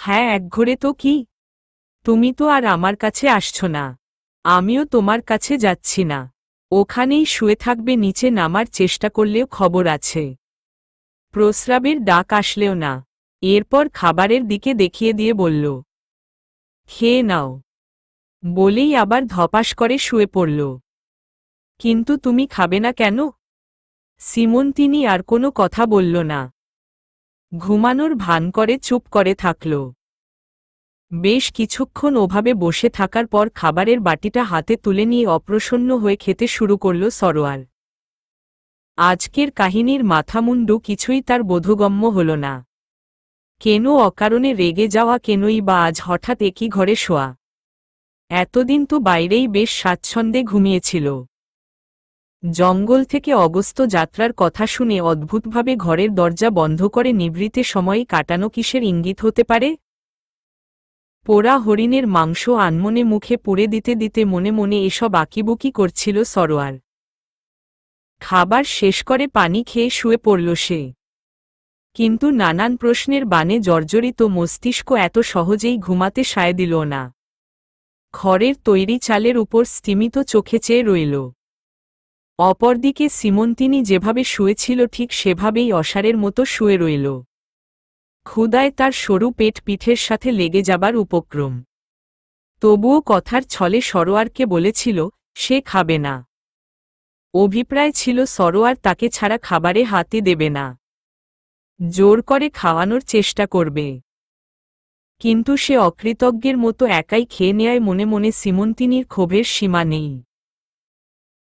হ্যাঁ, একঘরে তো কি? তুমি তো আর আমার কাছে আসছো না, আমিও তোমার কাছে যাচ্ছি না। ওখানেই শুয়ে থাকবে, নিচে নামার চেষ্টা করলেও খবর আছে। প্রস্রাবের ডাক আসলেও না। এরপর খাবারের দিকে দেখিয়ে দিয়ে বলল, খেয়ে নাও। বলেই আবার ধপাস করে শুয়ে পড়ল। কিন্তু তুমি খাবে না কেন? সিমন্তিনি আর কোনো কথা বলল না। ঘুমানোর ভান করে চুপ করে থাকল। বেশ কিছুক্ষণ ওভাবে বসে থাকার পর খাবারের বাটিটা হাতে তুলে নিয়ে অপ্রসন্ন হয়ে খেতে শুরু করল সরোয়ার। আজকের কাহিনীর মাথামুন্ডু কিছুই তার বোধগম্য হল না। কেন অকারণে রেগে যাওয়া, কেনই বা আজ হঠাৎ একই ঘরে শোয়া? এতদিন তো বাইরেই বেশ স্বাচ্ছন্দ্যে ঘুমিয়েছিল। জঙ্গল থেকে অগস্ত যাত্রার কথা শুনে অদ্ভুতভাবে ঘরের দরজা বন্ধ করে নিভৃতে সময় কাটানো কিসের ইঙ্গিত হতে পারে? পোড়া হরিণের মাংস আনমনে মুখে পুড়ে দিতে দিতে মনে মনে এসব আঁকিবুকি করছিল সরোয়ার। খাবার শেষ করে পানি খেয়ে শুয়ে পড়ল সে। কিন্তু নানান প্রশ্নের বাণে জর্জরিত মস্তিষ্ক এত সহজেই ঘুমাতে সায় দিল না। ঘরের তৈরি চালের উপর স্তিমিত চোখে চেয়ে রইল। অপরদিকে সিমন্তিনি যেভাবে শুয়েছিল ঠিক সেভাবেই অসারের মতো শুয়ে রইল। ক্ষুধায় তার সরু পেট পিঠের সাথে লেগে যাবার উপক্রম। তবুও কথার ছলে সরোয়ারকে বলেছিল সে খাবে না। অভিপ্রায় ছিল সরোয়ার তাকে ছাড়া খাবারে হাতই দেবে না, জোর করে খাওয়ানোর চেষ্টা করবে। কিন্তু সে অকৃতজ্ঞের মতো একাই খেয়ে নেয়। মনে মনে সিমন্তিনির ক্ষোভের সীমা নেই।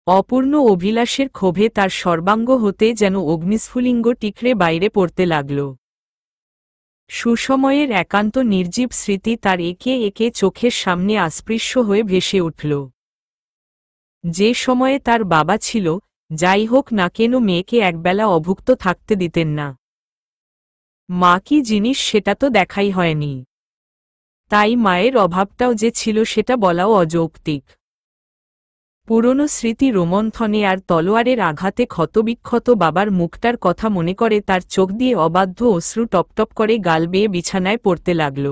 অপূর্ণ অভিলাষের ক্ষোভে তার সর্বাঙ্গ হতে যেন অগ্নিস্ফুলিঙ্গ টিকরে বাইরে পড়তে লাগল। সুসময়ের একান্ত নির্জীব স্মৃতি তার একে একে চোখের সামনে অস্পৃশ্য হয়ে ভেসে উঠল। যে সময়ে তার বাবা ছিল, যাই হোক না কেন মেয়েকে একবেলা অভুক্ত থাকতে দিতেন না। মা কি জিনিস সেটা তো দেখাই হয়নি। তাই মায়ের অভাবটাও যে ছিল সেটা বলাও অযৌক্তিক। পুরনো স্মৃতি রোমন্থনে আর তলোয়ারের আঘাতে ক্ষতবিক্ষত বাবার মুখটার কথা মনে করে তার চোখ দিয়ে অবাধ্য অশ্রু টপটপ করে গাল বেয়ে বিছানায় পড়তে লাগল।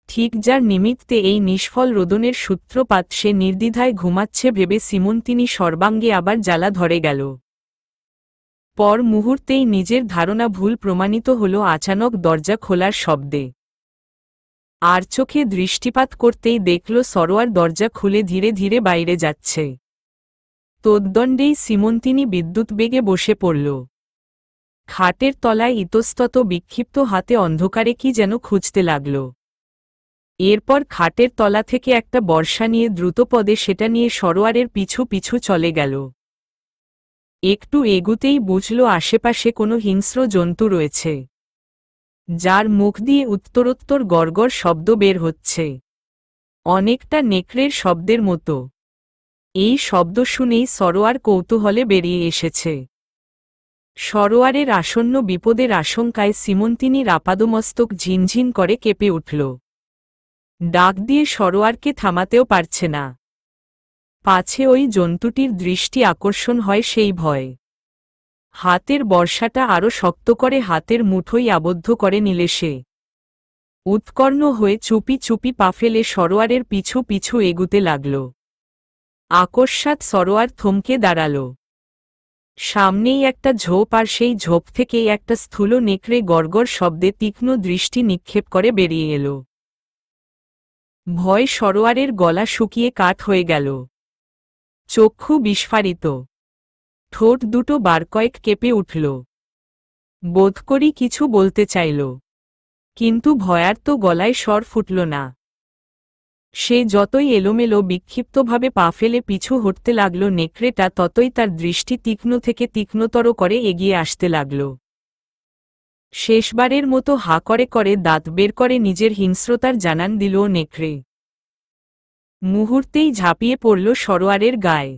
ঠিক যার নিমিত্তে এই নিষ্ফল রোদনের সূত্রপাত সে নির্দ্বিধায় ঘুমাচ্ছে ভেবে সিমন্তিনি সর্বাঙ্গে আবার জ্বালা ধরে গেল। পর মুহূর্তেই নিজের ধারণা ভুল প্রমাণিত হল আচানক দরজা খোলার শব্দে। আর চোখে দৃষ্টিপাত করতেই দেখল সরোয়ার দরজা খুলে ধীরে ধীরে বাইরে যাচ্ছে। তদ্দণ্ডেই সিমন্তিনি বিদ্যুৎ বেগে বসে পড়ল। খাটের তলায় ইতস্তত বিক্ষিপ্ত হাতে অন্ধকারে কি যেন খুঁজতে লাগল। এরপর খাটের তলা থেকে একটা বর্শা নিয়ে দ্রুতপদে সেটা নিয়ে সরোয়ারের পিছু পিছু চলে গেল। একটু এগুতেই বুঝল আশেপাশে কোনো হিংস্র জন্তু রয়েছে, যার মুখ দিয়ে উত্তরোত্তর গড়গড় শব্দ বের হচ্ছে, অনেকটা নেকড়ের শব্দের মতো। এই শব্দ শুনেই সরোয়ার কৌতূহলে বেরিয়ে এসেছে। সরোয়ারের আসন্ন বিপদের আশঙ্কায় সিমন্তিনির আপাদমস্তক ঝিনঝিন করে কেঁপে উঠল। ডাক দিয়ে সরোয়ারকে থামাতেও পারছে না, পাছে ওই জন্তুটির দৃষ্টি আকর্ষণ হয় সেই ভয়। হাতের বর্শাটা আরও শক্ত করে হাতের মুঠোয় আবদ্ধ করে নিলে সে। উৎকর্ণ হয়ে চুপি চুপি পা ফেলে সরোয়ারের পিছু পিছু এগুতে লাগল। আকস্মাৎ সরোয়ার থমকে দাঁড়াল। সামনেই একটা ঝোপ, আর সেই ঝোপ থেকেই একটা স্থূল নেকড়ে গড়গড় শব্দে তীক্ষ্ণ দৃষ্টি নিক্ষেপ করে বেরিয়ে এল। ভয় সরোয়ারের গলা শুকিয়ে কাঠ হয়ে গেল। চক্ষু বিস্ফারিত, ঠোঁট দুটো বারকয়েক কেঁপে উঠল। বোধ করি কিছু বলতে চাইল, কিন্তু ভয়ার্ত গলায় স্বর ফুটল না। সে যতই এলোমেলো বিক্ষিপ্তভাবে পা ফেলে পিছু হটতে লাগল, নেকড়েটা ততই তার দৃষ্টি তীক্ষ্ণ থেকে তীক্ষ্ণতর করে এগিয়ে আসতে লাগল। শেষবারের মতো হা করে করে দাঁত বের করে নিজের হিংস্রতার জানান দিল নেকড়ে। মুহূর্তেই ঝাঁপিয়ে পড়ল সরোয়ারের গায়ে।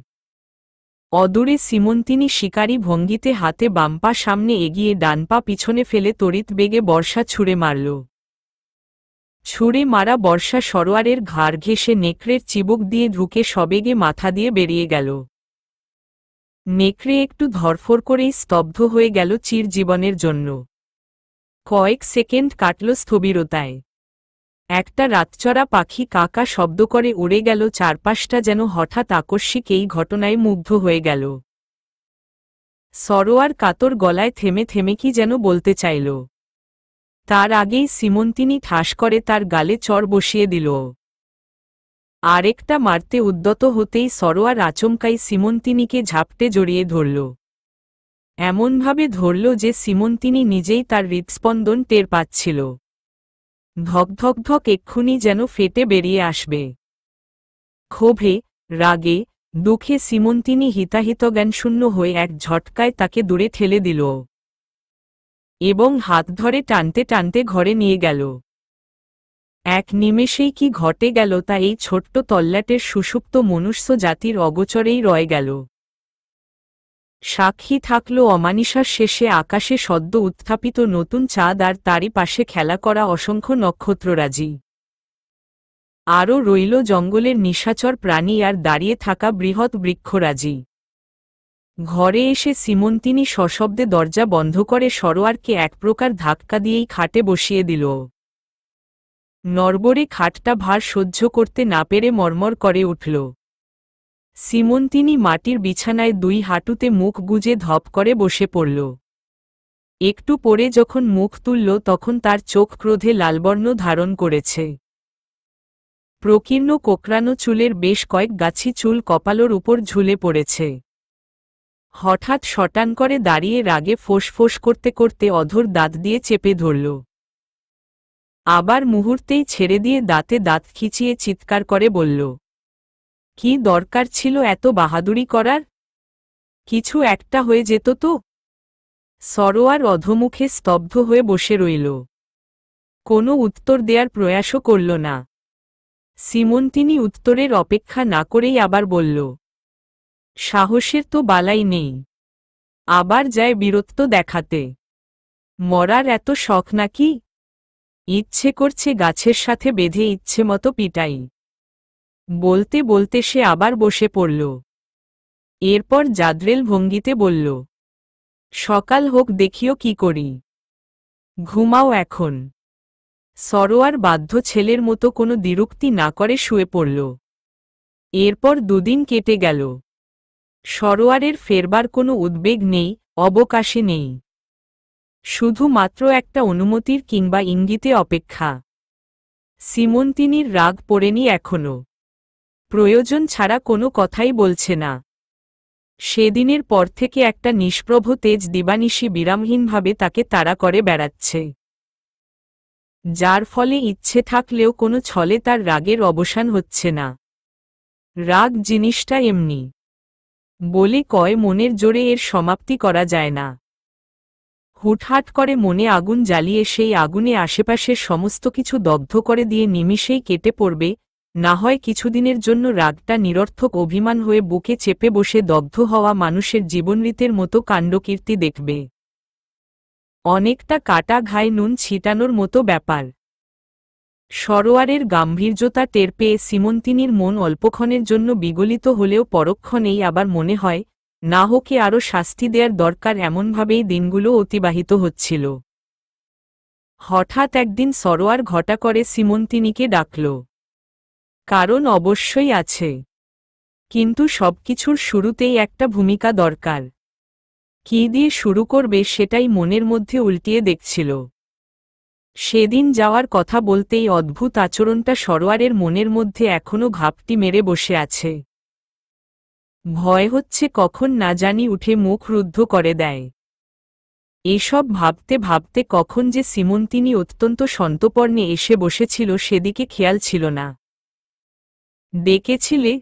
অদূরে সিমন্তিনি শিকারী ভঙ্গিতে হাতে বাম পা সামনে এগিয়ে ডান পা পিছনে ফেলে তড়িৎ বেগে বর্শা ছুঁড়ে মারল। ছুঁড়ে মারা বর্শা সরোয়ারের ঘাড় ঘেঁষে নেকড়ের চিবুক দিয়ে ঢুকে সবেগে মাথা দিয়ে বেরিয়ে গেল। নেকড়ে একটু ধরফর করেই স্তব্ধ হয়ে গেল চিরজীবনের জন্য। কয়েক সেকেন্ড কাটল স্থবিরতায়। একটা রাতচরা পাখি কাকা শব্দ করে উড়ে গেল, চারপাশটা যেন হঠাৎ আকস্মিক এই ঘটনায় মুগ্ধ হয়ে গেল। সরোয়ার কাতর গলায় থেমে থেমে কি যেন বলতে চাইল, তার আগেই সীমন্তিনী ঠাস করে তার গালে চড় বসিয়ে দিল। আরেকটা মারতে উদ্যত হতেই সরোয়ার আচমকাই সীমন্তিনীকে ঝাপটে জড়িয়ে ধরল, এমনভাবে ধরল যে সীমন্তিনী নিজেই তার হৃৎস্পন্দন টের পাচ্ছিল। ধক ধক ধক এক্ষুনি যেন ফেটে বেরিয়ে আসবে। ক্ষোভে, রাগে, দুঃখে সীমন্তিনী হিতাহিতজ্ঞানশূন্য হয়ে এক ঝটকায় তাকে দূরে ঠেলে দিল এবং হাত ধরে টানতে টানতে ঘরে নিয়ে গেল। এক নিমেষেই কি ঘটে গেল তা এই ছোট্ট তল্লাটের সুষুপ্ত মনুষ্য জাতির অগোচরেই রয়ে গেল। সাক্ষী থাকল অমানিসার শেষে আকাশে সদ্য উত্থাপিত নতুন চাঁদ আর তারই পাশে খেলা করা অসংখ্য নক্ষত্ররাজি। আরও রইল জঙ্গলের নিশাচর প্রাণী আর দাঁড়িয়ে থাকা বৃহৎ বৃক্ষরাজি। ঘরে এসে সীমন্তিনী সশব্দে দরজা বন্ধ করে সরোয়ারকে এক প্রকার ধাক্কা দিয়েই খাটে বসিয়ে দিল। নড়বড়ে খাটটা ভার সহ্য করতে না পেরে মরমর করে উঠল। সীমন্তিনী মাটির বিছানায় দুই হাঁটুতে মুখ গুজে ধপ করে বসে পড়ল। একটু পরে যখন মুখ তুলল তখন তার চোখ ক্রোধে লালবর্ণ ধারণ করেছে। প্রকীর্ণ কোকড়ানো চুলের বেশ কয়েক গাছি চুল কপালের উপর ঝুলে পড়েছে। হঠাৎ শটান করে দাঁড়িয়ে রাগে ফোঁস করতে করতে অধর দাঁত দিয়ে চেপে ধরল। আবার মুহূর্তেই ছেড়ে দিয়ে দাঁতে দাঁত খিচিয়ে চিৎকার করে বলল, কি দরকার ছিল এত বাহাদুরি করার? কিছু একটা হয়ে যেত তো। সরোয়ার অধোমুখে স্তব্ধ হয়ে বসে রইল, কোনো উত্তর দেয়ার প্রয়াসও করল না। সীমন্তিনী উত্তরের অপেক্ষা না করেই আবার বলল, সাহসের তো বালাই নেই, আবার যায় বীরত্ব দেখাতে। মরার এত শখ নাকি? ইচ্ছে করছে গাছের সাথে বেঁধে ইচ্ছে মতো পিটাই। বলতে বলতে সে আবার বসে পড়ল। এরপর জাদ্রেল ভঙ্গিতে বলল, সকাল হোক দেখিও কি করি, ঘুমাও এখন। সরোয়ার বাধ্য ছেলের মতো কোনো দ্বিরুক্তি না করে শুয়ে পড়ল। এরপর দুদিন কেটে গেল। সরোয়ারের ফেরবার কোনো উদ্বেগ নেই, অবকাশে নেই, শুধুমাত্র একটা অনুমতির কিংবা ইঙ্গিতে অপেক্ষা। সীমন্তিনীর রাগ পড়েনি এখনো, প্রয়োজন ছাড়া কোনো কথাই বলছে না। সেদিনের পর থেকে একটা নিষ্প্রভ তেজ দিবানিশি বিরামহীনভাবে তাকে তাড়া করে বেড়াচ্ছে, যার ফলে ইচ্ছে থাকলেও কোনো ছলে তার রাগের অবসান হচ্ছে না। রাগ জিনিসটা এমনি বলে কয় মনের জোরে এর সমাপ্তি করা যায় না। হুটহাট করে মনে আগুন জ্বালিয়ে সেই আগুনে আশেপাশের সমস্ত কিছু দগ্ধ করে দিয়ে নিমিষেই কেটে পড়বে, না হয় কিছুদিনের জন্য রাগটা নিরর্থক অভিমান হয়ে বুকে চেপে বসে দগ্ধ হওয়া মানুষের জীবনরীতির মতো কাণ্ডকীর্তি দেখবে। অনেকটা কাটা ঘায়ে নুন ছিটানোর মতো ব্যাপার। সরোয়ারের গাম্ভীর্যতা টের পেয়ে সীমন্তিনীর মন অল্পক্ষণের জন্য বিগলিত হলেও পরক্ষণেই আবার মনে হয়, না হোকে আরও শাস্তি দেয়ার দরকার। এমনভাবেই দিনগুলো অতিবাহিত হচ্ছিল। হঠাৎ একদিন সরোয়ার ঘটা করে সীমন্তিনীকে ডাকল। কারণ অবশ্যই আছে, কিন্তু সবকিছুর শুরুতেই একটা ভূমিকা দরকার। কি দিয়ে শুরু করবে সেটাই মনের মধ্যে উল্টিয়ে দেখছিল। সেদিন যাওয়ার কথা বলতেই অদ্ভুত আচরণটা সরোয়ারের মনের মধ্যে এখনো ঘাপটি মেরে বসে আছে। ভয় হচ্ছে কখন না জানি উঠে মুখ রুদ্ধ করে দেয়। এসব ভাবতে ভাবতে কখন যে সীমন্তিনী অত্যন্ত সন্তর্পণে এসে বসেছিল সেদিকে খেয়াল ছিল না। ডেকেছিলে?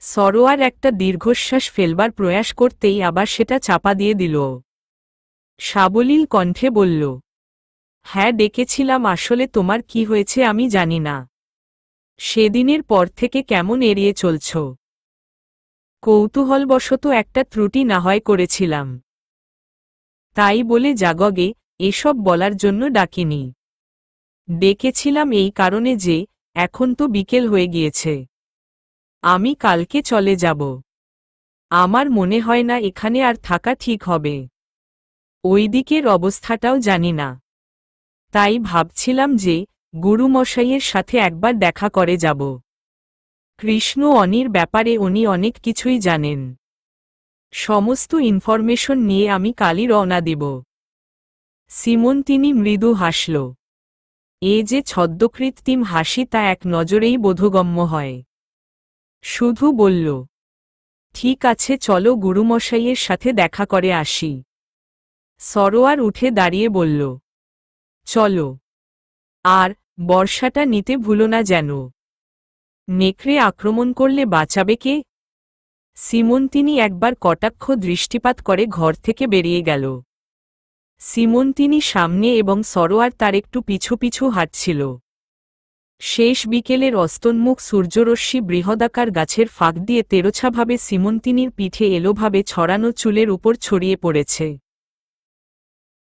সরোয়ার একটা দীর্ঘশ্বাস ফেলবার প্রয়াস করতেই আবার সেটা চাপা দিয়ে দিল। সাবলীল কণ্ঠে বলল, হ্যাঁ ডেকেছিলাম। আসলে তোমার কি হয়েছে আমি জানি না। সেদিনের পর থেকে কেমন এড়িয়ে চলছ। কৌতূহলবশত একটা ত্রুটি না হয় করেছিলাম, তাই বলে জাগগে এসব বলার জন্য ডাকিনি। ডেকেছিলাম এই কারণে যে এখন তো বিকেল হয়ে গিয়েছে, আমি কালকে চলে যাব। আমার মনে হয় না এখানে আর থাকা ঠিক হবে। ওই দিকের অবস্থাটাও জানি না। তাই ভাবছিলাম যে গুরুমশাইয়ের সাথে একবার দেখা করে যাব। কৃষ্ণ অনির ব্যাপারে উনি অনেক কিছুই জানেন। সমস্ত ইনফরমেশন নিয়ে আমি কালই রওনা দিব। সিমন্তিনি মৃদু হাসল। এ যে ছদ্মকৃত্রিম হাসি তা এক নজরেই বোধগম্য হয়। শুধু বলল, ঠিক আছে চলো গুরুমশাইয়ের সাথে দেখা করে আসি। সরোয়ার উঠে দাঁড়িয়ে বলল, চলো। আর বর্ষাটা নিতে ভুলো না যেন। নেকড়ে আক্রমণ করলে বাঁচাবে কে? সিমন্তিনি একবার কটাক্ষ দৃষ্টিপাত করে ঘর থেকে বেরিয়ে গেল। সিমন্তিনি সামনে এবং সরোয়ার তার একটু পিছু পিছু হাঁটছিল। শেষ বিকেলের অস্তন্মুখ সূর্যরশ্মি বৃহদাকার গাছের ফাঁক দিয়ে তেরোছাভাবে সিমন্তিনির পিঠে এলোভাবে ছড়ানো চুলের উপর ছড়িয়ে পড়েছে।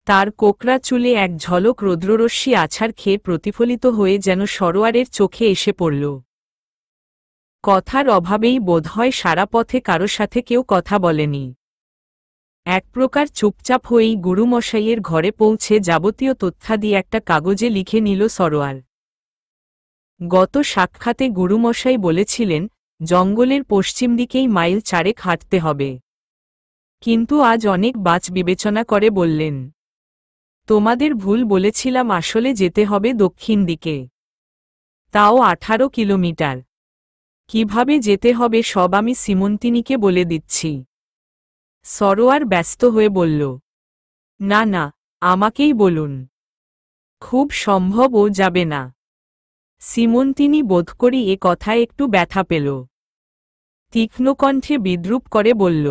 তার কোকড়া চুলে এক ঝলক রৌদ্ররশ্মি আছাড় খেয়ে প্রতিফলিত হয়ে যেন সরোয়ারের চোখে এসে পড়ল। কথার অভাবেই বোধহয় সারা পথে কারো সাথে কেউ কথা বলেনি। এক প্রকার চুপচাপ হয়েই গুরুমশাইয়ের ঘরে পৌঁছে যাবতীয় তথ্যাদি একটা কাগজে লিখে নিল সরোয়ার। গত সাক্ষাতে গুরুমশাই বলেছিলেন জঙ্গলের পশ্চিম দিকেই মাইল 4 হাঁটতে হবে। কিন্তু আজ অনেক বাছ বিবেচনা করে বললেন, তোমাদের ভুল বলেছিলাম, আসলে যেতে হবে দক্ষিণ দিকে, তাও 18 কিলোমিটার। কিভাবে যেতে হবে সব আমি সিমন্তিনিকে বলে দিচ্ছি। সরোয়ার ব্যস্ত হয়ে বলল, না না, আমাকেই বলুন। খুব সম্ভব ও যাবে না। সিমন্তিনি বোধ করি এ কথায় একটু ব্যথা পেল। তীক্ষ্ণ কণ্ঠে বিদ্রূপ করে বলল,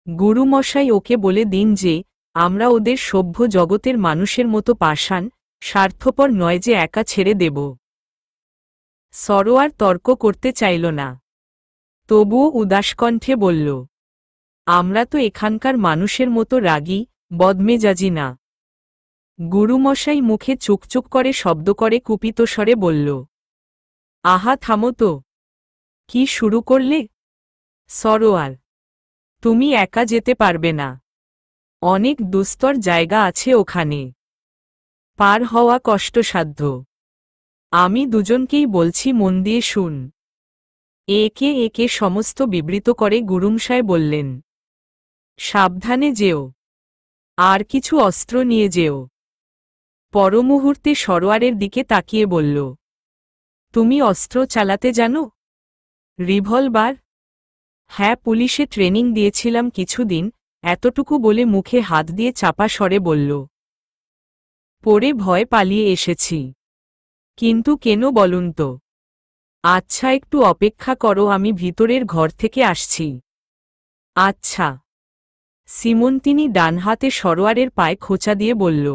গুরুমশাই ওকে বলে দিন যে আমরা ওদের সভ্য জগতের মানুষের মতো পাষাণ স্বার্থপর নয় যে একা ছেড়ে দেব। সরোয়ার তর্ক করতে চাইল না, তবুও উদাসকণ্ঠে বলল, আমরা তো এখানকার মানুষের মতো রাগী বদমেজাজি না। গুরুমশাই মুখে চুকচুক করে শব্দ করে কুপিত স্বরে বলল, আহা থামো তো, কি শুরু করলে? সরোয়ার, তুমি একা যেতে পারবে না। অনেক দুস্তর জায়গা আছে ওখানে, পার হওয়া কষ্টসাধ্য। আমি দুজনকেই বলছি, মন দিয়ে শুন। একে একে সমস্ত বিবৃত করে গুরুমশায় বললেন, সাবধানে যেও, আর কিছু অস্ত্র নিয়ে যেও। পরমুহূর্তে সরোয়ারের দিকে তাকিয়ে বলল, তুমি অস্ত্র চালাতে জানো? রিভলভার? হ্যাঁ, পুলিশে ট্রেনিং দিয়েছিলাম কিছুদিন। এতটুকু বলে মুখে হাত দিয়ে চাপা স্বরে বলল, পরে ভয় পালিয়ে এসেছি। কিন্তু কেন বলুন তো? আচ্ছা একটু অপেক্ষা করো, আমি ভিতরের ঘর থেকে আসছি। আচ্ছা। সিমন্তিনি ডান হাতে সরোয়ারের পায়ে খোঁচা দিয়ে বলল,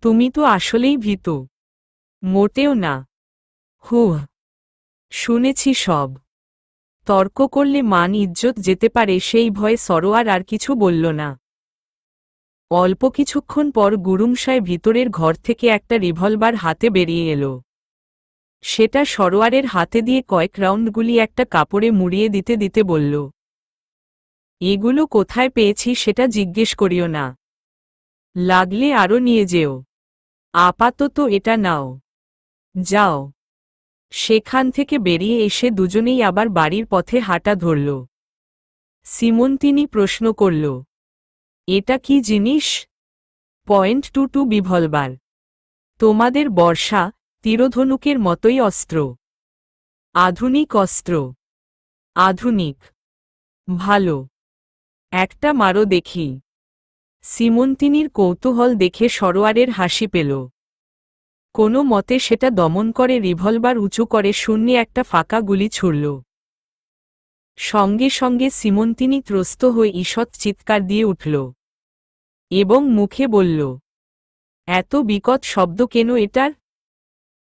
তুমি তো আসলেই ভীত। মোটেও না। হুহ, শুনেছি সব। তর্ক করলে মান ইজ্জত যেতে পারে, সেই ভয়ে সরোয়ার আর কিছু বলল না। অল্প কিছুক্ষণ পর গুরুমশায় ভিতরের ঘর থেকে একটা রিভলভার হাতে বেরিয়ে এলো। সেটা সরোয়ারের হাতে দিয়ে কয়েক রাউন্ড গুলি একটা কাপড়ে মুড়িয়ে দিতে দিতে বলল, এগুলো কোথায় পেয়েছি সেটা জিজ্ঞেস করিও না। লাগলে আরও নিয়ে যেও। আপাতত এটা নাও, যাও। সেখান থেকে বেরিয়ে এসে দুজনেই আবার বাড়ির পথে হাঁটা ধরল। সিমন্তিনি প্রশ্ন করল, এটা কি জিনিস? .22 রিভলভার। তোমাদের বর্ষা তীরধনুকের মতোই অস্ত্র। আধুনিক অস্ত্র। আধুনিক। ভালো। একটা মারো দেখি। সিমন্তিনির কৌতূহল দেখে সরোয়ারের হাসি পেল। কোনো মতে সেটা দমন করে রিভলভার উঁচু করে শূন্যে একটা ফাঁকা গুলি ছুড়ল। সঙ্গে সঙ্গে সিমন্তিনি ত্রস্ত হয়ে ঈষৎ চিৎকার দিয়ে উঠল এবং মুখে বলল, এত বিকট শব্দ কেন এটার?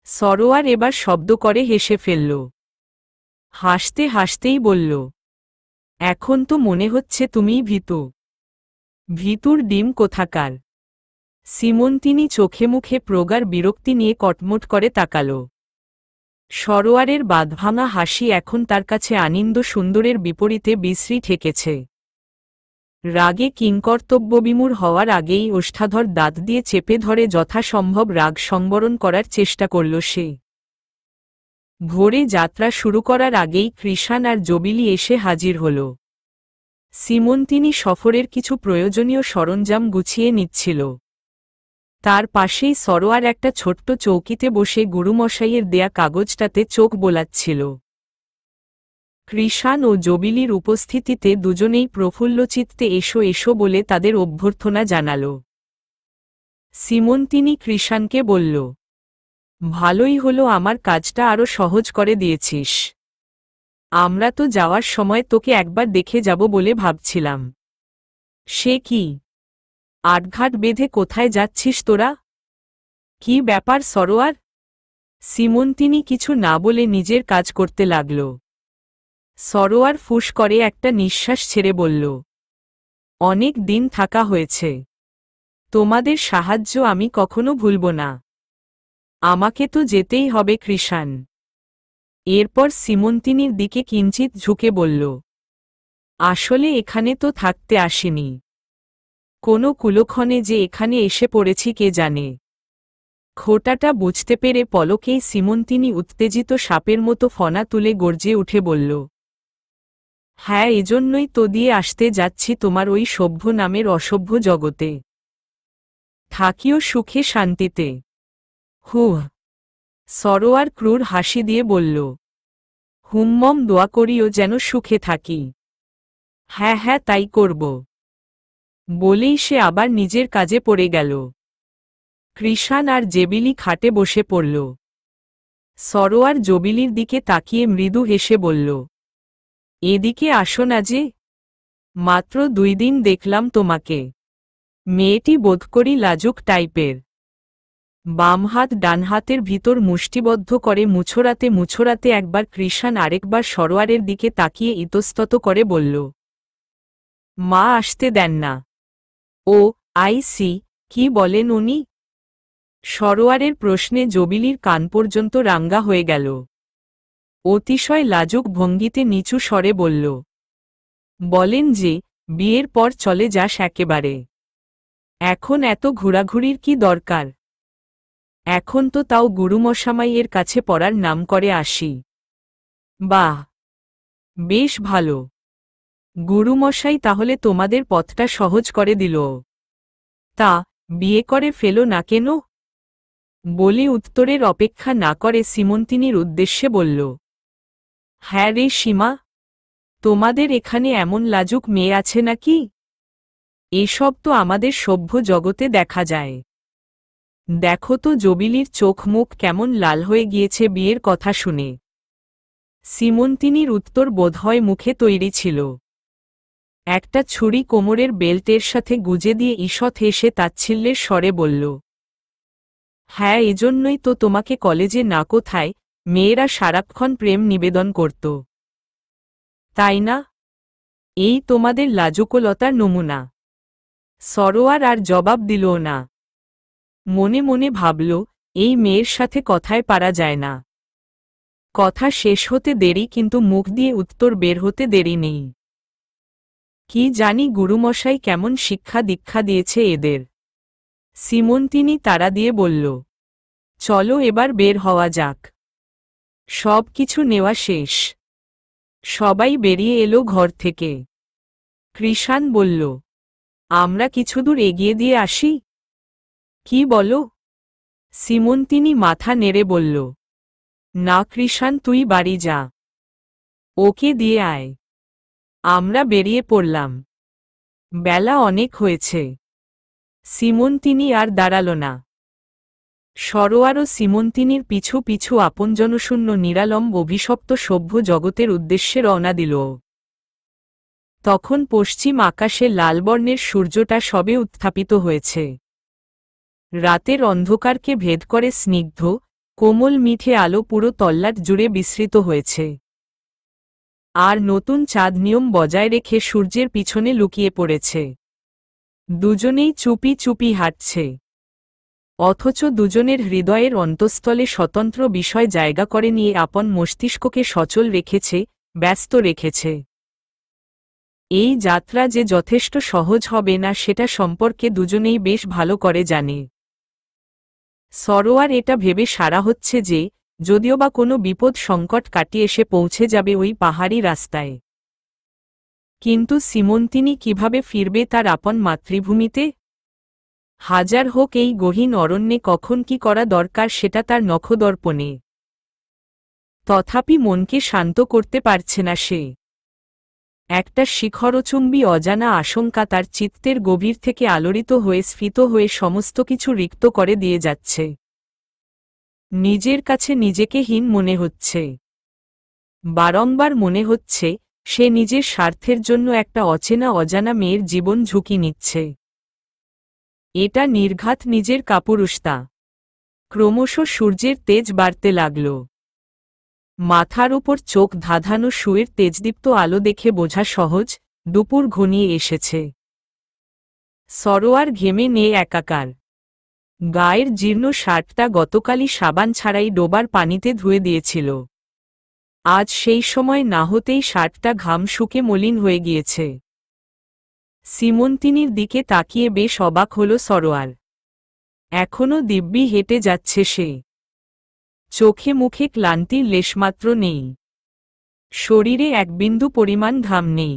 সরোয়ার এবার শব্দ করে হেসে ফেলল। হাসতে হাসতেই বলল, এখন তো মনে হচ্ছে তুমিই ভীত। ভীতুর ডিম কোথাকার। সিমন্তিনি চোখে মুখে প্রগাঢ় বিরক্তি নিয়ে কটমট করে তাকাল। সরোয়ারের বাঁধভাঙা হাসি এখন তার কাছে আনন্দ সুন্দরের বিপরীতে বিশ্রী ঠেকেছে। রাগে কিংকর্তব্যবিমূঢ় হওয়ার আগেই ওষ্ঠাধর দাঁত দিয়ে চেপে ধরে যথাসম্ভব রাগ সংবরণ করার চেষ্টা করল সে। ভোরে যাত্রা শুরু করার আগেই কৃষাণ আর জবিলি এসে হাজির হল। সিমন্তিনি সফরের কিছু প্রয়োজনীয় সরঞ্জাম গুছিয়ে নিচ্ছিল। তার পাশেই সরোয়ার একটা ছোট্ট চৌকিতে বসে গুরুমশাইয়ের দেয়া কাগজটাতে চোখ বোলাচ্ছিল। কৃষাণ ও জবিলির উপস্থিতিতে দুজনেই প্রফুল্লচিত্তে এসো এসো বলে তাদের অভ্যর্থনা জানাল। সিমন্তিনি কৃষাণকে বলল, ভালোই হলো আমার কাজটা আরো সহজ করে দিয়েছিস। আমরা তো যাওয়ার সময় তোকে একবার দেখে যাব বলে ভাবছিলাম। সে কি? আটঘাট বেঁধে কোথায় যাচ্ছিস তোরা? কি ব্যাপার সরোয়ার? সিমন্তিনি কিছু না বলে নিজের কাজ করতে লাগল। সরোয়ার ফুস করে একটা নিঃশ্বাস ছেড়ে বলল, অনেক দিন থাকা হয়েছে। তোমাদের সাহায্য আমি কখনো ভুলব না। আমাকে তো যেতেই হবে কৃষাণ। এরপর সিমন্তিনির দিকে কিঞ্চিত ঝুঁকে বলল, আসলে এখানে তো থাকতে আসিনি। কোনো কুলক্ষণে যে এখানে এসে পড়েছি কে জানে। খোটাটা বুঝতে পেরে পলকেই সিমন্তিনি উত্তেজিত সাপের মতো ফনা তুলে গর্জে উঠে বলল, হ্যাঁ, এজন্যই তো দিয়ে আসতে যাচ্ছি তোমার ওই সভ্য নামের অসভ্য জগতে। থাকিও সুখে শান্তিতে। হুহ। সরোয়ার ক্রূর হাসি দিয়ে বলল, হুম্মম দোয়া করিও যেন সুখে থাকি। হ্যাঁ হ্যাঁ, তাই করব। বলেই সে আবার নিজের কাজে পড়ে গেল। কৃষাণ আর জেবিলি খাটে বসে পড়ল। সরোয়ার জবিলির দিকে তাকিয়ে মৃদু হেসে বলল, এদিকে আসো না যে। মাত্র 2 দিন দেখলাম তোমাকে। মেয়েটি বোধ করি লাজুক টাইপের। বাম হাত ডান হাতের ভিতর মুষ্টিবদ্ধ করে মুছোড়াতে মুছোড়াতে একবার কৃষাণ আরেকবার সরোয়ারের দিকে তাকিয়ে ইতস্তত করে বলল, মা আসতে দেন না। ও আই সি, কি বলেন উনি? সরোয়ারের প্রশ্নে জবিলির কান পর্যন্ত রাঙ্গা হয়ে গেল। অতিশয় লাজুক ভঙ্গিতে নিচু স্বরে বলল, বলেন যে বিয়ের পর চলে যাস একেবারে। এখন এত ঘোরাঘুরির কি দরকার? এখন তো তাও গুরুমশামাইয়ের কাছে পড়ার নাম করে আসি। বাহ, বেশ ভালো। গুরুমশাই তাহলে তোমাদের পথটা সহজ করে দিল। তা বিয়ে করে ফেলো না কেন? বলে উত্তরের অপেক্ষা না করে সিমন্তিনির উদ্দেশ্যে বলল, হ্যাঁ রে সীমা, তোমাদের এখানে এমন লাজুক মেয়ে আছে নাকি? এসব তো আমাদের সভ্য জগতে দেখা যায়। দেখো তো জবিলির চোখ মুখ কেমন লাল হয়ে গিয়েছে বিয়ের কথা শুনে। সিমন্তিনির উত্তর বোধহয় মুখে তৈরি ছিল। একটা ছুরি কোমরের বেল্টের সাথে গুজে দিয়ে ঈষৎ হেসে তাচ্ছিল্যের স্বরে বলল, হ্যাঁ, এজন্যই তো তোমাকে কলেজে না কোথায় মেয়েরা সারাক্ষণ প্রেম নিবেদন করত। তাই না? এই তোমাদের লাজুকলতার নমুনা। সরোয়ার আর জবাব দিল না। মনে মনে ভাবল, এই মেয়ের সাথে কথায় পারা যায় না। কথা শেষ হতে দেরি, কিন্তু মুখ দিয়ে উত্তর বের হতে দেরি নেই। কি জানি গুরুমশাই কেমন শিক্ষা দীক্ষা দিয়েছে এদের। সিমন্তিনি তাড়া দিয়ে বলল, চলো এবার বের হওয়া যাক। সব কিছু নেওয়া শেষ। সবাই বেরিয়ে এলো ঘর থেকে। কৃষাণ বলল, আমরা কিছুদূর এগিয়ে দিয়ে আসি। কি বলো? সিমন্তিনি মাথা নেড়ে বলল, না কৃষাণ, তুই বাড়ি যা। ওকে দিয়ে আয়। আমরা বেরিয়ে পড়লাম। বেলা অনেক হয়েছে। সিমন্তিনি আর দাঁড়াল না। সরোয়ারও সিমন্তিনির পিছু পিছু আপনজনশূন্য নিরালম্ব অভিশপ্ত সভ্য জগতের উদ্দেশ্যে রওনা দিল। তখন পশ্চিম আকাশে লালবর্ণের সূর্যটা সবে উত্থাপিত হয়েছে। রাতের অন্ধকারকে ভেদ করে স্নিগ্ধ কোমল মিঠে আলো পুরো তল্লাট জুড়ে বিস্তৃত হয়েছে। আর নতুন চাঁদ নিয়ম বজায় রেখে সূর্যের পিছনে লুকিয়ে পড়েছে। দুজনেই চুপি চুপি হাঁটছে। অথচ দুজনের হৃদয়ের অন্তঃস্থলে স্বতন্ত্র বিষয় জায়গা করে নিয়ে আপন মস্তিষ্ককে সচল রেখেছে, ব্যস্ত রেখেছে। এই যাত্রা যে যথেষ্ট সহজ হবে না সেটা সম্পর্কে দুজনেই বেশ ভালো করে জানে। সরোয়ার এটা ভেবে সারা হচ্ছে যে যদিওবা কোনো বিপদ সংকট কাটিয়ে এসে পৌঁছে যাবে ওই পাহাড়ি রাস্তায়, কিন্তু সীমন্তিনী কিভাবে ফিরবে তার আপন মাতৃভূমিতে? হাজার হোক এই গহীন অরণ্যে কখন কি করা দরকার সেটা তার নখদর্পণে। তথাপি মনকে শান্ত করতে পারছে না সে। একটা শিখরচুম্বী অজানা আশঙ্কা তার চিত্তের গভীর থেকে আলোড়িত হয়ে স্ফীত হয়ে সমস্ত কিছু রিক্ত করে দিয়ে যাচ্ছে। নিজের কাছে নিজেকে হীন মনে হচ্ছে। বারংবার মনে হচ্ছে সে নিজের স্বার্থের জন্য একটা অচেনা অজানা মেয়ের জীবন ঝুঁকি নিচ্ছে। এটা নির্ঘাত নিজের কাপুরুষতা। ক্রমশ সূর্যের তেজ বাড়তে লাগল। মাথার উপর চোখ ধাঁধানো শুয়ের তেজদীপ্ত আলো দেখে বোঝা সহজ, দুপুর ঘনিয়ে এসেছে। সরোয়ার ঘেমে নিয়ে একাকার। গায়ের জীর্ণ শার্টটা গতকালই সাবান ছাড়াই ডোবার পানিতে ধুয়ে দিয়েছিল। আজ সেই সময় না হতেই শার্টটা ঘাম শুকে মলিন হয়ে গিয়েছে। সীমন্তিনীর দিকে তাকিয়ে বেশ অবাক হল সরোয়ার। এখনও দিব্যি হেঁটে যাচ্ছে সে। চোখে মুখে ক্লান্তির লেশমাত্র নেই। শরীরে এক বিন্দু পরিমাণ ঘাম নেই।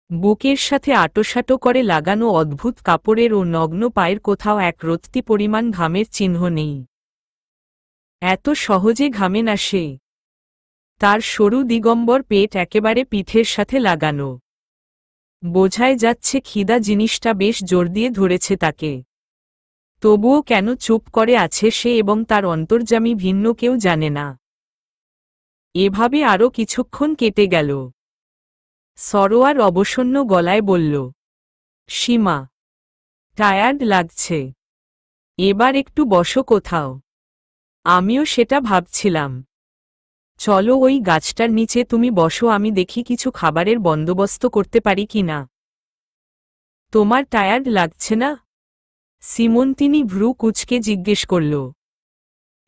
বুকের সাথে আটোসাটো করে লাগানো অদ্ভুত কাপড়ের ও নগ্ন পায়ের কোথাও এক রত্তি পরিমাণ ঘামের চিহ্ন নেই। এত সহজে ঘামে না সে। তার সরু দিগম্বর পেট একেবারে পিঠের সাথে লাগানো। বোঝাই যাচ্ছে খিদা জিনিসটা বেশ জোর দিয়ে ধরেছে তাকে। তবুও কেন চুপ করে আছে সে এবং তার অন্তর্যামী ভিন্ন কেউ জানে না। এভাবে আরও কিছুক্ষণ কেটে গেল। সরোয়ার অবসন্ন গলায় বলল, সীমা, টায়ার্ড লাগছে, এবার একটু বসো কোথাও। আমিও সেটা ভাবছিলাম। চলো ওই গাছটার নিচে তুমি বসো, আমি দেখি কিছু খাবারের বন্দোবস্ত করতে পারি কিনা। তোমার টায়ার্ড লাগছে না? সীমন্তিনী ভ্রু কুঁচকে জিজ্ঞেস করল।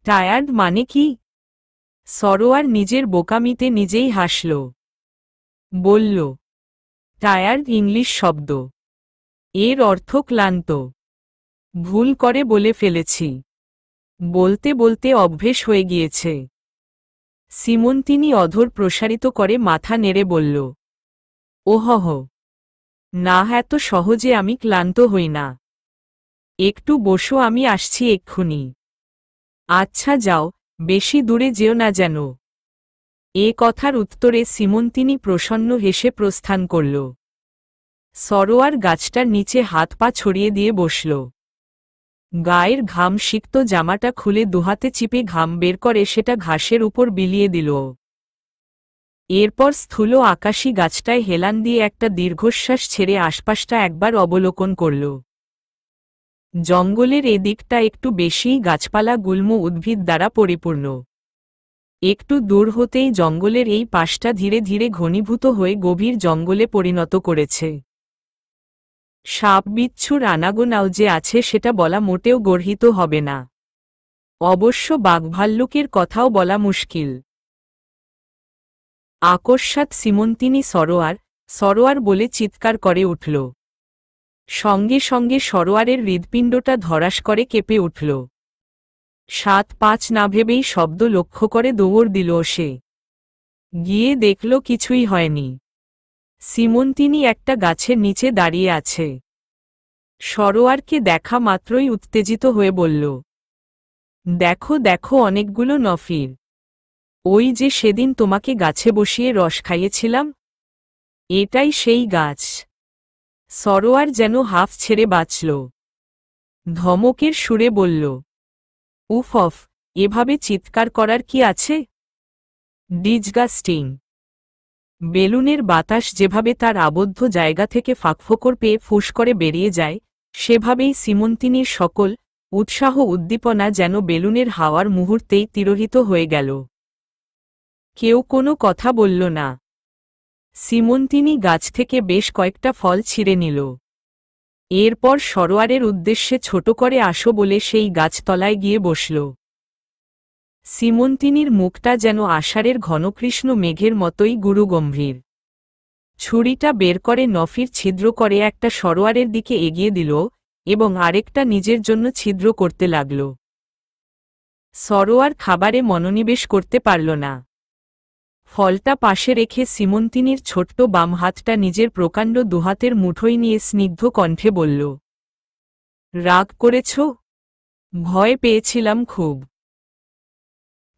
টায়ার্ড মানে কি? সরোয়ার নিজের বোকামিতে নিজেই হাসল। বলল, টায়ার্ড ইংলিশ শব্দ, এর অর্থ ক্লান্ত। ভুল করে বলে ফেলেছি। বলতে বলতে অভ্যেস হয়ে গিয়েছে। সীমন্তিনী অধর প্রসারিত করে মাথা নেড়ে বলল, ওহহ, না, এত সহজে আমি ক্লান্ত হই না। একটু বসো, আমি আসছি এক্ষুনি। আচ্ছা যাও, বেশি দূরে যেও না যেন। এ কথার উত্তরে সীমন্তিনী প্রসন্ন হেসে প্রস্থান করল। সরোয়ার গাছটার নিচে হাত পা ছড়িয়ে দিয়ে বসল। গায়ের ঘাম সিক্ত জামাটা খুলে দুহাতে চিপে ঘাম বের করে সেটা ঘাসের উপর বিলিয়ে দিল। এরপর স্থূল আকাশী গাছটায় হেলান দিয়ে একটা দীর্ঘশ্বাস ছেড়ে আশপাশটা একবার অবলোকন করল। জঙ্গলের এদিকটা একটু বেশিই গাছপালা গুল্ম উদ্ভিদ দ্বারা পরিপূর্ণ। একটু দূর হতেই জঙ্গলের এই পাশটা ধীরে ধীরে ঘনীভূত হয়ে গভীর জঙ্গলে পরিণত করেছে। সাপ বিচ্ছুর আনাগোনাও যে আছে সেটা বলা মোটেও গর্হিত হবে না। অবশ্য বাঘভাল্লুকের কথাও বলা মুশকিল। আকস্মাৎ সীমন্তিনী সরোয়ার, সরোয়ার বলে চিৎকার করে উঠল। সঙ্গে সঙ্গে সরোয়ারের হৃৎপিণ্ডটা ধরাস করে কেঁপে উঠল। ৭-৫ না ভেবেই শব্দ লক্ষ্য করে দৌড় দিল সে। গিয়ে দেখল কিছুই হয়নি। সীমন্তিনী একটা গাছের নিচে দাঁড়িয়ে আছে। সরোয়ারকে দেখা মাত্রই উত্তেজিত হয়ে বলল, দেখো দেখো, অনেকগুলো নফির। ওই যে সেদিন তোমাকে গাছে বসিয়ে রস খাইয়েছিলাম, এটাই সেই গাছ। সরোয়ার যেন হাফ ছেড়ে বাঁচল। ধমকের সুরে বলল, উফ অফ, এভাবে চিৎকার করার কি আছে? ডিসগাস্টিং। বেলুনের বাতাস যেভাবে তার আবদ্ধ জায়গা থেকে ফাঁকফোকর পেয়ে ফুস করে বেরিয়ে যায়, সেভাবেই সীমন্তিনীর সকল উৎসাহ উদ্দীপনা যেন বেলুনের হাওয়ার মুহূর্তেই তিরোহিত হয়ে গেল। কেউ কোনো কথা বলল না। সীমন্তিনী গাছ থেকে বেশ কয়েকটা ফল ছিঁড়ে নিল। এরপর সরোয়ারের উদ্দেশ্যে ছোট করে আসো বলে সেই গাছতলায় গিয়ে বসল। সীমন্তিনীর মুখটা যেন আষাঢ়ের ঘনকৃষ্ণ মেঘের মতোই গুরুগম্ভীর। ছুরিটা বের করে নফির ছিদ্র করে একটা সরোয়ারের দিকে এগিয়ে দিল এবং আরেকটা নিজের জন্য ছিদ্র করতে লাগল। সরোয়ার খাবারে মনোনিবেশ করতে পারল না। ফলটা পাশে রেখে সিমন্তিনির ছোট্ট বাম হাতটা নিজের প্রকাণ্ড দুহাতের মুঠোয় নিয়ে স্নিগ্ধ কণ্ঠে বলল, রাগ করেছ? ভয় পেয়েছিলাম খুব।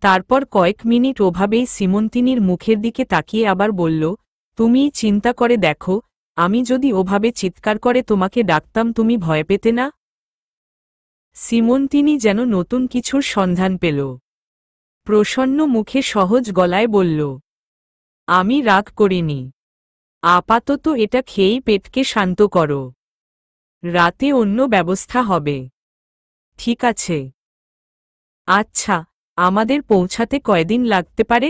তারপর কয়েক মিনিট ওভাবেই সিমন্তিনির মুখের দিকে তাকিয়ে আবার বলল, তুমিই চিন্তা করে দেখো, আমি যদি ওভাবে চিৎকার করে তোমাকে ডাকতাম তুমি ভয় পেতে না? সিমন্তিনি যেন নতুন কিছুর সন্ধান পেল। প্রসন্ন মুখে সহজ গলায় বলল, আমি রাগ করিনি। আপাতত এটা খেয়েই পেটকে শান্ত করো। রাতে অন্য ব্যবস্থা হবে। ঠিক আছে। আচ্ছা, আমাদের পৌঁছাতে কয়দিন লাগতে পারে?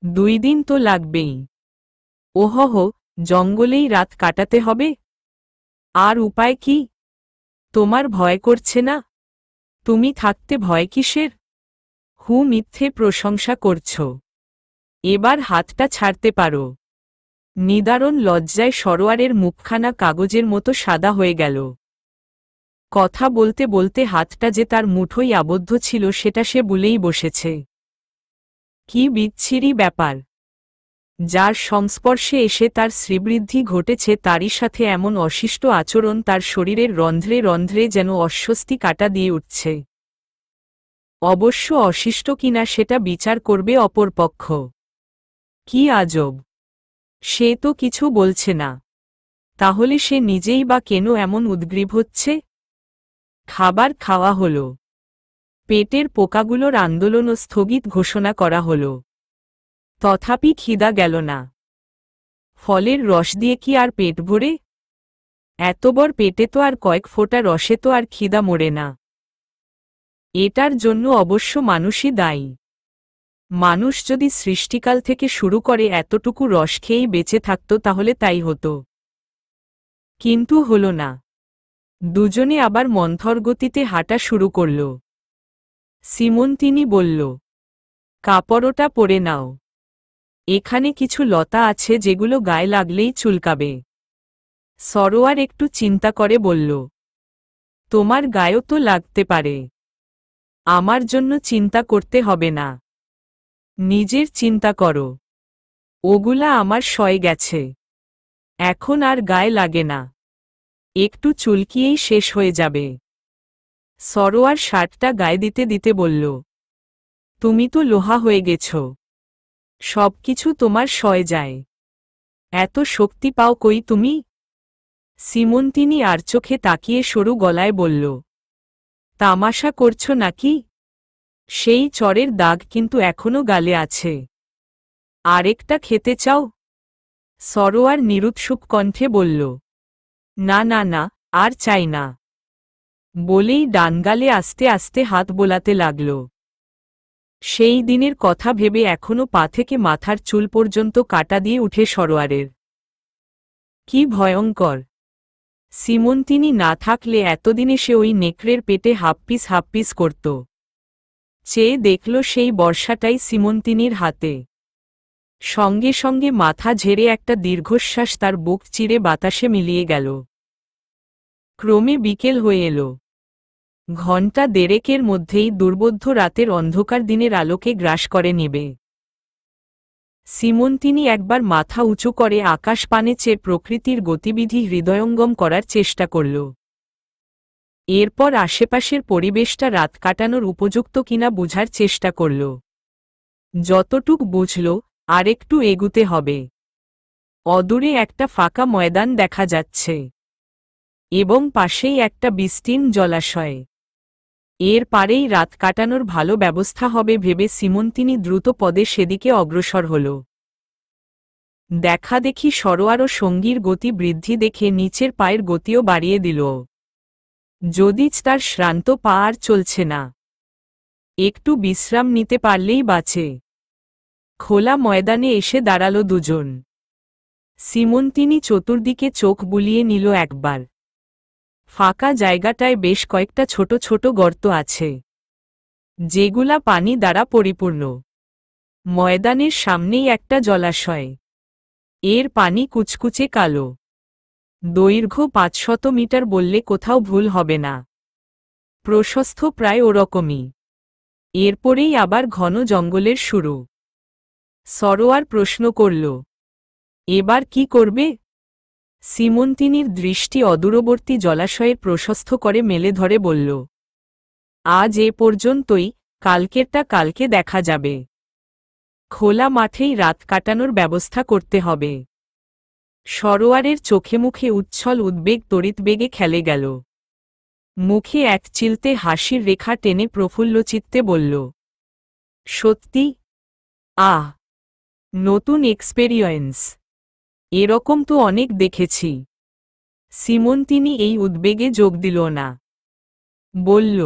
2 দিন তো লাগবেই। ওহহ, জঙ্গলেই রাত কাটাতে হবে? আর উপায় কি? তোমার ভয় করছে না? তুমি থাকতে ভয় কিসের? মিথ্যে প্রশংসা করছ। এবার হাতটা ছাড়তে পারো। নিদারুণ লজ্জায় সরোয়ারের মুখখানা কাগজের মতো সাদা হয়ে গেল। কথা বলতে বলতে হাতটা যে তার মুঠোয় আবদ্ধ ছিল সেটা সে ভুলেই বসেছে। কি বিচ্ছিরি ব্যাপার! যার সংস্পর্শে এসে তার শ্রীবৃদ্ধি ঘটেছে তারই সাথে এমন অশিষ্ট আচরণ তার শরীরের রন্ধ্রে রন্ধ্রে যেন অস্বস্তি কাটা দিয়ে উঠছে। অবশ্য অশিষ্ট কিনা সেটা বিচার করবে অপর পক্ষ। কি আজব! সে তো কিছু বলছে না। তাহলে সে নিজেই বা কেন এমন উদ্গ্রীব হচ্ছে? খাবার খাওয়া হল। পেটের পোকাগুলোর আন্দোলনও স্থগিত ঘোষণা করা হল। তথাপি খিদা গেল না। ফলের রস দিয়ে কি আর পেট ভরে? এত বড় পেটে তো আর কয়েক ফোঁটা রসে তো আর খিদা মরে না। এটার জন্য অবশ্য মানুষই দায়ী। মানুষ যদি সৃষ্টিকাল থেকে শুরু করে এতটুকু রস খেয়েই বেঁচে থাকত তাহলে তাই হতো। কিন্তু হল না। দুজনে আবার মন্থর গতিতে হাঁটা শুরু করল। সিমন্তিনি বলল, কাপড়টা পরে নাও। এখানে কিছু লতা আছে যেগুলো গায়ে লাগলেই চুলকাবে। সরোয়ার একটু চিন্তা করে বলল, তোমার গায়েও তো লাগতে পারে। আমার জন্য চিন্তা করতে হবে না। নিজের চিন্তা করো। ওগুলা আমার সয়ে গেছে। এখন আর গায়ে লাগে না। একটু চুলকিয়েই শেষ হয়ে যাবে। সরোয়ার শার্টটা গায়ে দিতে দিতে বলল, তুমি তো লোহা হয়ে গেছ। সবকিছু তোমার সয়ে যায়। এত শক্তি পাও কই তুমি? সিমন্তিনি আর চোখে তাকিয়ে সরু গলায় বলল, তামাশা করছো নাকি? সেই চরের দাগ কিন্তু এখনো গালে আছে। আরেকটা খেতে চাও? সরোয়ার নিরুৎসুক কণ্ঠে বলল, না না না, আর চাই না। বলেই ডানগালে আস্তে আস্তে হাত বোলাতে লাগল। সেই দিনের কথা ভেবে এখনো পা থেকে মাথার চুল পর্যন্ত কাটা দিয়ে উঠে সরোয়ারের। কি ভয়ঙ্কর! সিমন্তিনি না থাকলে এতদিনে সে ওই নেকড়ের পেটে হাপ্পিস করত। চেয়ে দেখল সেই বর্ষাটাই সিমন্তিনির হাতে। সঙ্গে সঙ্গে মাথা ঝেড়ে একটা দীর্ঘশ্বাস তার বুক চিরে বাতাসে মিলিয়ে গেল। ক্রমে বিকেল হয়ে এল। ঘণ্টা দেড়েকের মধ্যেই দুর্বোধ্য রাতের অন্ধকার দিনের আলোকে গ্রাস করে নেবে। সিমন্তিনি একবার মাথা উঁচু করে আকাশ পানে চেয়ে প্রকৃতির গতিবিধি হৃদয়ঙ্গম করার চেষ্টা করল। এরপর আশেপাশের পরিবেশটা রাত কাটানোর উপযুক্ত কিনা বুঝার চেষ্টা করল। যতটুক বুঝল, আরেকটু এগুতে হবে। অদূরে একটা ফাঁকা ময়দান দেখা যাচ্ছে এবং পাশেই একটা বিস্তীর্ণ জলাশয়। এর পারেই রাত কাটানোর ভালো ব্যবস্থা হবে ভেবে সিমন্তিনি দ্রুত পদে সেদিকে অগ্রসর হল। দেখা দেখি সরোয়ার ও সঙ্গীর গতি বৃদ্ধি দেখে নিচের পায়ের গতিও বাড়িয়ে দিল। যদিচ তার শ্রান্ত পা আর চলছে না। একটু বিশ্রাম নিতে পারলেই বাঁচে। খোলা ময়দানে এসে দাঁড়ালো দুজন। সিমন্তিনি চতুর্দিকে চোখ বুলিয়ে নিল একবার। ফাঁকা জায়গাটায় বেশ কয়েকটা ছোট ছোট গর্ত আছে, যেগুলা পানি দ্বারা পরিপূর্ণ। ময়দানের সামনেই একটা জলাশয়। এর পানি কুচকুচে কালো। দৈর্ঘ্য 500 মিটার বললে কোথাও ভুল হবে না। প্রশস্ত প্রায় ওরকমই। এরপরেই আবার ঘন জঙ্গলের শুরু। সরোয়ার প্রশ্ন করল, এবার কি করবে? সিমন্তিনির দৃষ্টি অদূরবর্তী জলাশয়ের প্রশস্ত করে মেলে ধরে বলল, আজ এ পর্যন্তই, কালকেরটা কালকে দেখা যাবে। খোলা মাঠেই রাত কাটানোর ব্যবস্থা করতে হবে। সরোয়ারের চোখে মুখে উচ্ছল উদ্বেগ তড়িৎ বেগে খেলে গেল। মুখে এক চিলতে হাসির রেখা টেনে প্রফুল্লচিত্তে বলল, সত্যি? আহ, নতুন এক্সপেরিয়েন্স। এরকম তো অনেক দেখেছি। সিমন্তিনি এই উদ্বেগে যোগ দিল না। বলল,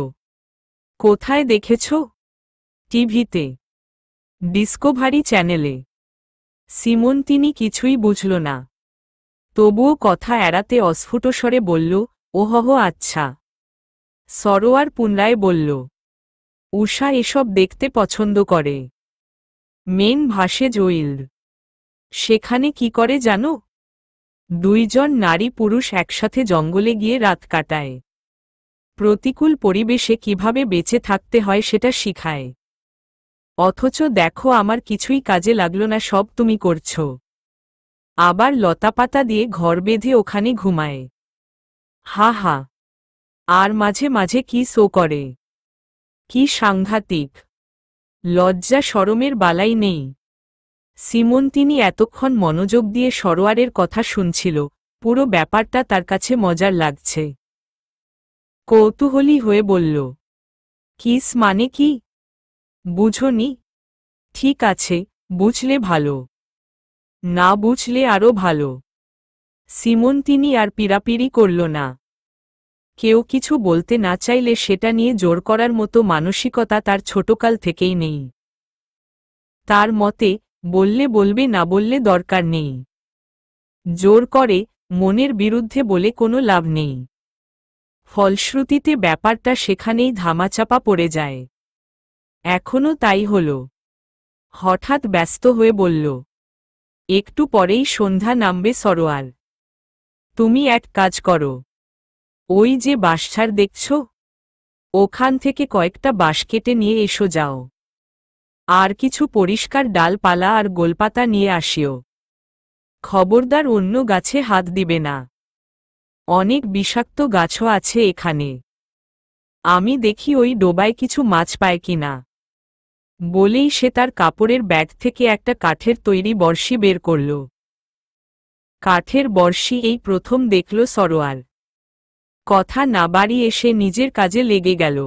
কোথায় দেখেছ? টিভিতে, ডিসকভারি চ্যানেলে। সিমন্তিনি কিছুই বুঝল না। তবুও কথা এড়াতে অস্ফুট স্বরে বলল, ওহহ, আচ্ছা। সরোয়ার পুনরায় বলল, উষা এসব দেখতে পছন্দ করে। মেন ভাসে জইল। সেখানে কি করে জানো? দুইজন নারী পুরুষ একসাথে জঙ্গলে গিয়ে রাত কাটায়। প্রতিকূল পরিবেশে কিভাবে বেঁচে থাকতে হয় সেটা শিখায়। অথচ দেখো, আমার কিছুই কাজে লাগলো না, সব তুমি করছ। আবার লতাপাতা দিয়ে ঘর বেঁধে ওখানে ঘুমায়। হা হা। আর মাঝে মাঝে কি শো করে। কি সাংঘাতিক! লজ্জা শরমের বালাই নেই। সিমন্তিনি এতক্ষণ মনোযোগ দিয়ে সরোয়ারের কথা শুনছিল। পুরো ব্যাপারটা তার কাছে মজার লাগছে। কৌতূহলী হয়ে বলল, কিস মানে কি? বুঝোনি? ঠিক আছে, বুঝলে ভালো। না বুঝলে আরও ভালো। সিমন্তিনি আর পীড়াপিড়ি করল না। কেউ কিছু বলতে না চাইলে সেটা নিয়ে জোর করার মতো মানসিকতা তার ছোটকাল থেকেই নেই। তার মতে, বললে বলবে, না বললে দরকার নেই। জোর করে, মনের বিরুদ্ধে বলে কোনো লাভ নেই। ফলশ্রুতিতে ব্যাপারটা সেখানেই ধামাচাপা পড়ে যায়। এখনও তাই হল। হঠাৎ ব্যস্ত হয়ে বলল, একটু পরেই সন্ধ্যা নামবে সরোয়ার। তুমি এক কাজ করো। ওই যে বাঁশঝাড় দেখছ, ওখান থেকে কয়েকটা বাঁশ কেটে নিয়ে এসো যাও। আর কিছু পরিষ্কার ডালপালা আর গোলপাতা নিয়ে আসিও। খবরদার অন্য গাছে হাত দিবে না। অনেক বিষাক্ত গাছও আছে এখানে। আমি দেখি ওই ডোবায় কিছু মাছ পায় কিনা। বলেই সে তার কাপড়ের ব্যাগ থেকে একটা কাঠের তৈরি বড়শি বের করল। কাঠের বড়শি এই প্রথম দেখল সরোয়ার। কথা না বাড়িয়ে সে নিজের কাজে লেগে গেল।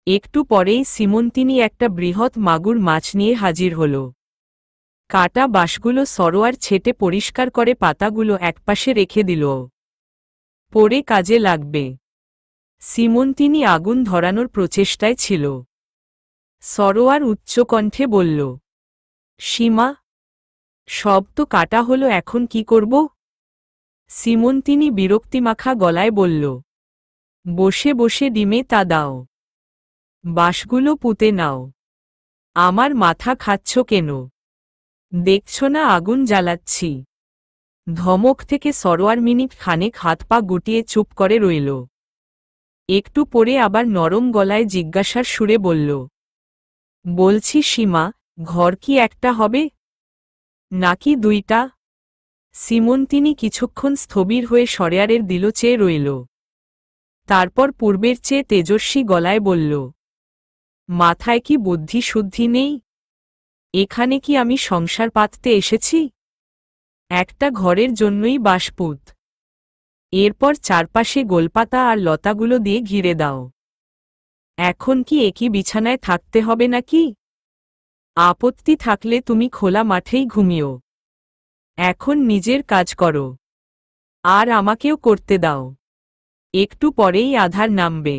একটু পরেই সিমন্তিনি একটা বৃহৎ মাগুর মাছ নিয়ে হাজির হল। কাটা বাঁশগুলো সরোয়ার ছেটে পরিষ্কার করে পাতাগুলো একপাশে রেখে দিল। পরে কাজে লাগবে। সিমন্তিনি আগুন ধরানোর প্রচেষ্টায় ছিল। সরোয়ার উচ্চকণ্ঠে বলল, সীমা, সব তো কাটা হলো, এখন কি করব? সিমন্তিনি বিরক্তিমাখা গলায় বলল, বসে বসে ডিমে তা দাও। বাঁশগুলো পুঁতে নাও। আমার মাথা খাচ্ছ কেন? দেখছ না আগুন জ্বালাচ্ছি। ধমক থেকে সরোয়ার মিনিট খানেক হাত পা গুটিয়ে চুপ করে রইল। একটু পরে আবার নরম গলায় জিজ্ঞাসার সুরে বলল, বলছি সীমা, ঘর কি একটা হবে নাকি দুইটা? সিমন্তিনি কিছুক্ষণ স্থবির হয়ে সরোয়ারের দিল চেয়ে রইল। তারপর পূর্বের চেয়ে তেজস্বী গলায় বলল, মাথায় কি বুদ্ধি শুদ্ধি নেই? এখানে কি আমি সংসার পাততে এসেছি? একটা ঘরের জন্যই বাঁশপুত। এরপর চারপাশে গোলপাতা আর লতাগুলো দিয়ে ঘিরে দাও। এখন কি একই বিছানায় থাকতে হবে নাকি? আপত্তি থাকলে তুমি খোলা মাঠেই ঘুমিও। এখন নিজের কাজ করো। আর আমাকেও করতে দাও। একটু পরেই আধার নামবে।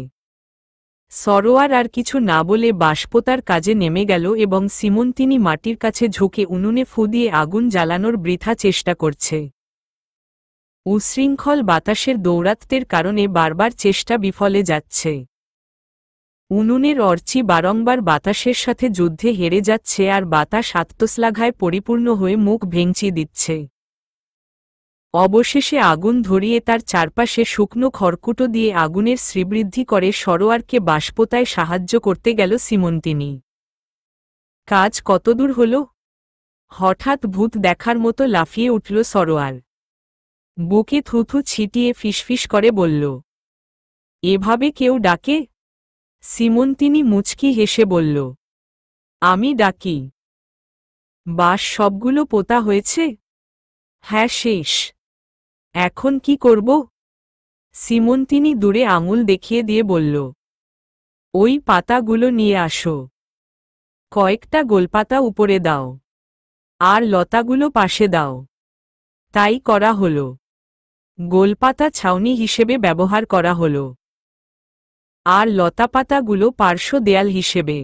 সরোয়ার আর কিছু না বলে বাঁশপোতার কাজে নেমে গেল এবং সিমন্তিনি মাটির কাছে ঝুঁকে উনুনে ফু দিয়ে আগুন জ্বালানোর বৃথা চেষ্টা করছে। উশৃঙ্খল বাতাসের দৌরাত্ম্যের কারণে বারবার চেষ্টা বিফলে যাচ্ছে। উনুনের অর্চি বারংবার বাতাসের সাথে যুদ্ধে হেরে যাচ্ছে আর বাতাস আত্মশ্লাঘায় পরিপূর্ণ হয়ে মুখ ভেঙচি দিচ্ছে। অবশেষে আগুন ধরিয়ে তার চারপাশে শুকনো খড়কুটো দিয়ে আগুনের শ্রীবৃদ্ধি করে সরোয়ারকে বাষ্পোতায় সাহায্য করতে গেল সিমন্তিনি। কাজ কতদূর হল? হঠাৎ ভূত দেখার মতো লাফিয়ে উঠল সরোয়ার। বুকে থুথু ছিটিয়ে ফিসফিস করে বলল, এভাবে কেউ ডাকে? সিমন্তিনি মুচকি হেসে বলল, আমি ডাকি। বাস সবগুলো পোতা হয়েছে? হ্যাঁ, শেষ। এখন কি করব? সিমন্তিনি দূরে আঙুল দেখিয়ে দিয়ে বলল, ওই পাতাগুলো নিয়ে আসো। কয়েকটা গোলপাতা উপরে দাও, আর লতাগুলো পাশে দাও। তাই করা হল। গোলপাতা ছাউনি হিসেবে ব্যবহার করা হল, আর লতাপাতাগুলো পার্শ্ব দেয়াল হিসেবে।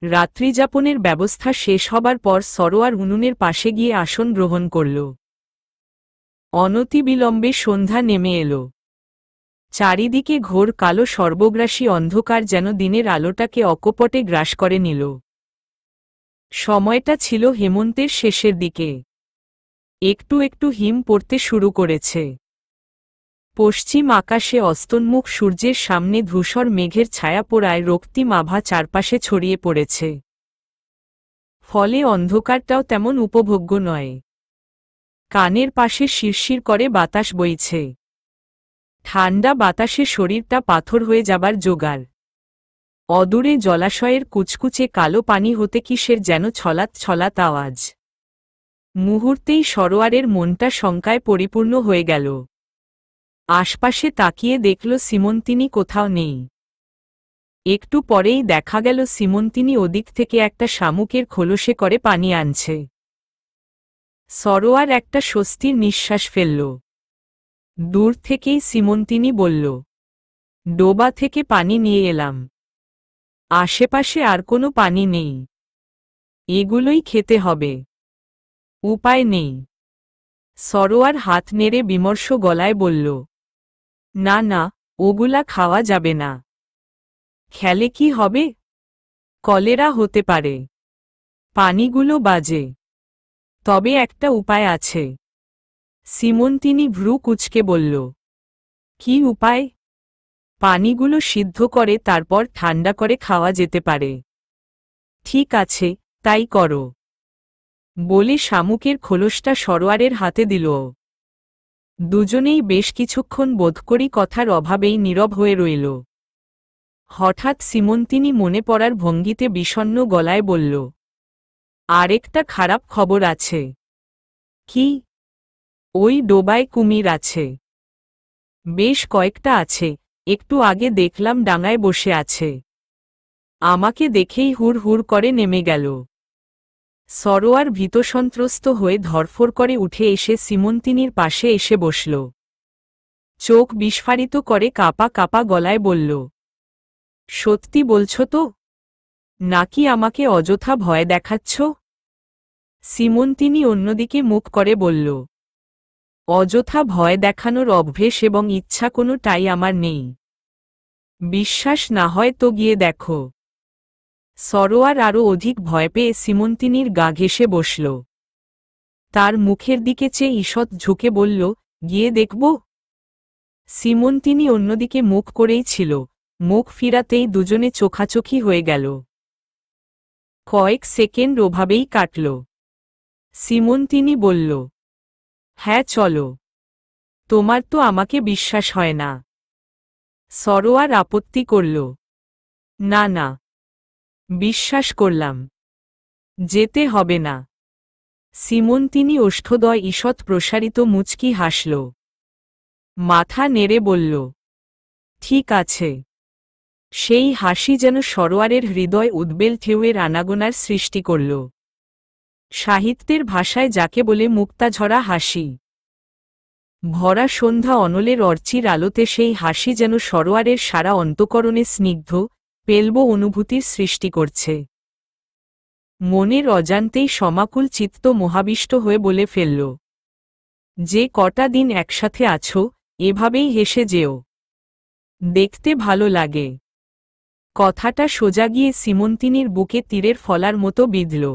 রাত্রিযাপনের ব্যবস্থা শেষ হবার পর সরোয়ার উনুনের পাশে গিয়ে আসন গ্রহণ করল। অনতিবিলম্বে সন্ধ্যা নেমে এলো। চারিদিকে ঘোর কালো সর্বগ্রাসী অন্ধকার যেন দিনের আলোটাকে অকপটে গ্রাস করে নিল। সময়টা ছিল হেমন্তের শেষের দিকে। একটু একটু হিম পড়তে শুরু করেছে। পশ্চিম আকাশে অস্তন্মুখ সূর্যের সামনে ধূসর মেঘের ছায়া পড়ায় রক্তিম আভা চারপাশে ছড়িয়ে পড়েছে। ফলে অন্ধকারটাও তেমন উপভোগ্য নয়। কানের পাশে শিরশির করে বাতাস বইছে। ঠান্ডা বাতাসে শরীরটা পাথর হয়ে যাবার জোগাড়। অদূরে জলাশয়ের কুচকুচে কালো পানি হতে কিসের যেন ছলাৎ ছলাৎ আওয়াজ। মুহূর্তেই সরোয়ারের মনটা শঙ্কায় পরিপূর্ণ হয়ে গেল। আশপাশে তাকিয়ে দেখল সিমন্তিনি কোথাও নেই। একটু পরেই দেখা গেল সিমন্তিনি ওদিক থেকে একটা শামুকের খোলসে করে পানি আনছে। সরোয়ার একটা স্বস্তির নিঃশ্বাস ফেলল। দূর থেকেই সিমন্তিনি বলল, ডোবা থেকে পানি নিয়ে এলাম। আশেপাশে আর কোনো পানি নেই। এগুলোই খেতে হবে। উপায় নেই। সরোয়ার হাত নেড়ে বিমর্ষ গলায় বলল, না না, ওগুলা খাওয়া যাবে না। খেলে কি হবে? কলেরা হতে পারে। পানিগুলো বাজে। তবে একটা উপায় আছে। সিমন্তিনি ভ্রু কুঁচকে বলল, কি উপায়? পানিগুলো সিদ্ধ করে তারপর ঠান্ডা করে খাওয়া যেতে পারে। ঠিক আছে, তাই করো। বলে শামুকের খোলসটা সরোয়ারের হাতে দিল। দুজনেই বেশ কিছুক্ষণ বোধকরি কথার অভাবেই নীরব হয়ে রইল। হঠাৎ সিমন্তিনি মনে পড়ার ভঙ্গিতে বিষণ্ণ গলায় বলল, আরেকটা খারাপ খবর আছে। কি? ওই ডোবায় কুমির আছে। বেশ কয়েকটা আছে। একটু আগে দেখলাম ডাঙায় বসে আছে। আমাকে দেখেই হুড় হুড় করে নেমে গেল। সরোয়ার ভীতসন্ত্রস্ত হয়ে ধরফর করে উঠে এসে সিমন্তিনির পাশে এসে বসল। চোখ বিস্ফারিত করে কাঁপা কাঁপা গলায় বলল, সত্যি বলছ তো? নাকি আমাকে অযথা ভয় দেখাচ্ছ? সিমন্তিনি অন্যদিকে মুখ করে বলল, অযথা ভয় দেখানোর অভ্যেস এবং ইচ্ছা কোনোটাই আমার নেই। বিশ্বাস না হয় তো গিয়ে দেখো। সরোয়ার আরও অধিক ভয় পেয়ে সিমন্তিনির গা ঘেঁষে বসল। তার মুখের দিকে চেয়ে ঈষৎ ঝুঁকে বলল, গিয়ে দেখব? সিমন্তিনি অন্যদিকে মুখ করেই ছিল। মুখ ফিরাতেই দুজনে চোখাচোখি হয়ে গেল। কয়েক সেকেন্ড ওভাবেই কাটল। সিমন্তিনি বলল, হ্যাঁ চলো। তোমার তো আমাকে বিশ্বাস হয় না। সরোয়ার আপত্তি করল, না না, বিশ্বাস করলাম। যেতে হবে না। সিমন্তিনি ওষ্ঠদ্বয় ঈষৎ প্রসারিত মুচকি হাসল। মাথা নেড়ে বলল, ঠিক আছে। সেই হাসি যেন সরোয়ারের হৃদয় উদ্বেল ঢেউয়ের আনাগোনার সৃষ্টি করল। সাহিত্যের ভাষায় যাকে বলে মুক্তাঝরা হাসি। ভরা সন্ধ্যা অনলের অর্চির আলোতে সেই হাসি যেন সরোয়ারের সারা অন্তঃকরণে স্নিগ্ধ, পেলব অনুভূতির সৃষ্টি করছে। মনের অজান্তেই সমাকুল চিত্ত মোহাবিষ্ট হয়ে বলে ফেলল, যে কটা দিন একসাথে আছো, এভাবেই হেসে যেও। দেখতে ভালো লাগে। কথাটা সোজা গিয়ে সিমন্তিনীর বুকে তীরের ফলার মতো বিঁধল।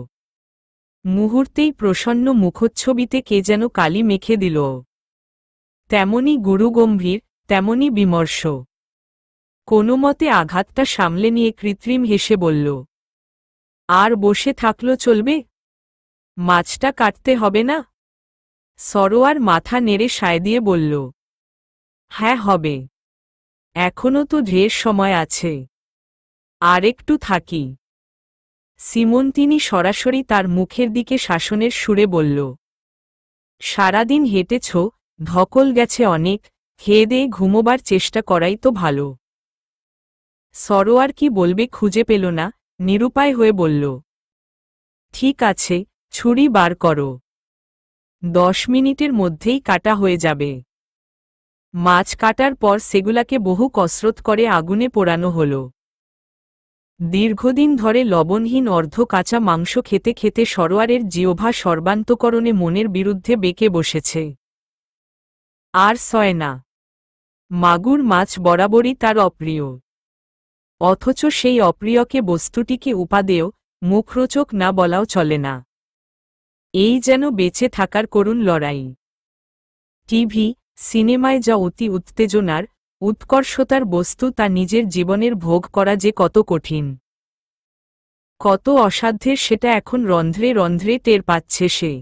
মুহূর্তেই প্রসন্ন মুখচ্ছবিতে কে যেন কালি মেখে দিল। তেমনি গুরুগম্ভীর, তেমনি বিমর্ষ। কোনোমতে আঘাতটা সামলে নিয়ে কৃত্রিম হেসে বলল, আর বসে থাকলো চলবে? মাছটা কাটতে হবে না? সরোয়ার মাথা নেড়ে সায় দিয়ে বলল, হ্যাঁ হবে, এখনো তো ঢের সময় আছে, আর একটু থাকি। সিমন্তিনী সরাসরি তার মুখের দিকে শাসনের সুরে বলল, সারাদিন হেঁটেছ, ধকল গেছে অনেক, খেয়ে দিয়ে ঘুমোবার চেষ্টা করাই তো ভালো। সরোয়ার কি বলবে খুঁজে পেল না, নিরুপায় হয়ে বলল, ঠিক আছে, ছুরি বার করো, 10 মিনিটের মধ্যেই কাটা হয়ে যাবে। মাছ কাটার পর সেগুলাকে বহু কসরত করে আগুনে পোড়ানো হল। দীর্ঘদিন ধরে লবণহীন অর্ধ কাঁচা মাংস খেতে খেতে সরোয়ারের জিহ্বা সর্বান্তকরণে মনের বিরুদ্ধে বেঁকে বসেছে। আর সয় না। মাগুর মাছ বরাবরই তার অপ্রিয়। অথচ সেই অপ্রিয়কে বস্তুটিকে উপাদেয়, মুখরোচক না বলাও চলে না। এই যেন বেঁচে থাকার করুণ লড়াই। টিভি, সিনেমায় যা অতি উত্তেজনার, উৎকর্ষতার বস্তু তা নিজের জীবনের ভোগ করা যে কত কঠিন, কত অসাধ্যের সেটা এখন রন্ধ্রে রন্ধ্রে টের পাচ্ছে সে।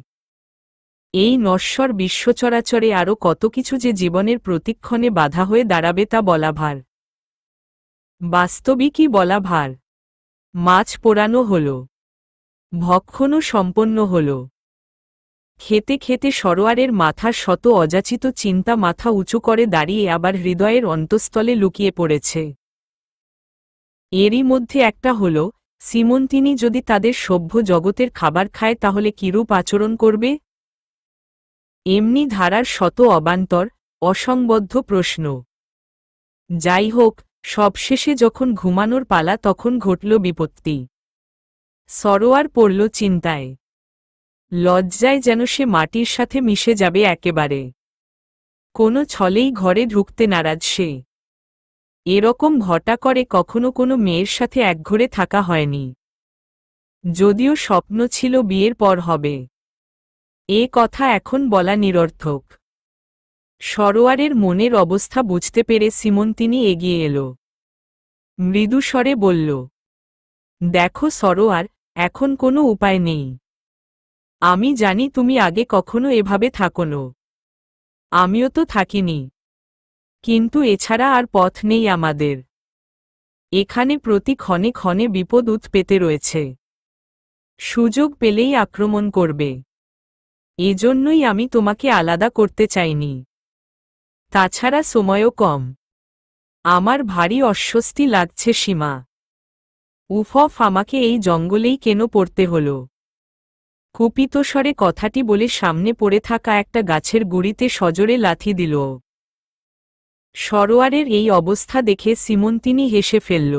এই নশ্বর বিশ্বচরাচরে আরও কত কিছু যে জীবনের প্রতিক্ষণে বাধা হয়ে দাঁড়াবে তা বলা ভার। বাস্তবিকই বলা ভার। মাছ পোড়ানো হল, ভক্ষণও সম্পন্ন হল। খেতে খেতে সরোয়ারের মাথার শত অযাচিত চিন্তা মাথা উঁচু করে দাঁড়িয়ে আবার হৃদয়ের অন্তঃস্থলে লুকিয়ে পড়েছে। এরই মধ্যে একটা হল, সিমন্তিনী যদি তাদের সভ্য জগতের খাবার খায় তাহলে কিরূপ আচরণ করবে? এমনি ধারার শত অবান্তর, অসংবদ্ধ প্রশ্ন। যাই হোক, সবশেষে যখন ঘুমানোর পালা তখন ঘটল বিপত্তি। সরোয়ার পড়ল চিন্তায়। লজ্জায় যেন সে মাটির সাথে মিশে যাবে একেবারে। কোনো ছলেই ঘরে ঢুকতে নারাজ সে। এরকম ঘটা করে কখনো কোনো মেয়ের সাথে একঘরে থাকা হয়নি। যদিও স্বপ্ন ছিল বিয়ের পর হবে। এ কথা এখন বলা নিরর্থক। সরোয়ারের মনের অবস্থা বুঝতে পেরে সিমন্তিনী এগিয়ে এলো। মৃদুস্বরে বলল, দেখো সরোয়ার, এখন কোনো উপায় নেই। আমি জানি তুমি আগে কখনো এভাবে থাকোনো। আমিও তো থাকিনি। কিন্তু এছাড়া আর পথ নেই আমাদের। এখানে প্রতি ক্ষণে ক্ষণে বিপদ উৎপেতে রয়েছে। সুযোগ পেলেই আক্রমণ করবে। এজন্যই আমি তোমাকে আলাদা করতে চাইনি। তাছাড়া সময়ও কম। আমার ভারী অস্বস্তি লাগছে সীমা। উফ, আমাকে এই জঙ্গলেই কেন পড়তে হল? কুপিতস্বরে কথাটি বলে সামনে পড়ে থাকা একটা গাছের গুঁড়িতে সজোরে লাথি দিল। সরোয়ারের এই অবস্থা দেখে সিমন্তিনী হেসে ফেলল।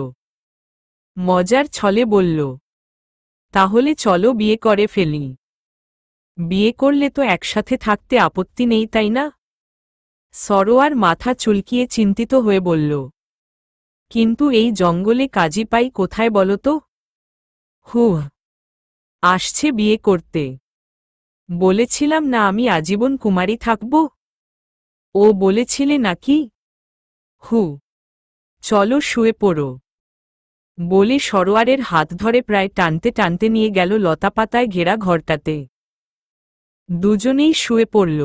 মজার ছলে বলল, তাহলে চলো বিয়ে করে ফেলি। বিয়ে করলে তো একসাথে থাকতে আপত্তি নেই, তাই না? সরোয়ার মাথা চুলকিয়ে চিন্তিত হয়ে বলল, কিন্তু এই জঙ্গলে কাজী পাই কোথায় বলো তো? হুহ, আসছে বিয়ে করতে। বলেছিলাম না আমি আজীবন কুমারী থাকব? ও বলেছিলে নাকি? হু, চলো শুয়ে পড়ো। বলে সরোয়ারের হাত ধরে প্রায় টানতে টানতে নিয়ে গেল লতাপাতায় ঘেরা ঘরটাতে। দুজনেই শুয়ে পড়ল।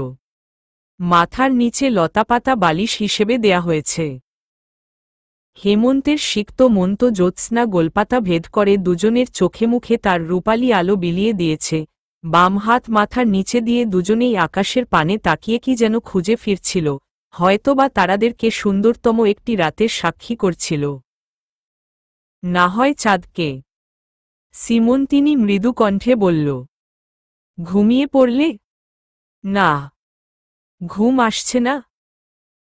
মাথার নিচে লতাপাতা বালিশ হিসেবে দেয়া হয়েছে। হেমন্তের সিক্ত মন্ত জ্যোৎস্না গোলপাতা ভেদ করে দুজনের চোখে মুখে তার রূপালি আলো বিলিয়ে দিয়েছে। বাম হাত মাথার নিচে দিয়ে দুজনেই আকাশের পানে তাকিয়ে কি যেন খুঁজে ফিরছিল, হয়তোবা তারাদেরকে সুন্দরতম একটি রাতের সাক্ষী করছিল। না হয় চাঁদকে। সিমন্তিনী মৃদু কণ্ঠে বলল, ঘুমিয়ে পড়লে? না, ঘুম আসছে না।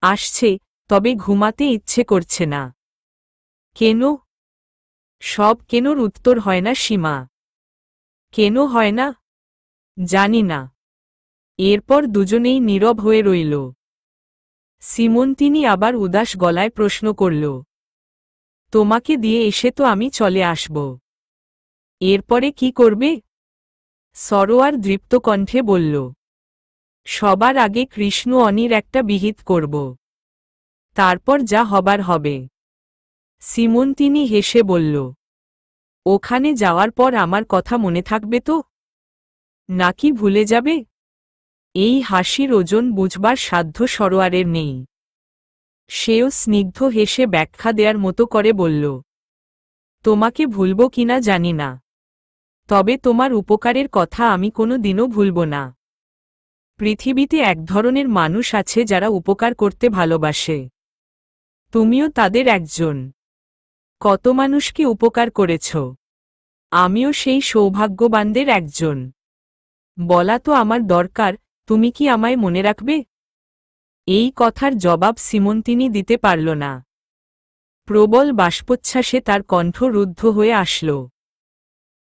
আসছে, তবে ঘুমাতে ইচ্ছে করছে না। কেন? সব কেনর উত্তর হয় না সীমা। কেন হয় না? জানি না। এরপর দুজনেই নীরব হয়ে রইল। সিমন্তিনী আবার উদাস গলায় প্রশ্ন করল, তোমাকে দিয়ে এসে তো আমি চলে আসব। এরপরে কি করবে? সরোয়ার দৃপ্ত কণ্ঠে বলল, সবার আগে কৃষ্ণ অনির একটা বিহিত করব। তারপর যা হবার হবে। সিমন্তিনি হেসে বলল, ওখানে যাওয়ার পর আমার কথা মনে থাকবে তো, নাকি ভুলে যাবে? এই হাসির ওজন বুঝবার সাধ্য সরোয়ারের নেই। সেও স্নিগ্ধ হেসে ব্যাখ্যা দেয়ার মতো করে বলল, তোমাকে ভুলব কিনা জানি না, তবে তোমার উপকারের কথা আমি কোনো দিনও ভুলব না। পৃথিবীতে এক ধরনের মানুষ আছে যারা উপকার করতে ভালোবাসে। তুমিও তাদের একজন। কত মানুষকে উপকার করেছ, আমিও সেই সৌভাগ্যবানদের একজন। বলা তো আমার দরকার, তুমি কি আমায় মনে রাখবে? এই কথার জবাব সিমন্তিনি দিতে পারল না। প্রবল বাষ্পোচ্ছ্বাসে তার কণ্ঠ রুদ্ধ হয়ে আসল।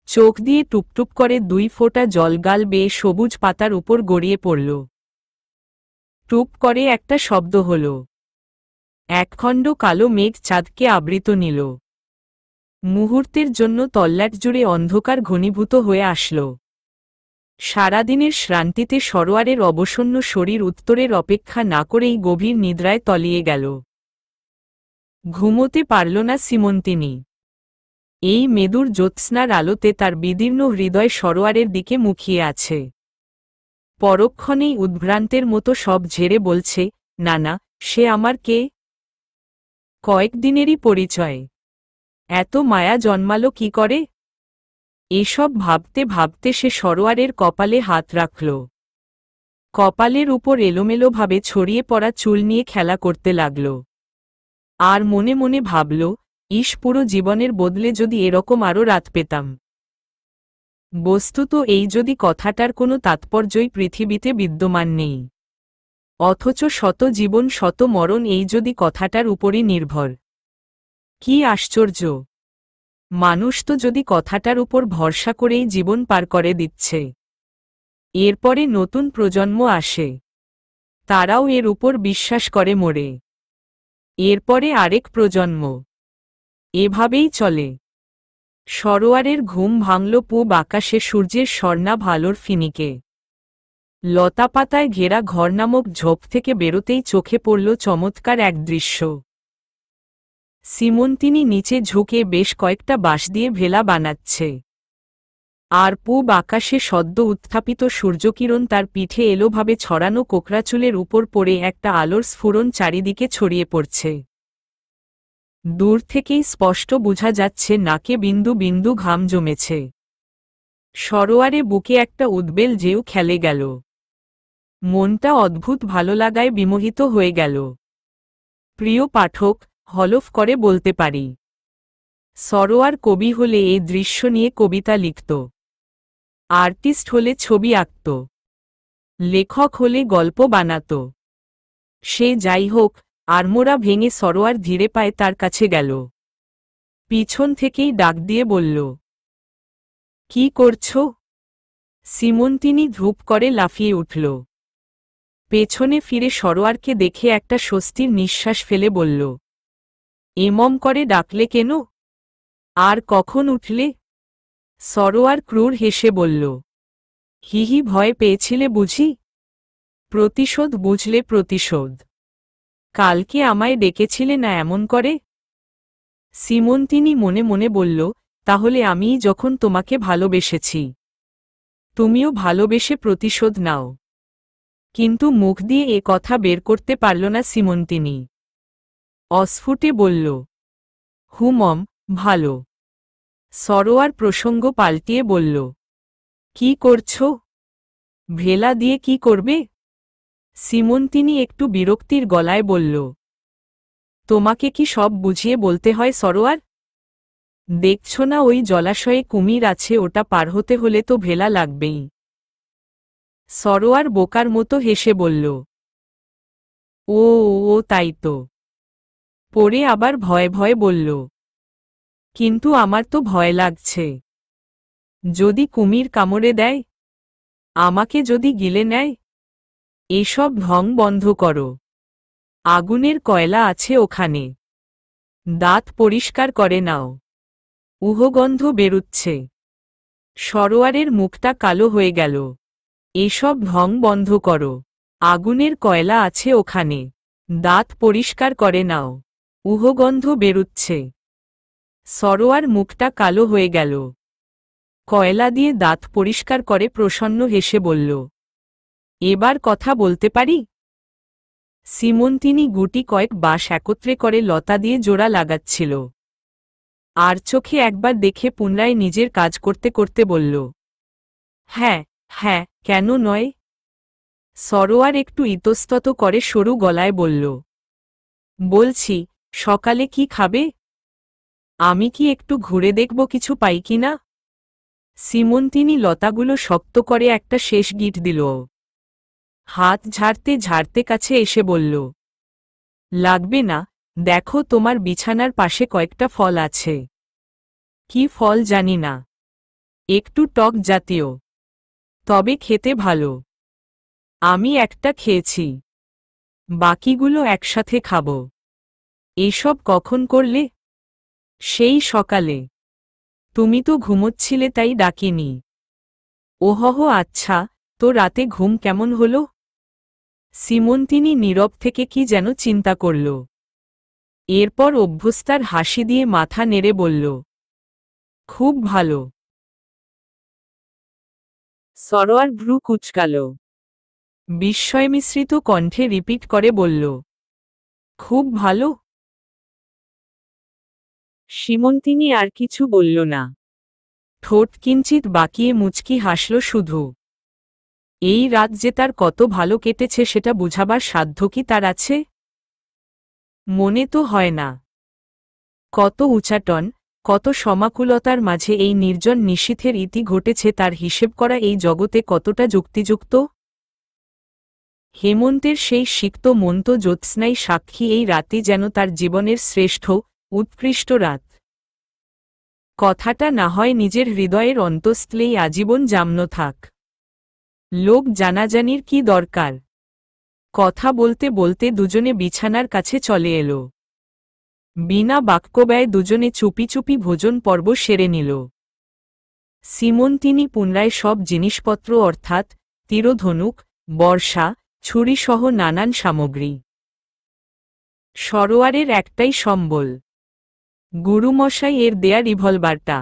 চোখ দিয়ে টুপটুপ করে 2 ফোঁটা জল গাল বেয়ে সবুজ পাতার উপর গড়িয়ে পড়ল। টুপ করে একটা শব্দ হল। একখণ্ড কালো মেঘ চাঁদকে আবৃত নিল। মুহূর্তের জন্য তল্লাট জুড়ে অন্ধকার ঘনীভূত হয়ে আসল। সারাদিনের শ্রান্তিতে সরোয়ারের অবসন্ন শরীর উত্তরের অপেক্ষা না করেই গভীর নিদ্রায় তলিয়ে গেল। ঘুমোতে পারল না সিমন্তিনি। এই মেদুর জ্যোৎস্নার আলোতে তার বিদীর্ণ হৃদয় সরোয়ারের দিকে মুখিয়ে আছে। পরক্ষণেই উদ্ভ্রান্তের মতো সব ঝেড়ে বলছে, না না, সে আমার কে? কয়েকদিনেরই পরিচয়, এত মায়া জন্মালো কি করে? এসব ভাবতে ভাবতে সে সরোয়ারের কপালে হাত রাখল। কপালের উপর এলোমেলোভাবে ছড়িয়ে পড়া চুল নিয়ে খেলা করতে লাগল। আর মনে মনে ভাবল, ইস, পুরো জীবনের বদলে যদি এরকম আরও রাত পেতাম। বস্তুত এই যদি কথাটার কোনো তাৎপর্যই পৃথিবীতে বিদ্যমান নেই, অথচ শত জীবন শত মরণ এই যদি কথাটার উপরই নির্ভর। কি আশ্চর্য! মানুষ তো যদি কথাটার উপর ভরসা করেই জীবন পার করে দিচ্ছে। এরপরে নতুন প্রজন্ম আসে, তারাও এর উপর বিশ্বাস করে মরে। এরপরে আরেক প্রজন্ম, এভাবেই চলে। সরোয়ারের ঘুম ভাঙল পূব আকাশে সূর্যের স্বর্ণাভ আলোর ফিনিকে। লতাপাতায় ঘেরা ঘর নামক ঝোপ থেকে বেরোতেই চোখে পড়ল চমৎকার এক দৃশ্য। সিমন্তিনি নিচে ঝুঁকে বেশ কয়েকটা বাঁশ দিয়ে ভেলা বানাচ্ছে। আর পূব আকাশে সদ্য উত্থাপিত সূর্যকিরণ তার পিঠে এলোভাবে ছড়ানো কোকড়াচুলের উপর পড়ে একটা আলোর স্ফুরণ চারিদিকে ছড়িয়ে পড়ছে। দূর থেকেই স্পষ্ট বোঝা যাচ্ছে নাকে বিন্দু বিন্দু ঘাম জমেছে। সরোয়ারে বুকে একটা উদ্বেল ঢেউ খেলে গেল। মনটা অদ্ভুত ভালো লাগায় বিমোহিত হয়ে গেল। প্রিয় পাঠক, হলফ করে বলতে পারি, সরোয়ার কবি হলে এই দৃশ্য নিয়ে কবিতা লিখত, আর্টিস্ট হলে ছবি আঁকত, লেখক হলে গল্প বানাত। সে যাই হোক, আড়মোড়া ভেঙে সরোয়ার ধীরে পায়ে তার কাছে গেল। পিছন থেকেই ডাক দিয়ে বলল, কি করছ? সিমন্তিনি ধূপ করে লাফিয়ে উঠল। পেছনে ফিরে সরোয়ারকে দেখে একটা স্বস্তির নিঃশ্বাস ফেলে বলল, এমম করে ডাকলে কেন? আর কখন উঠলে? সরোয়ার ক্রূর হেসে বলল, হিহি, ভয় পেয়েছিলে বুঝি? প্রতিশোধ বুঝলে প্রতিশোধ। কালকে আমায় ডেকেছিলে না এমন করে? সিমন্তিনি মনে মনে বলল, তাহলে আমিই যখন তোমাকে ভালোবেসেছি, তুমিও ভালোবেসে প্রতিশোধ নাও। কিন্তু মুখ দিয়ে এ কথা বের করতে পারল না সিমন্তিনি। অস্ফুটে বলল, হুমম, ভালো। সরোয়ার প্রসঙ্গ পাল্টিয়ে বলল, কি করছ? ভেলা দিয়ে কি করবে? সিমন্তিনি একটু বিরক্তির গলায় বলল, তোমাকে কি সব বুঝিয়ে বলতে হয় সরোয়ার? দেখছ না ওই জলাশয়ে কুমির আছে, ওটা পার হতে হলে তো ভেলা লাগবেই। সরোয়ার বোকার মতো হেসে বলল, ও ও, তাই তো। পরে আবার ভয়ে ভয়ে বলল, কিন্তু আমার তো ভয় লাগছে। যদি কুমির কামড়ে দেয়, আমাকে যদি গিলে নেয়? এসব ঢং বন্ধ করো। আগুনের কয়লা আছে ওখানে, দাঁত পরিষ্কার করে নাও। উহগন্ধ বেরুচ্ছে। সরোয়ারের মুখটা কালো হয়ে গেল। এসব ঢং বন্ধ করো। আগুনের কয়লা আছে ওখানে। দাঁত পরিষ্কার করে নাও। উহগন্ধ বেরুচ্ছে। সরোয়ার মুখটা কালো হয়ে গেল। কয়লা দিয়ে দাঁত পরিষ্কার করে প্রসন্ন হেসে বলল, এবার কথা বলতে পারি? সিমন্তিনি গুটি কয়েক বাঁশ একত্রে করে লতা দিয়ে জোড়া লাগাচ্ছিল। আর চোখে একবার দেখে পুনরায় নিজের কাজ করতে করতে বলল, হ্যাঁ হ্যাঁ, কেন নয়? সরোয়ার একটু ইতস্তত করে সরু গলায় বলল, বলছি, সকালে কি খাবে? আমি কি একটু ঘুরে দেখব কিছু পাই কিনা? সিমন্তিনি লতাগুলো শক্ত করে একটা শেষ গিট দিল। হাত ঝাড়তে ঝাড়তে কাছে এসে বলল, লাগবে না, দেখো তোমার বিছানার পাশে কয়েকটা ফল আছে। কি ফল জানি না, একটু টক জাতীয়, তবে খেতে ভালো। আমি একটা খেয়েছি, বাকিগুলো একসাথে খাব। এসব কখন করলে? সেই সকালে। তুমি তো ঘুমোচ্ছিলে তাই ডাকিনি। ওহহ, আচ্ছা, তো রাতে ঘুম কেমন হলো? সিমন্তিনি নীরব থেকে কি যেন চিন্তা করল। এরপর অভ্যস্তার হাসি দিয়ে মাথা নেড়ে বলল, খুব ভালো। সরোয়ার ভ্রু কুঁচকাল। বিস্ময়মিশ্রিত কণ্ঠে রিপিট করে বলল, খুব ভালো। সিমন্তিনি আর কিছু বলল না। ঠোঁট কিঞ্চিত বাঁকিয়ে মুচকি হাসল শুধু। এই রাত যে তার কত ভালো কেটেছে সেটা বুঝাবার সাধ্য কি তার আছে? মনে তো হয় না। কত উচাটন, কত সমাকুলতার মাঝে এই নির্জন নিশীথের ইতি ঘটেছে তার হিসেব করা এই জগতে কতটা যুক্তিযুক্ত? হেমন্তের সেই সিক্ত মন্ত জ্যোৎস্নাই সাক্ষী এই রাতই যেন তার জীবনের শ্রেষ্ঠ, উৎকৃষ্ট রাত। কথাটা না হয় নিজের হৃদয়ের অন্তঃস্থলেই আজীবন জামন থাক। লোক জানাজানির কি দরকার? কথা বলতে বলতে দুজনে বিছানার কাছে চলে এলো। বিনা বাক্যব্যয়ে দুজনে চুপি চুপি ভোজন পর্ব সেরে নিল। সিমন্তিনি পুনরায় সব জিনিসপত্র অর্থাৎ তীরধনুক, বর্ষা, ছুরিসহ নানান সামগ্রী। সরোয়ারের একটাই সম্বল, গুরুমশাই এর দেয়া রিভলভারটা।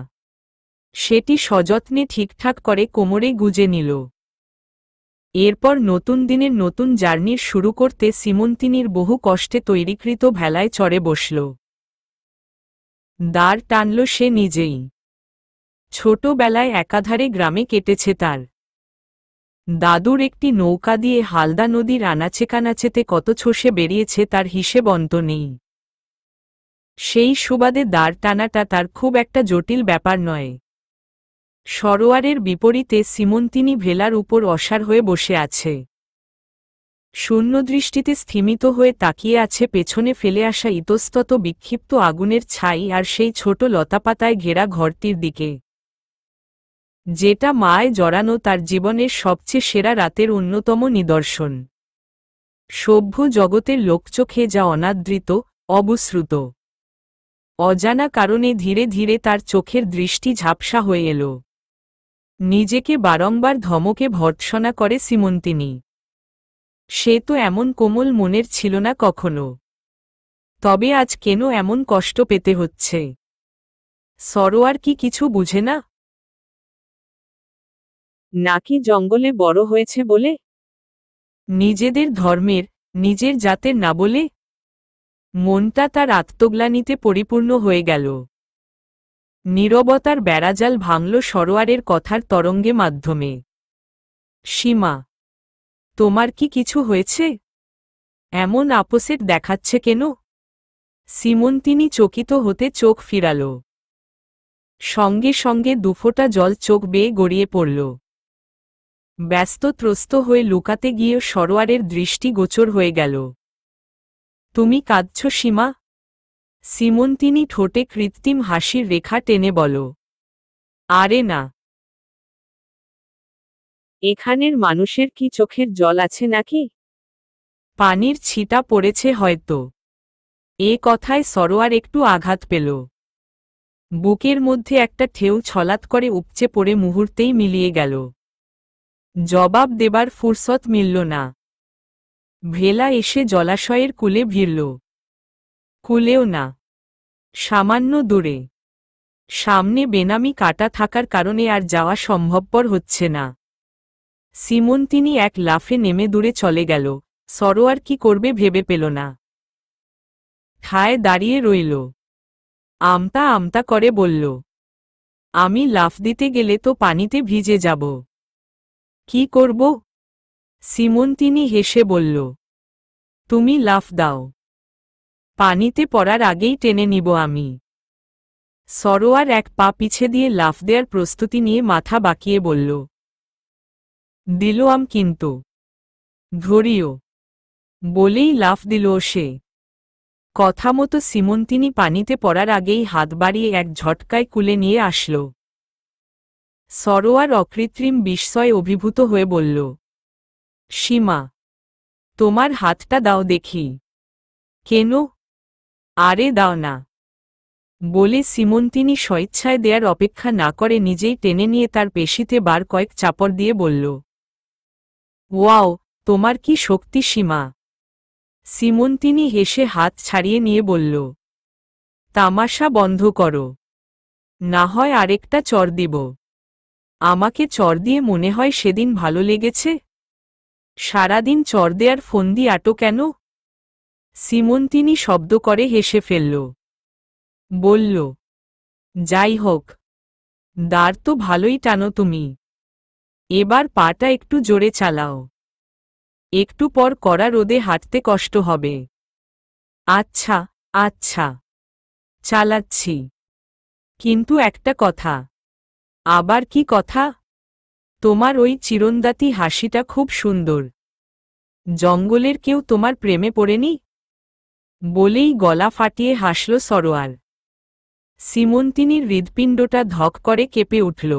সেটি সযত্নে ঠিকঠাক করে কোমরে গুজে নিল। এরপর নতুন দিনের নতুন জার্নির শুরু করতে সিমন্তিনির বহু কষ্টে তৈরিকৃত ভেলায় চড়ে বসল। দাঁড় টানল সে নিজেই। ছোটবেলায় একাধারে গ্রামে কেটেছে তার। দাদুর একটি নৌকা দিয়ে হালদা নদীর আনাচে কানাচেতে কত ছসে বেরিয়েছে তার হিসেব অন্ত নেই। সেই সুবাদে দাঁড় টানাটা তার খুব একটা জটিল ব্যাপার নয়। সরোয়ারের বিপরীতে সিমন্তিনি ভেলার উপর অসার হয়ে বসে আছে। শূন্যদৃষ্টিতে স্থিমিত হয়ে তাকিয়ে আছে পেছনে ফেলে আসা ইতস্তত বিক্ষিপ্ত আগুনের ছাই আর সেই ছোট লতাপাতায় ঘেরা ঘরটির দিকে, যেটা মায় জড়ানো তার জীবনের সবচেয়ে সেরা রাতের অন্যতম নিদর্শন। সভ্য জগতের লোকচোখে যা অনাদৃত, অবশ্রুত, অজানা কারণে ধীরে ধীরে তার চোখের দৃষ্টি ঝাপসা হয়ে এল। নিজেকে বারংবার ধমকে ভর্ৎসনা করে সিমন্তিনি। সে তো এমন কোমল মনের ছিল না কখনো। তবে আজ কেন এমন কষ্ট পেতে হচ্ছে? সরোয়ার কি কিছু বুঝে না? নাকি জঙ্গলে বড় হয়েছে বলে? নিজেদের ধর্মের, নিজের জাতের না বলে? মনটা তার আত্মগ্লানিতে পরিপূর্ণ হয়ে গেল। নীরবতার বেড়াজাল ভাঙল সরোয়ারের কথার তরঙ্গে মাধ্যমে। সীমা, তোমার কি কিছু হয়েছে? এমন আপোসেট দেখাচ্ছে কেন? সিমন্তিনি চকিত হতে চোখ ফিরাল। সঙ্গে সঙ্গে দুফোঁটা জল চোখ বেয়ে গড়িয়ে পড়ল। ব্যস্ত ত্রস্ত হয়ে লুকাতে গিয়ে সরোয়ারের দৃষ্টি গোচর হয়ে গেল। তুমি কাঁদছ সীমা? সিমন্তিনি ঠোঁটে কৃত্রিম হাসির রেখা টেনে বল, আরে না। এখানের মানুষের কি চোখের জল আছে নাকি? পানির ছিটা পড়েছে হয়তো। এ কথায় সরোয়ার একটু আঘাত পেল। বুকের মধ্যে একটা ঢেউ ছলাৎ করে উপচে পড়ে মুহূর্তেই মিলিয়ে গেল। জবাব দেবার ফুরসত মিলল না। ভেলা এসে জলাশয়ের কূলে ভিড়ল। কূলেও না, সামান্য দূরে। সামনে বেনামি কাটা থাকার কারণে আর যাওয়া সম্ভবপর হচ্ছে না। সিমন্তিনি এক লাফে নেমে দূরে চলে গেল। সরোয়ার কি করবে ভেবে পেল না। ঠায় দাঁড়িয়ে রইল। আমতা আমতা করে বলল, আমি লাফ দিতে গেলে তো পানিতে ভিজে যাব। কি করব? সিমন্তিনি হেসে বলল, তুমি লাফ দাও, পানিতে পড়ার আগেই টেনে নিব আমি। সরোয়ার এক পা পিছে দিয়ে লাফ দেওয়ার প্রস্তুতি নিয়ে মাথা বাঁকিয়ে বলল, দিলাম কিন্তু, ধরিও। বলেই লাফ দিল সে। কথা মতো সিমন্তিনি পানিতে পড়ার আগেই হাত বাড়িয়ে এক ঝটকায় কুলে নিয়ে আসল। সরোয়ার অকৃত্রিম বিস্ময়ে অভিভূত হয়ে বলল, সীমা, তোমার হাতটা দাও দেখি। কেন? আরে দাও না। বলে সিমন্তিনি স্বেচ্ছায় দেয়ার অপেক্ষা না করে নিজেই টেনে নিয়ে তার পেশিতে বার কয়েক চাপড় দিয়ে বলল, ওয়াও, তোমার কি শক্তি সীমা। সিমন্তিনি হেসে হাত ছাড়িয়ে নিয়ে বলল, তামাশা বন্ধ করো, না হয় আরেকটা চর দিব। আমাকে চর দিয়ে মনে হয় সেদিন ভালো লেগেছে। সারাদিন চর দেয়ার ফন্দি আটো কেন? সিমন্তিনি শব্দ করে হেসে ফেলল। বলল, যাই হোক, দাঁড় তো ভালোই টানো তুমি। এবার পাটা একটু জোরে চালাও, একটু পর কড়া রোদে হাঁটতে কষ্ট হবে। আচ্ছা আচ্ছা, চালাচ্ছি। কিন্তু একটা কথা। আবার কি কথা? তোমার ওই চিরন্দাতি হাসিটা খুব সুন্দর। জঙ্গলের কেউ তোমার প্রেমে পড়েনি? বলেই গলা ফাটিয়ে হাসল সরোয়ার। সিমন্তিনির হৃৎপিণ্ডটা ধক করে কেঁপে উঠল।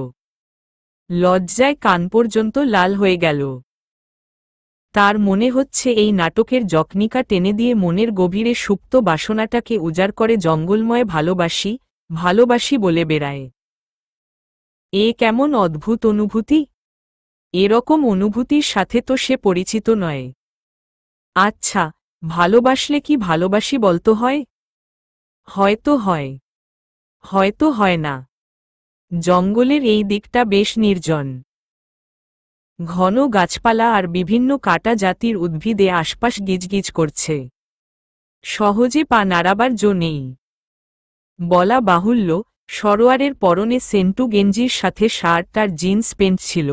লজ্জায় কান পর্যন্ত লাল হয়ে গেল। তার মনে হচ্ছে এই নাটকের জকনিকা টেনে দিয়ে মনের গভীরে সুপ্ত বাসনাটাকে উজাড় করে জঙ্গলময় ভালোবাসি ভালোবাসি বলে বেড়ায়। এ কেমন অদ্ভুত অনুভূতি! এরকম অনুভূতির সাথে তো সে পরিচিত নয়। আচ্ছা, ভালোবাসলে কি ভালোবাসি বলতো হয়? হয়তো হয়, হয়তো হয় না। জঙ্গলের এই দিকটা বেশ নির্জন। ঘন গাছপালা আর বিভিন্ন কাটা জাতির উদ্ভিদে আশপাশ গিজগিজ করছে। সহজে পা নাড়াবার জো নেই। বলা বাহুল্য, সরোয়ারের পরনে সেন্টু গেঞ্জির সাথে শার্ট আর জিন্স প্যান্ট ছিল।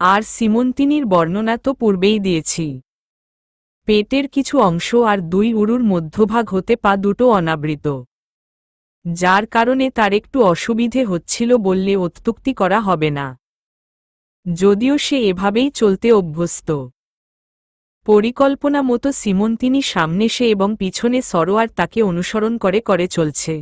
আর সিমন্তিনির বর্ণনা তো পূর্বেই দিয়েছি। পেটের কিছু অংশ আর দুই উরুর মধ্যভাগ হতে পা দুটো অনাবৃত, যার কারণে তার একটু অসুবিধে হচ্ছিল বললে অত্যুক্তি করা হবে না। যদিও সে এভাবেই চলতে অভ্যস্ত। পরিকল্পনা মতো সিমন্তিনি সামনে সে এবং পিছনে সরোয়ার তাকে অনুসরণ করে করে চলছে।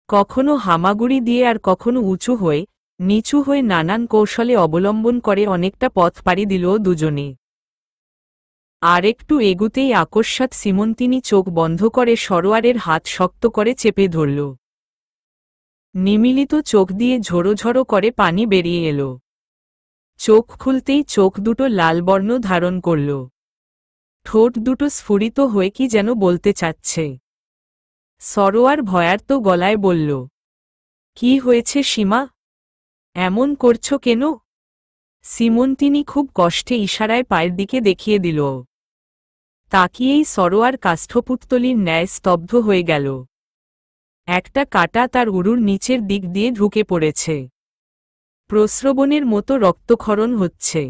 কখনো হামাগুড়ি দিয়ে আর কখনো উঁচু হয়ে নিচু হয়ে নানান কৌশলে অবলম্বন করে অনেকটা পথ পাড়ি দিল দুজনে। আর একটু এগুতেই আকস্মাৎ সিমন্তিনি চোখ বন্ধ করে সরোয়ারের হাত শক্ত করে চেপে ধরল। নিমিলিত চোখ দিয়ে ঝোড়ো ঝোড়ো করে পানি বেরিয়ে এলো। চোখ খুলতেই চোখ দুটো লাল বর্ণ ধারণ করল। ঠোঁট দুটো স্ফুরিত হয়ে কি যেন বলতে চাচ্ছে। সরোয়ার ভয়ার্ত গলায় বলল, কি হয়েছে সীমা? এমন করছো কেন? সিমন্তিনি খুব কষ্টে ইশারায় পায়ের দিকে দেখিয়ে দিল। তাকিয়েই সরোয়ার কাষ্ঠপুত্তলির ন্যায় স্তব্ধ হয়ে গেল। একটা কাঁটা তার উরুর নিচের দিক দিয়ে ঢুকে পড়েছে। প্রস্রবণের মতো রক্তক্ষরণ হচ্ছে।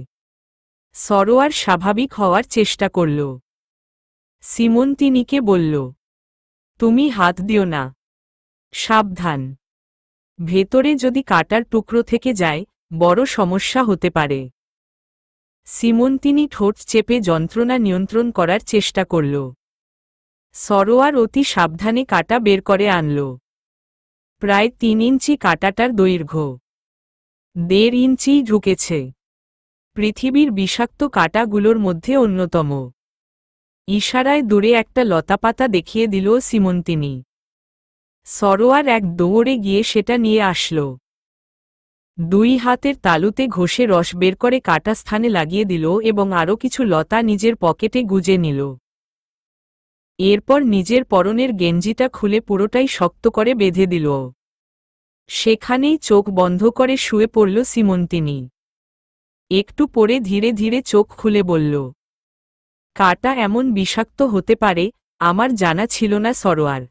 সরোয়ার স্বাভাবিক হওয়ার চেষ্টা করল। সিমন্তিনিকে বলল, তুমি হাত দিও না, সাবধান। ভেতরে যদি কাঁটার টুকরো থেকে যায়, বড় সমস্যা হতে পারে। সিমন্তিনি ঠোঁট চেপে যন্ত্রণা নিয়ন্ত্রণ করার চেষ্টা করল। সরোয়ার অতি সাবধানে কাঁটা বের করে আনল। প্রায় 3 ইঞ্চি কাঁটাটার দৈর্ঘ্য। 1.5 ইঞ্চিই ঢুকেছে। পৃথিবীর বিষাক্ত কাঁটাগুলোর মধ্যে অন্যতম। ইশারায় দূরে একটা লতাপাতা দেখিয়ে দিল সীমন্তিনী। সরোয়ার এক দৌড়ে গিয়ে সেটা নিয়ে আসল। দুই হাতের তালুতে ঘষে রস বের করে কাটা স্থানে লাগিয়ে দিল এবং আরও কিছু লতা নিজের পকেটে গুজে নিল। এরপর নিজের পরনের গেঞ্জিটা খুলে পুরোটাই শক্ত করে বেঁধে দিল। সেখানেই চোখ বন্ধ করে শুয়ে পড়ল সীমন্তিনী। একটু পরে ধীরে ধীরে চোখ খুলে বলল, কাটা এমন বিষাক্ত হতে পারে আমার জানা ছিল না সরোয়ার।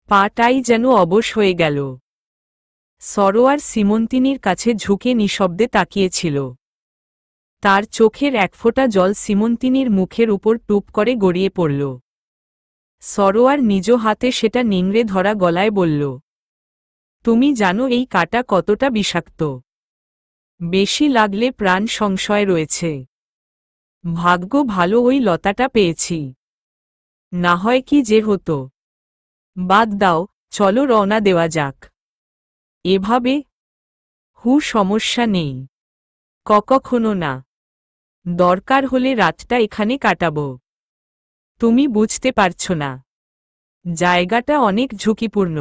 পাটাই যেন অবশ হয়ে গেল। সরোয়ার সীমন্তিনীর কাছে ঝুঁকে নিঃশব্দে তাকিয়েছিল। তার চোখের এক ফোঁটা জল সীমন্তিনীর মুখের উপর টুপ করে গড়িয়ে পড়ল। সরোয়ার নিজ হাতে সেটা নিংড়ে ধরা গলায় বলল, তুমি জানো এই কাটা কতটা বিষাক্ত? বেশি লাগলে প্রাণ সংশয় রয়েছে। ভাগ্য ভালো ওই লতাটা পেয়েছি, না হয় কি যে হতো। বাদ দাও, চলো রওনা দেওয়া যাক। এভাবে? সমস্যা নেই, কখনো না। দরকার হলে রাতটা এখানে কাটাবো। তুমি বুঝতে পারছো না, জায়গাটা অনেক ঝুঁকিপূর্ণ।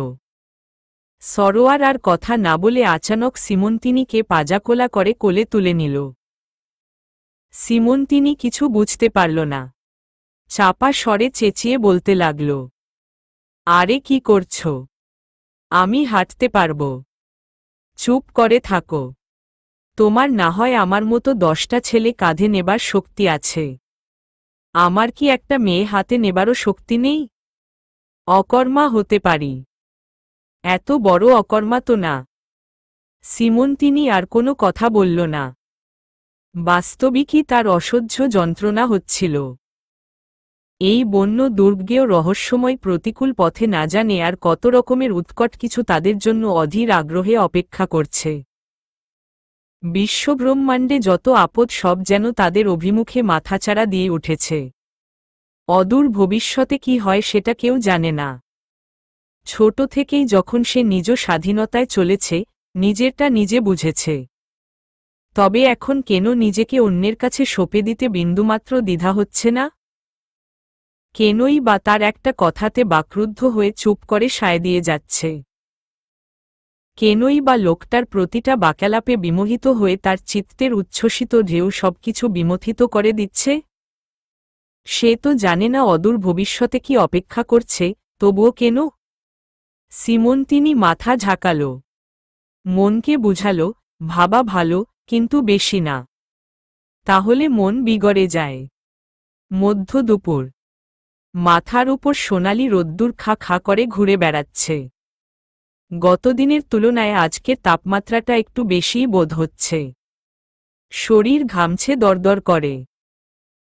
সরোয়ার আর কথা না বলে আচানক সীমন্তিনীকে পাজাকোলা করে কোলে তুলে নিল। সীমন্তিনী কিছু বুঝতে পারল না। চাপা স্বরে চেঁচিয়ে বলতে লাগল, আরে কি করছো? আমি হাঁটতে পারব। চুপ করে থাকো। তোমার না হয় আমার মতো 10টা ছেলে কাঁধে নেবার শক্তি আছে, আমার কি একটা মেয়ে হাতে নেবারও শক্তি নেই? অকর্মা হতে পারি, এত বড় অকর্মা তো না। সীমন্তিনী আর কোনো কথা বলল না। বাস্তবিকই তার অসহ্য যন্ত্রণা হচ্ছিল। এই বন্য দুর্গেয় রহস্যময় প্রতিকূল পথে না জানে আর কত রকমের উৎকট কিছু তাদের জন্য অধীর আগ্রহে অপেক্ষা করছে। বিশ্বব্রহ্মাণ্ডে যত আপদ সব যেন তাদের অভিমুখে মাথাচাড়া দিয়ে উঠেছে। অদূর ভবিষ্যতে কি হয় সেটা কেউ জানে না। ছোট থেকেই যখন সে নিজ স্বাধীনতায় চলেছে, নিজেরটা নিজে বুঝেছে। তবে এখন কেন নিজেকে অন্যের কাছে সঁপে দিতে বিন্দুমাত্র দ্বিধা হচ্ছে না? কেনই বা তার একটা কথাতে বাক্রুদ্ধ হয়ে চুপ করে সায় দিয়ে যাচ্ছে? কেনই বা লোকটার প্রতিটা বাক্যালাপে বিমোহিত হয়ে তার চিত্তের উচ্ছ্বসিত ঢেউ সবকিছু বিমথিত করে দিচ্ছে? সে তো জানে না অদূর ভবিষ্যতে কি অপেক্ষা করছে, তবুও কেন? সীমন্তিনী মাথা ঝাঁকাল। মনকে বুঝাল, ভাবা ভালো, কিন্তু বেশি না, তাহলে মন বিগড়ে যায়। মধ্য দুপুর। মাথার উপর সোনালি রোদ্দুর খা খা করে ঘুরে বেড়াচ্ছে। গতদিনের তুলনায় আজকের তাপমাত্রাটা একটু বেশিই বোধ হচ্ছে। শরীর ঘামছে দরদর করে।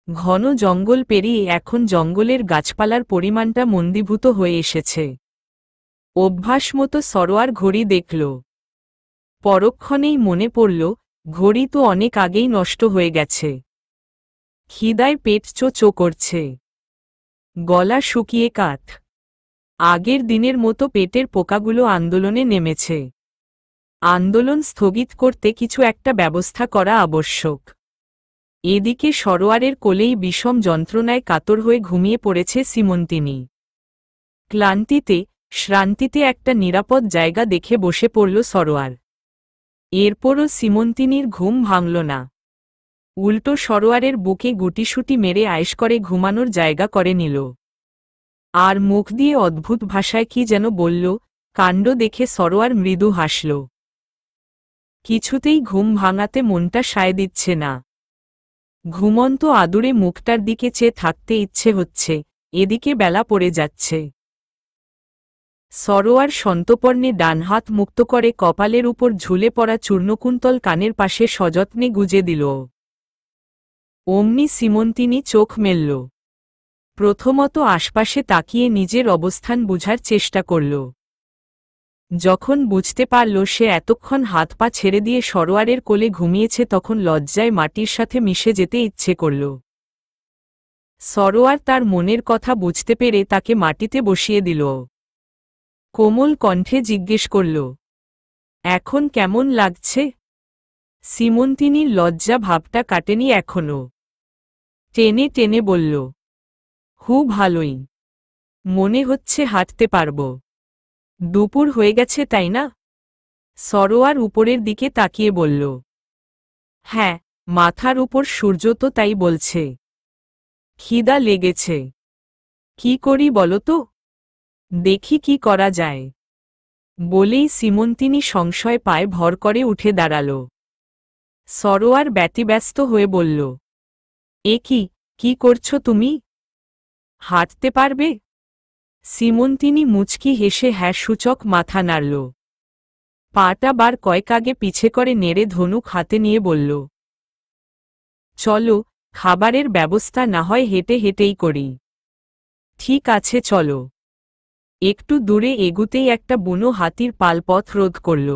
ঘন জঙ্গল পেরিয়ে এখন জঙ্গলের গাছপালার পরিমাণটা মন্দীভূত হয়ে এসেছে। অভ্যাসমতো সরোয়ার ঘড়ি দেখল। পরক্ষণেই মনে পড়ল, ঘড়ি তো অনেক আগেই নষ্ট হয়ে গেছে। খিদায় পেট চো করছে, গলা শুকিয়ে কাঠ। আগের দিনের মতো পেটের পোকাগুলো আন্দোলনে নেমেছে। আন্দোলন স্থগিত করতে কিছু একটা ব্যবস্থা করা আবশ্যক। এদিকে সরোয়ারের কোলেই বিষম যন্ত্রণায় কাতর হয়ে ঘুমিয়ে পড়েছে সীমন্তিনী। ক্লান্তিতে, শ্রান্তিতে একটা নিরাপদ জায়গা দেখে বসে পড়ল সরোয়ার। এরপরও সীমন্তিনীর ঘুম ভাঙল না। উল্টো সরোয়ারের বুকে গুটিসুটি মেরে আয়েশ করে ঘুমানোর জায়গা করে নিল। আর মুখ দিয়ে অদ্ভুত ভাষায় কি যেন বলল, কাণ্ড দেখে সরোয়ার মৃদু হাসল। কিছুতেই ঘুম ভাঙাতে মনটা সায় দিচ্ছে না। ঘুমন্ত আদুরে মুখটার দিকে চেয়ে থাকতে ইচ্ছে হচ্ছে, এদিকে বেলা পড়ে যাচ্ছে। সরোয়ার সন্তপর্ণে ডান হাত মুক্ত করে কপালের উপর ঝুলে পড়া চূর্ণকুন্তল কানের পাশে সযত্নে গুজে দিল। অমনি সীমন্তিনী চোখ মেলল। প্রথমত আশপাশে তাকিয়ে নিজের অবস্থান বুঝার চেষ্টা করল। যখন বুঝতে পারল সে এতক্ষণ হাত পা ছেড়ে দিয়ে সরোয়ারের কোলে ঘুমিয়েছে তখন লজ্জায় মাটির সাথে মিশে যেতে ইচ্ছে করল। সরোয়ার তার মনের কথা বুঝতে পেরে তাকে মাটিতে বসিয়ে দিল। কোমল কণ্ঠে জিজ্ঞেস করল, এখন কেমন লাগছে? সীমন্তিনীর লজ্জা ভাবটা কাটেনি এখনো। টেনে টেনে বলল, খুব ভালোই। মনে হচ্ছে হাঁটতে পারব। দুপুর হয়ে গেছে তাই না? সরোয়ার উপরের দিকে তাকিয়ে বলল। হ্যাঁ, মাথার উপর সূর্য তো তাই বলছে। খিদা লেগেছে। কি করি বলো তো? দেখি কি করা যায়। বলেই সিমন্তিনি সংশয় পায় ভর করে উঠে দাঁড়াল। সরোয়ার ব্যতিব্যস্ত হয়ে বলল, এ কি করছো তুমি? হাঁটতে পারবে? সিমন্তিনি মুচকি হেসে হ্যাঁ সূচক মাথা নাড়ল। পাটা বার কয়েক আগে পিছে করে নেড়ে ধনুক হাতে নিয়ে বলল, চলো, খাবারের ব্যবস্থা না হয় হেঁটে হেঁটেই করি। ঠিক আছে চলো। একটু দূরে এগুতেই একটা বুনো হাতির পাল পথ রোধ করল।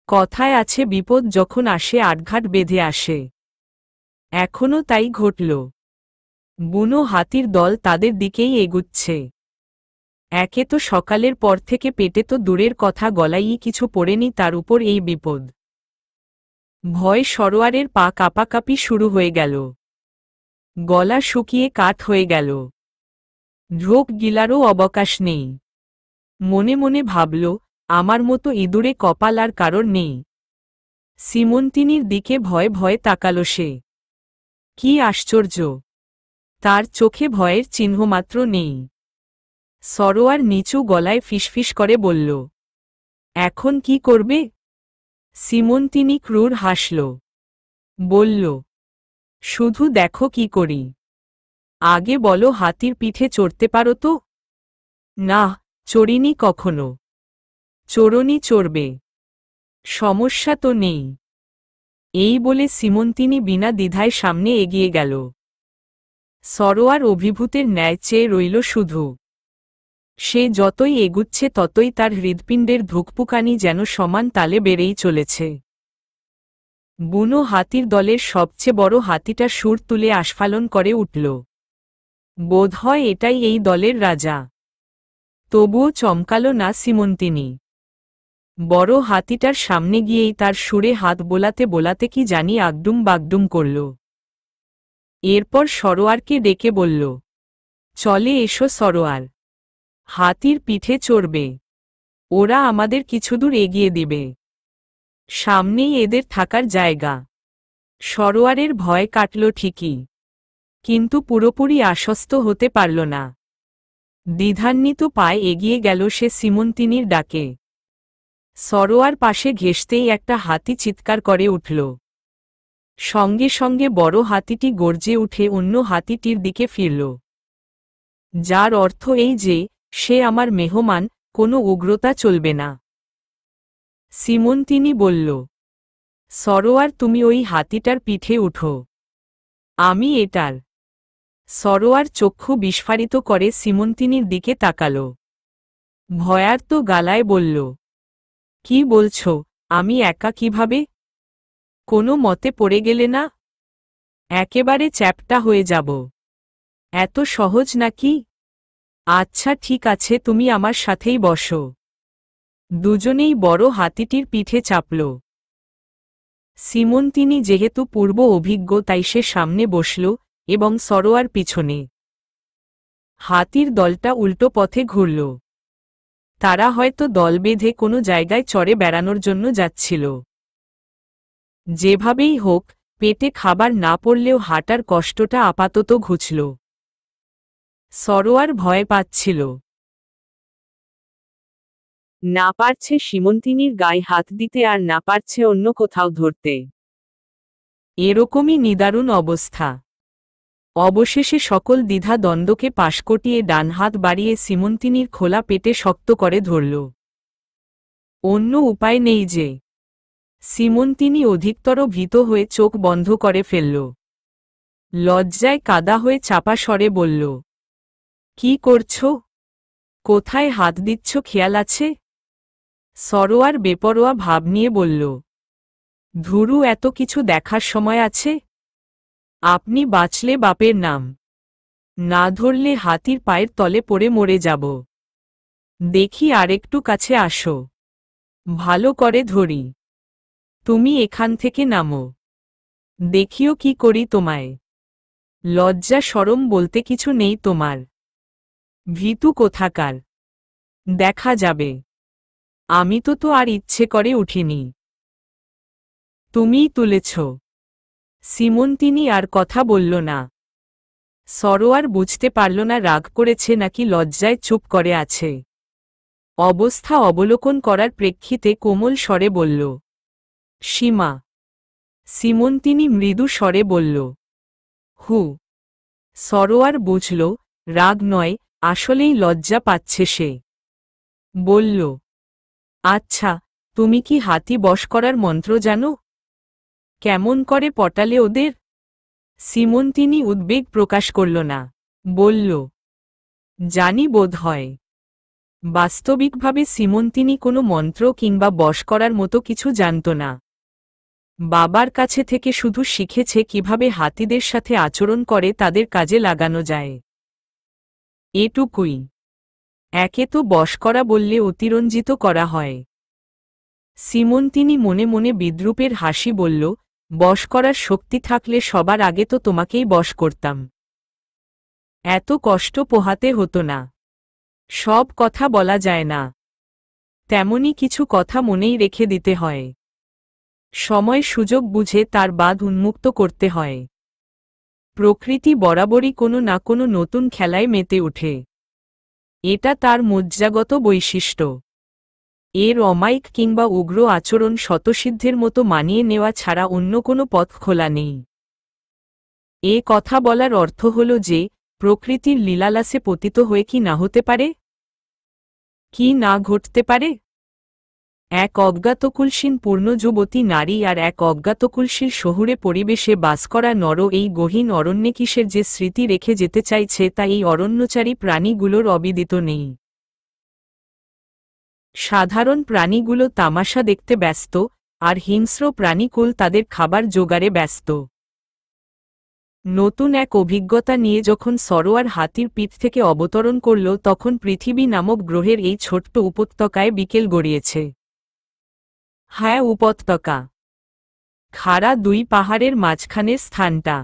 কথায় আছে বিপদ যখন আসে আটঘাট বেঁধে আসে। এখনও তাই ঘটল। বুনো হাতির দল তাদের দিকেই এগুচ্ছে। একে তো সকালের পর থেকে পেটে তো দূরের কথা গলায়ই কিছু পড়েনি, তার উপর এই বিপদ। ভয় সরোয়ারের পা কাঁপাকাঁপি শুরু হয়ে গেল। গলা শুকিয়ে কাঠ হয়ে গেল। ঢোক গিলারও অবকাশ নেই। মনে মনে ভাবল, আমার মতো ইঁদুরে কপাল আর কারোর নেই। সিমন্তিনির দিকে ভয়ে ভয়ে তাকাল সে। কি আশ্চর্য! তার চোখে ভয়ের চিহ্নমাত্র নেই। সরোয়ার নিচু গলায় ফিসফিস করে বলল, এখন কি করবে? সিমন্তিনি ক্রূর হাসল। বলল, শুধু দেখো কি করি। আগে বলো, হাতির পিঠে চড়তে পারো তো? না, চড়িনি কখনো। চড়নি চড়বে? সমস্যা তো নেই। এই বলে সিমন্তিনি বিনা দ্বিধায় সামনে এগিয়ে গেল। সরোয়ার অভিভূতের ন্যায় চেয়ে রইল শুধু। সে যতই এগুচ্ছে ততই তার হৃৎপিণ্ডের ধুকপুকানি যেন সমান তালে বেড়েই চলেছে। বুনো হাতির দলের সবচেয়ে বড় হাতিটা সুর তুলে আস্ফালন করে উঠল। বোধহয় এটাই এই দলের রাজা। তবুও চমকাল না সিমন্তিনি। বড় হাতিটার সামনে গিয়েই তার সুরে হাত বোলাতে বোলাতে কি জানি আগডুম বাগডুম করল। এরপর সরোয়ারকে ডেকে বলল, চলে এসো সরোয়ার। হাতির পিঠে চড়বে। ওরা আমাদের কিছুদূর এগিয়ে দিবে। সামনেই এদের থাকার জায়গা। সরোয়ারের ভয় কাটল ঠিকই, কিন্তু পুরোপুরি আশ্বস্ত হতে পারল না। দ্বিধান্বিত পায়ে এগিয়ে গেল সে সিমন্তিনির ডাকে। সরোয়ার পাশে ঘেঁষতেই একটা হাতি চিৎকার করে উঠল। সঙ্গে সঙ্গে বড় হাতিটি গর্জে উঠে অন্য হাতিটির দিকে ফিরল। যার অর্থ এই যে, সে আমার মেহমান, কোনো উগ্রতা চলবে না। সিমন্তিনি বলল, সরোয়ার তুমি ওই হাতিটার পিঠে উঠো। আমি এটার। সরোয়ার চক্ষু বিস্ফারিত করে সিমন্তিনির দিকে তাকাল। ভয়ার্ত গালায় বলল, কি বলছ? আমি একা কিভাবে? কোনো মতে পড়ে গেলে না? একেবারে চ্যাপ্টা হয়ে যাব। এত সহজ নাকি? আচ্ছা ঠিক আছে, তুমি আমার সাথেই বসো। দুজনেই বড় হাতিটির পিঠে চাপল। সিমন্তিনি যেহেতু পূর্ব অভিজ্ঞ তাই সে সামনে বসল এবং সরোয়ার পিছনে। হাতির দলটা উল্টো পথে ঘুরল। তারা হয়তো দল বেঁধে কোনো জায়গায় চড়ে বেড়ানোর জন্য যাচ্ছিল। যেভাবেই হোক, পেটে খাবার না পড়লেও হাঁটার কষ্টটা আপাতত ঘুচল। সরোয়ার ভয় পাচ্ছিল। না পারছে সিমন্তিনির গায়ে হাত দিতে আর না পারছে অন্য কোথাও ধরতে। এরকমই নিদারুণ অবস্থা। অবশেষে সকল দ্বিধা দ্বন্দ্বকে পাশ কটিয়ে ডান হাত বাড়িয়ে সিমন্তিনির খোলা পেটে শক্ত করে ধরল। অন্য উপায় নেই যে। সিমন্তিনি অধিকতর ভীত হয়ে চোখ বন্ধ করে ফেলল। লজ্জায় কাদা হয়ে চাপা স্বরে বলল, কি করছ? কোথায় হাত দিচ্ছ খেয়াল আছে? সরোয়ার বেপরোয়া ভাব নিয়ে বলল, ধুরু, এত কিছু দেখার সময় আছে? আপনি বাঁচলে বাপের নাম, না ধরলে হাতির পায়ের তলে পড়ে মরে যাব। দেখি আরেকটু কাছে আসো, ভালো করে ধরি। তুমি এখান থেকে নামো, দেখিও কি করি তোমায়। লজ্জা শরম বলতে কিছু নেই তোমার। ভীতু কোথাকার। দেখা যাবে। আমি তো আর ইচ্ছে করে উঠিনি। তুমিই তুলেছ। সিমন্তিনি আর কথা বলল না। সরোয়ার বুঝতে পারল না রাগ করেছে নাকি লজ্জায় চুপ করে আছে। অবস্থা অবলোকন করার প্রেক্ষিতে কোমল স্বরে বলল, সীমা। সিমন্তিনি মৃদু স্বরে বলল, হু। সরোয়ার বুঝল, রাগ নয়, আসলেই লজ্জা পাচ্ছে সে। বলল, আচ্ছা, তুমি কি হাতি বশ করার মন্ত্র জানো? কেমন করে পটালে ওদের? সিমন্তিনি উদ্বেগ প্রকাশ করল না। বলল, জানি বোধ হয়। বাস্তবিকভাবে সিমন্তিনি কোনো মন্ত্র কিংবা বশ করার মতো কিছু জানত না। বাবার কাছে থেকে শুধু শিখেছে কিভাবে হাতিদের সাথে আচরণ করে তাদের কাজে লাগানো যায়। এটুকুই। একে তো বশ করা বললে অতিরঞ্জিত করা হয়। সিমন্তিনি মনে মনে বিদ্রূপের হাসি বলল, বশ করার শক্তি থাকলে সবার আগে তো তোমাকেই বশ করতাম। এত কষ্ট পোহাতে হতো না। সব কথা বলা যায় না। তেমনি কিছু কথা মনেই রেখে দিতে হয়। সময় সুযোগ বুঝে তার বাঁধ উন্মুক্ত করতে হয়। প্রকৃতি বরাবরই কোনো না কোনো নতুন খেলায় মেতে ওঠে। এটা তার মজ্জাগত বৈশিষ্ট্য। এর অমায়িক কিংবা উগ্র আচরণ শতসিদ্ধের মতো মানিয়ে নেওয়া ছাড়া অন্য কোনো পথ খোলা নেই। এ কথা বলার অর্থ হল যে, প্রকৃতির লীলালাসে পতিত হয়ে কি না হতে পারে? কি না ঘটতে পারে? এক অজ্ঞাতকুলসীন পূর্ণ যুবতী নারী আর এক অজ্ঞাতকুলসীর শহুরে পরিবেশে বাস করা নর এই গহীন অরণ্যে কিসের যে স্মৃতি রেখে যেতে চাইছে তা এই অরণ্যচারী প্রাণীগুলোর অবিদিত নেই। সাধারণ প্রাণীগুলো তামাশা দেখতে ব্যস্ত, আর হিংস্র প্রাণীকুল তাদের খাবার জোগাড়ে ব্যস্ত। নতুন এক অভিজ্ঞতা নিয়ে যখন সরোয়ার হাতির পিঠ থেকে অবতরণ করল তখন পৃথিবী নামক গ্রহের এই ছোট্ট উপত্যকায় বিকেল গড়িয়েছে। হ্যাঁ, উপত্যকা। খাড়া দুই পাহাড়ের মাঝখানের স্থানটা।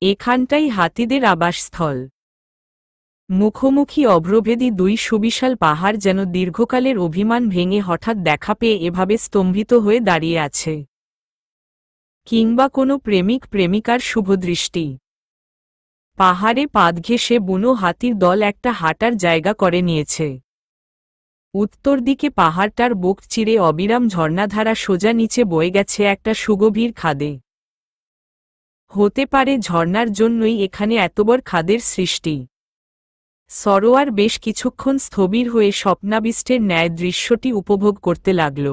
এখানটাই হাতিদের আবাসস্থল। মুখোমুখি অভ্রভেদী দুই সুবিশাল পাহাড় যেন দীর্ঘকালের অভিমান ভেঙে হঠাৎ দেখা পেয়ে এভাবে স্তম্ভিত হয়ে দাঁড়িয়ে আছে। কিংবা কোনো প্রেমিক প্রেমিকার শুভদৃষ্টি। পাহাড়ে পাদ ঘেঁষে বুনো হাতির দল একটা হাঁটার জায়গা করে নিয়েছে। উত্তর দিকে পাহাড়টার বুক চিরে অবিরাম ঝর্ণাধারা সোজা নিচে বয়ে গেছে একটা সুগভীর খাদে। হতে পারে ঝর্ণার জন্যই এখানে এতবড় খাদের সৃষ্টি। সরোয়ার বেশ কিছুক্ষণ স্থবির হয়ে স্বপ্নাবিষ্টের ন্যায় দৃশ্যটি উপভোগ করতে লাগল।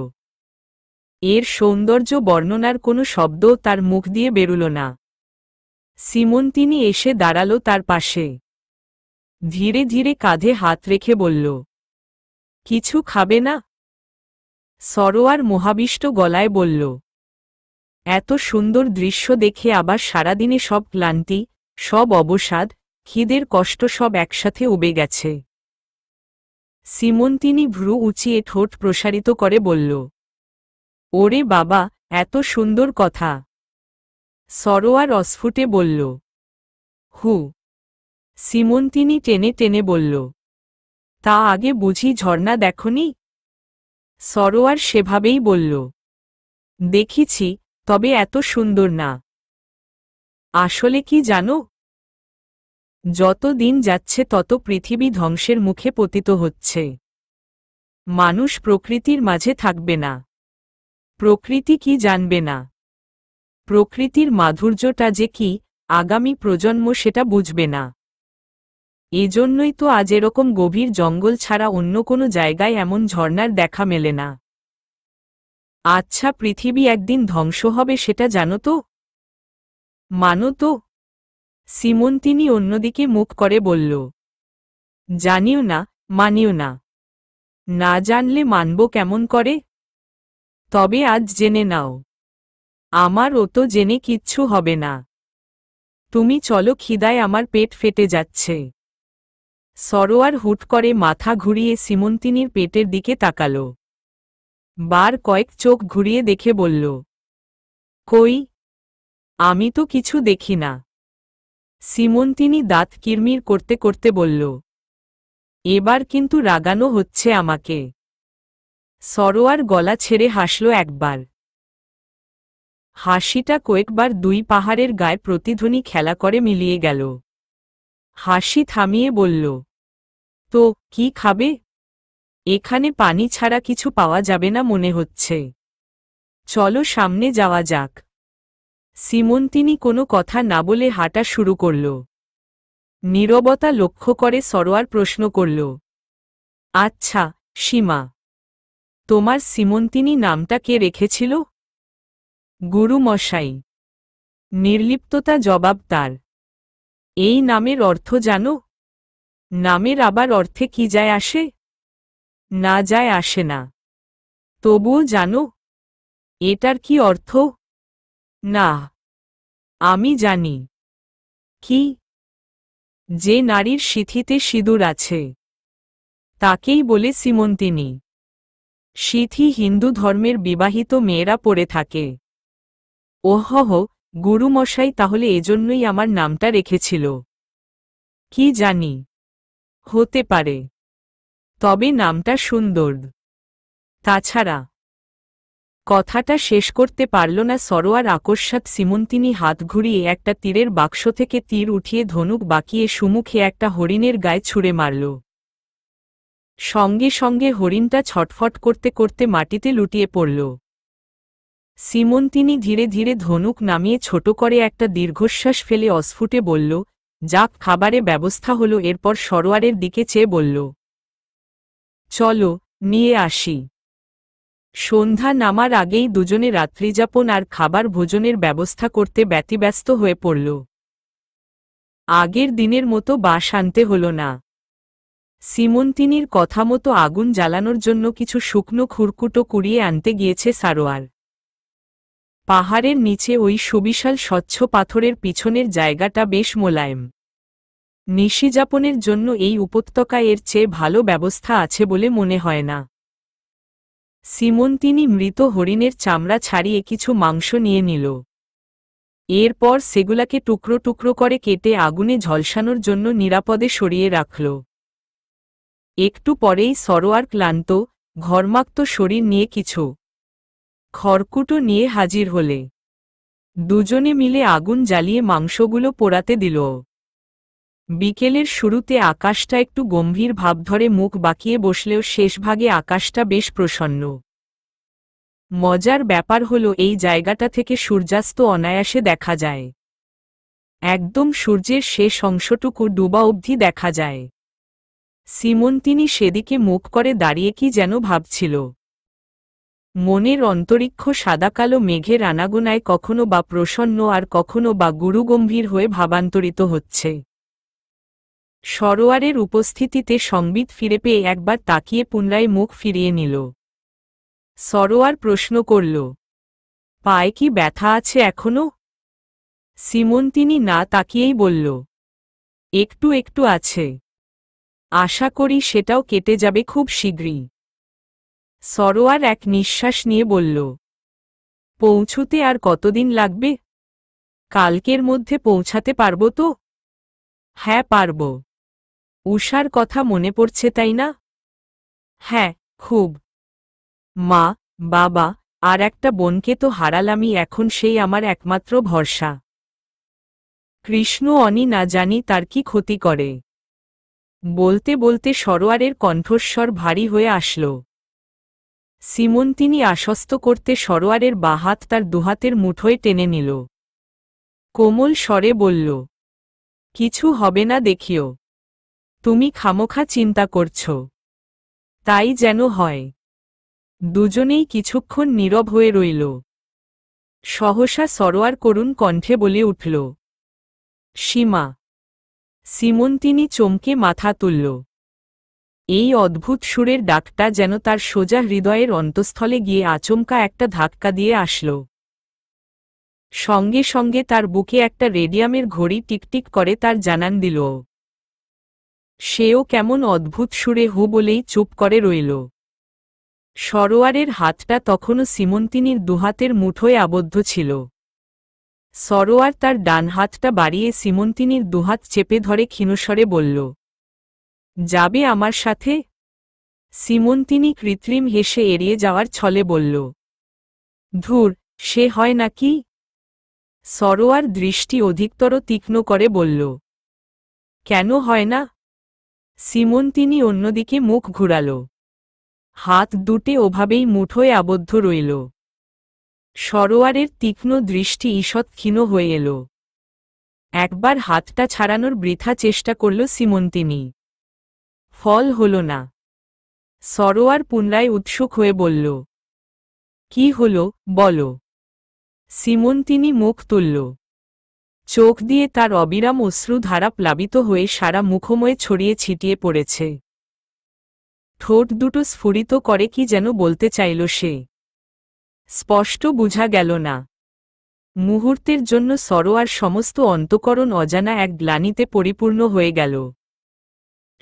এর সৌন্দর্য বর্ণনার কোনো শব্দও তার মুখ দিয়ে বেরুল না। সিমন্তিনি এসে দাঁড়াল তার পাশে। ধীরে ধীরে কাঁধে হাত রেখে বলল, কিছু খাবে না? সরোয়ার মোহাবিষ্ট গলায় বলল, এত সুন্দর দৃশ্য দেখে আবার সারাদিনে সব ক্লান্তি, সব অবসাদ, খিদের কষ্ট সব একসাথে উবে গেছে। সিমন্তিনি ভ্রু উঁচিয়ে ঠোঁট প্রসারিত করে বলল, ওরে বাবা, এত সুন্দর কথা। সরোয়ার অস্ফুটে বলল, হু। সিমন্তিনি টেনে টেনে বলল, তা আগে বুঝি ঝর্ণা দেখনি? সরোয়ার সেভাবেই বলল, দেখেছি, তবে এত সুন্দর না। আসলে কি জানো? যত দিন যাচ্ছে তত পৃথিবী ধ্বংসের মুখে পতিত হচ্ছে। মানুষ প্রকৃতির মাঝে থাকবে না। প্রকৃতি কি জানবে না। প্রকৃতির মাধুর্যটা যে কি, আগামী প্রজন্ম সেটা বুঝবে না। এজন্যই তো আজ এরকম গভীর জঙ্গল ছাড়া অন্য কোনো জায়গায় এমন ঝর্ণার দেখা মেলে না। আচ্ছা, পৃথিবী একদিন ধ্বংস হবে সেটা জানো তো? মানো তো? সিমন্তিনি অন্যদিকে মুখ করে বলল, জানিও না, মানিও না। না জানলে মানব কেমন করে? তবে আজ জেনে নাও। আমার ও তো জেনে কিচ্ছু হবে না। তুমি চলো, খিদায় আমার পেট ফেটে যাচ্ছে। সরোয়ার হুট করে মাথা ঘুরিয়ে সিমন্তিনির পেটের দিকে তাকাল। বার কয়েক চোখ ঘুরিয়ে দেখে বলল, কই? আমি তো কিছু দেখি না। সিমন্তিনি দাঁত কিরমির করতে করতে বলল, এবার কিন্তু রাগানো হচ্ছে আমাকে। সরোয়ার গলা ছেড়ে হাসল একবার। হাসিটা কয়েকবার দুই পাহাড়ের গায়ে প্রতিধ্বনি খেলা করে মিলিয়ে গেল। হাসি থামিয়ে বলল, তো কি খাবে? এখানে পানি ছাড়া কিছু পাওয়া যাবে না মনে হচ্ছে। চলো সামনে যাওয়া যাক। সিমন্তিনি কোনো কথা না বলে হাঁটা শুরু করল। নীরবতা লক্ষ্য করে সরোয়ার প্রশ্ন করল, আচ্ছা সীমা, তোমার সিমন্তিনি নামটা কে রেখেছিল? গুরুমশাই। নির্লিপ্ততা জবাব তার। এই নামের অর্থ জানো? নামের আবার অর্থে কি যায় আসে? না যায় আসে না। তবুও জানো এটার কি অর্থ? না। আমি জানি। কি? যে নারীর সিথিতে সিঁদুর আছে তাকেই বলে সিমন্তিনি। সিথি হিন্দু ধর্মের বিবাহিত মেয়েরা পরে থাকে। ওহহ, গুরুমশাই তাহলে এজন্যই আমার নামটা রেখেছিল। কি জানি, হতে পারে। তবে নামটা সুন্দর। তাছাড়া। কথাটা শেষ করতে পারল না সরোয়ার আকস্মাৎ সিমন্তিনি হাত ঘুরিয়ে একটা তীরের বাক্স থেকে তীর উঠিয়ে ধনুক বাঁকিয়ে সুমুখে একটা হরিণের গায়ে ছুঁড়ে মারল। সঙ্গে সঙ্গে হরিণটা ছটফট করতে করতে মাটিতে লুটিয়ে পড়ল। সিমন্তিনি ধীরে ধীরে ধনুক নামিয়ে ছোট করে একটা দীর্ঘশ্বাস ফেলে অস্ফুটে বলল, যাক, খাবারে ব্যবস্থা হলো। এরপর সরোয়ারের দিকে চেয়ে বলল, চলো নিয়ে আসি। সন্ধ্যা নামার আগেই দুজনে রাত্রিযাপন আর খাবার ভোজনের ব্যবস্থা করতে ব্যতিব্যস্ত হয়ে পড়ল। আগের দিনের মতো বাঁশ আনতে হল না। সিমন্তিনির কথা মতো আগুন জ্বালানোর জন্য কিছু শুকনো খুরকুটো কুড়িয়ে আনতে গিয়েছে সারোয়ার। পাহাড়ের নিচে ওই সুবিশাল স্বচ্ছ পাথরের পিছনের জায়গাটা বেশ মোলায়েম। নিশিযাপনের জন্য এই উপত্যকায় এর চেয়ে ভালো ব্যবস্থা আছে বলে মনে হয় না। সিমন্তিনি মৃত হরিণের চামড়া ছাড়িয়ে কিছু মাংস নিয়ে নিল। এরপর সেগুলাকে টুকরো টুকরো করে কেটে আগুনে ঝলসানোর জন্য নিরাপদে সরিয়ে রাখল। একটু পরেই সরোয়ার ক্লান্ত, ঘর্মাক্ত শরীর নিয়ে কিছু খড়কুটো নিয়ে হাজির হলে দুজনে মিলে আগুন জ্বালিয়ে মাংসগুলো পোড়াতে দিল। বিকেলের শুরুতে আকাশটা একটু গম্ভীর ভাব ধরে মুখ বাঁকিয়ে বসলেও শেষভাগে আকাশটা বেশ প্রসন্ন। মজার ব্যাপার হলো এই জায়গাটা থেকে সূর্যাস্ত অনায়াসে দেখা যায়। একদম সূর্যের শেষ অংশটুকু ডুবা অবধি দেখা যায়। সিমন্তিনি সেদিকে মুখ করে দাঁড়িয়ে কি যেন ভাবছিল। মনের অন্তরিক্ষ সাদাকালো মেঘের আনাগোনায় কখনো বা প্রসন্ন আর কখনো বা গুরুগম্ভীর হয়ে ভাবান্তরিত হচ্ছে। সরোয়ারের উপস্থিতিতে সংবিত ফিরে পেয়ে একবার তাকিয়ে পুনরায় মুখ ফিরিয়ে নিল। সরোয়ার প্রশ্ন করল, পায়ে কি ব্যথা আছে এখনো? সিমন্তিনি না তাকিয়েই বলল, একটু একটু আছে। আশা করি সেটাও কেটে যাবে খুব শীঘ্রই। সরোয়ার এক নিঃশ্বাস নিয়ে বলল, পৌঁছুতে আর কতদিন লাগবে? কালকের মধ্যে পৌঁছাতে পারব তো? হ্যাঁ পারব। উষার কথা মনে পড়ছে তাই না? হ্যাঁ, খুব। মা, বাবা আর একটা বোনকে তো হারালামই, এখন সেই আমার একমাত্র ভরসা। কৃষ্ণ অনি না জানি তার কি ক্ষতি করে। বলতে বলতে সরোয়ারের কণ্ঠস্বর ভারী হয়ে আসল। সিমন্তিনি আশ্বস্ত করতে সরোয়ারের বাঁ হাত তার দুহাতের মুঠোয় টেনে নিল। কোমল স্বরে বলল, কিছু হবে না দেখিও। তুমি খামোখা চিন্তা করছ। তাই যেন হয়। দুজনেই কিছুক্ষণ নীরব হয়ে রইল। সহসা সরোয়ার করুণ কণ্ঠে বলে উঠল, সীমা। সিমন্তিনি চমকে মাথা তুলল। এই অদ্ভুত সুরের ডাকটা যেন তার সোজা হৃদয়ের অন্তঃস্থলে গিয়ে আচমকা একটা ধাক্কা দিয়ে আসল। সঙ্গে সঙ্গে তার বুকে একটা রেডিয়ামের ঘড়ি টিকটিক করে তার জানান দিল। সেও কেমন অদ্ভুত সুরে হু বলেই চুপ করে রইল। সরোয়ারের হাতটা তখনও সিমন্তিনির দুহাতের মুঠোয় আবদ্ধ ছিল। সরোয়ার তার ডান হাতটা বাড়িয়ে সীমন্তিনীর দুহাত চেপে ধরে ক্ষীণস্বরে বলল, যাবে আমার সাথে? সীমন্তিনী কৃত্রিম হেসে এড়িয়ে যাওয়ার ছলে বলল, ধুর, সে হয় নাকি? সরোয়ার দৃষ্টি অধিকতর তীক্ষ্ণ করে বলল, কেন হয় না? সীমন্তিনী অন্যদিকে মুখ ঘুরাল। হাত দুটে ওভাবেই মুঠোয় আবদ্ধ রইল। সরোয়ারের তীক্ষ্ণ দৃষ্টি ঈষৎ ক্ষীণ হয়ে এল। একবার হাতটা ছাড়ানোর বৃথা চেষ্টা করল সীমন্তিনী। ফল হল না। সরোয়ার পুনরায় উৎসুক হয়ে বলল, কি হল, বলো। সীমন্তিনী মুখ তুলল। চোখ দিয়ে তার অবিরাম অশ্রুধারা প্লাবিত হয়ে সারা মুখময় ছড়িয়ে ছিটিয়ে পড়েছে। ঠোঁট দুটো স্ফুরিত করে কি যেন বলতে চাইল সে। স্পষ্ট বুঝা গেল না। মুহূর্তের জন্য সরোয়ার সমস্ত অন্তঃকরণ অজানা এক গ্লানিতে পরিপূর্ণ হয়ে গেল।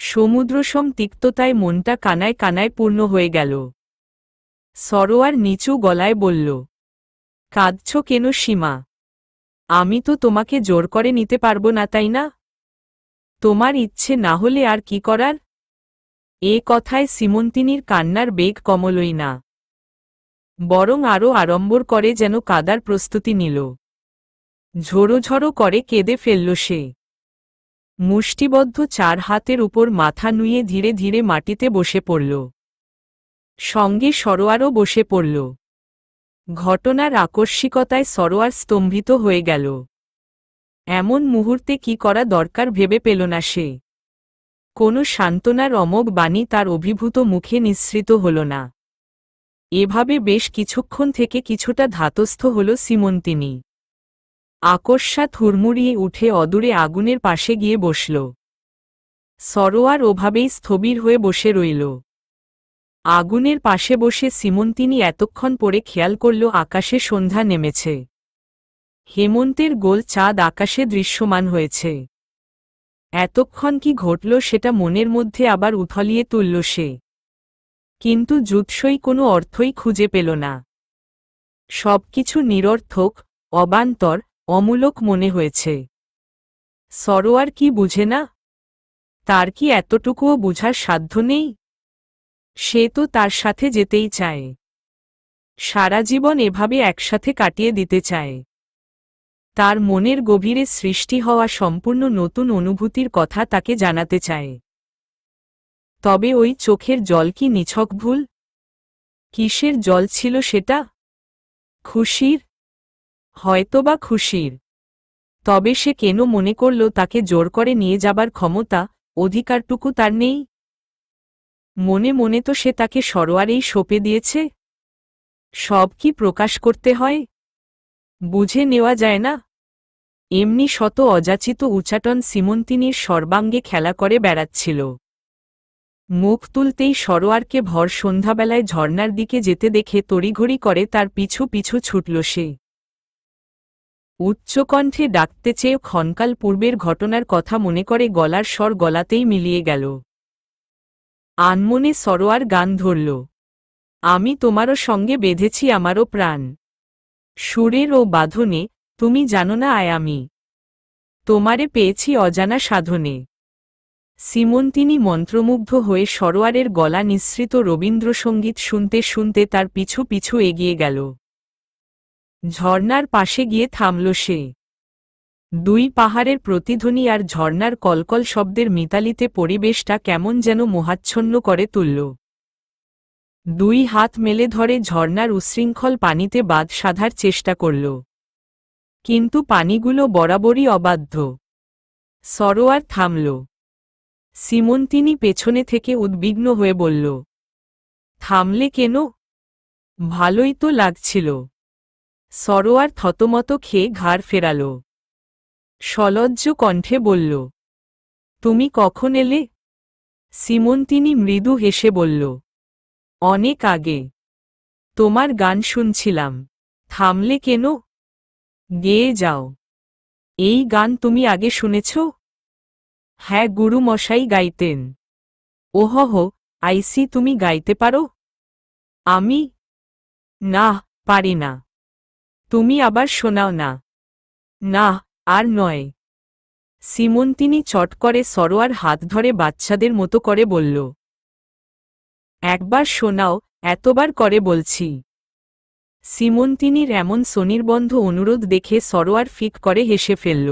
সমুদ্রসম তিক্ততায় মনটা কানায় কানায় পূর্ণ হয়ে গেল। সরোয়ার নিচু গলায় বলল, কাঁদছ কেন সীমা? আমি তো তোমাকে জোর করে নিতে পারব না, তাই না? তোমার ইচ্ছে না হলে আর কি করার? এ কথায় সীমন্তিনীর কান্নার বেগ কমলই না, বরং আরও আড়ম্বর করে যেন কাদার প্রস্তুতি নিল। ঝোড়ো ঝোড়ো করে কেঁদে ফেলল সে। মুষ্টিবদ্ধ চার হাতের উপর মাথা নুয়ে ধীরে ধীরে মাটিতে বসে পড়ল। সঙ্গে সরোয়ারও বসে পড়ল। ঘটনার আকস্মিকতায় সরোয়ার স্তম্ভিত হয়ে গেল। এমন মুহূর্তে কি করা দরকার ভেবে পেল না সে। কোনো সান্ত্বনার অমোঘ বাণী তার অভিভূত মুখে নিঃসৃত হল না। এভাবে বেশ কিছুক্ষণ থেকে কিছুটা ধাতস্থ হল সীমন্তিনী। আকস্মাৎ হুড়মুড়িয়ে উঠে অদূরে আগুনের পাশে গিয়ে বসল। সরোয়ার ওভাবেই স্থবির হয়ে বসে রইল। আগুনের পাশে বসে সীমন্তিনী এতক্ষণ পরে খেয়াল করল আকাশে সন্ধ্যা নেমেছে। হেমন্তের গোল চাঁদ আকাশে দৃশ্যমান হয়েছে। এতক্ষণ কি ঘটল সেটা মনের মধ্যে আবার উথলিয়ে তুলল সে। কিন্তু যুৎসই কোনো অর্থই খুঁজে পেল না। সবকিছু নিরর্থক, অবান্তর, অমূলক মনে হয়েছে। সরোয়ার কি বুঝে না? তার কি এতটুকুও বুঝার সাধ্য নেই? সে তো তার সাথে যেতেই চায়। সারা জীবন এভাবে একসাথে কাটিয়ে দিতে চায়। তার মনের গভীরে সৃষ্টি হওয়া সম্পূর্ণ নতুন অনুভূতির কথা তাকে জানাতে চায়। তবে ওই চোখের জল কি নিছক ভুল? কিসের জল ছিল সেটা? খুশির? হয়তোবা খুশির। তবে সে কেন মনে করল তাকে জোর করে নিয়ে যাবার ক্ষমতা, অধিকারটুকু তার নেই? মনে মনে তো সে তাকে সরোয়ারেই সঁপে দিয়েছে। সব কি প্রকাশ করতে হয়? বুঝে নেওয়া যায় না? এমনি শত অযাচিত উচাটন সীমন্তিনীর সর্বাঙ্গে খেলা করে বেড়াচ্ছিল। মুখ তুলতেই সরোয়ারকে ভর সন্ধ্যাবেলায় ঝর্নার দিকে যেতে দেখে তড়িঘড়ি করে তার পিছু পিছু ছুটল সে। উচ্চকণ্ঠে ডাকতে চেয়ে ক্ষণকাল পূর্বের ঘটনার কথা মনে করে গলার স্বর গলাতেই মিলিয়ে গেল। আনমনে সরোয়ার গান ধরল, আমি তোমারও সঙ্গে বেঁধেছি আমারও প্রাণ। সুরের ও বাঁধনে, তুমি জানো না আয় আমি তোমারে পেয়েছি অজানা সাধনে। সীমন্তিনী মন্ত্রমুগ্ধ হয়ে সরোয়ারের গলা নিঃসৃত রবীন্দ্রসঙ্গীত শুনতে শুনতে তার পিছু পিছু এগিয়ে গেল। ঝর্নার পাশে গিয়ে থামল সে। দুই পাহাড়ের প্রতিধ্বনি আর ঝর্নার কলকল শব্দের মিতালিতে পরিবেশটা কেমন যেন মোহাচ্ছন্ন করে তুলল। দুই হাত মেলে ধরে ঝর্নার উচ্ছৃঙ্খল পানিতে বাঁধ সাধার চেষ্টা করল। কিন্তু পানিগুলো বরাবরই অবাধ্য। সরোয়ার থামল। সীমন্তিনী পেছনে থেকে উদ্বিগ্ন হয়ে বলল, থামলে কেন? ভালোই তো লাগছিল। সরোয়ার থতমত খেয়ে ঘাড় ফেরাল। সলজ্জ কণ্ঠে বলল, তুমি কখন এলে? সীমন্তিনী মৃদু হেসে বলল, অনেক আগে। তোমার গান শুনছিলাম। থামলে কেন? গেয়ে যাও। এই গান তুমি আগে শুনেছ? হ্যাঁ, গুরুমশাই গাইতেন। ওহহ, আইসি, তুমি গাইতে পারো? আমি? না, পারি না। তুমি আবার শোনাও না। না, আর নয়। সিমন্তিনি চট করে সরোয়ার হাত ধরে বাচ্চাদের মতো করে বলল, একবার শোনাও, এতবার করে বলছি। সিমন্তিনির এমন স্বনির্বন্ধ অনুরোধ দেখে সরোয়ার ফিক করে হেসে ফেলল।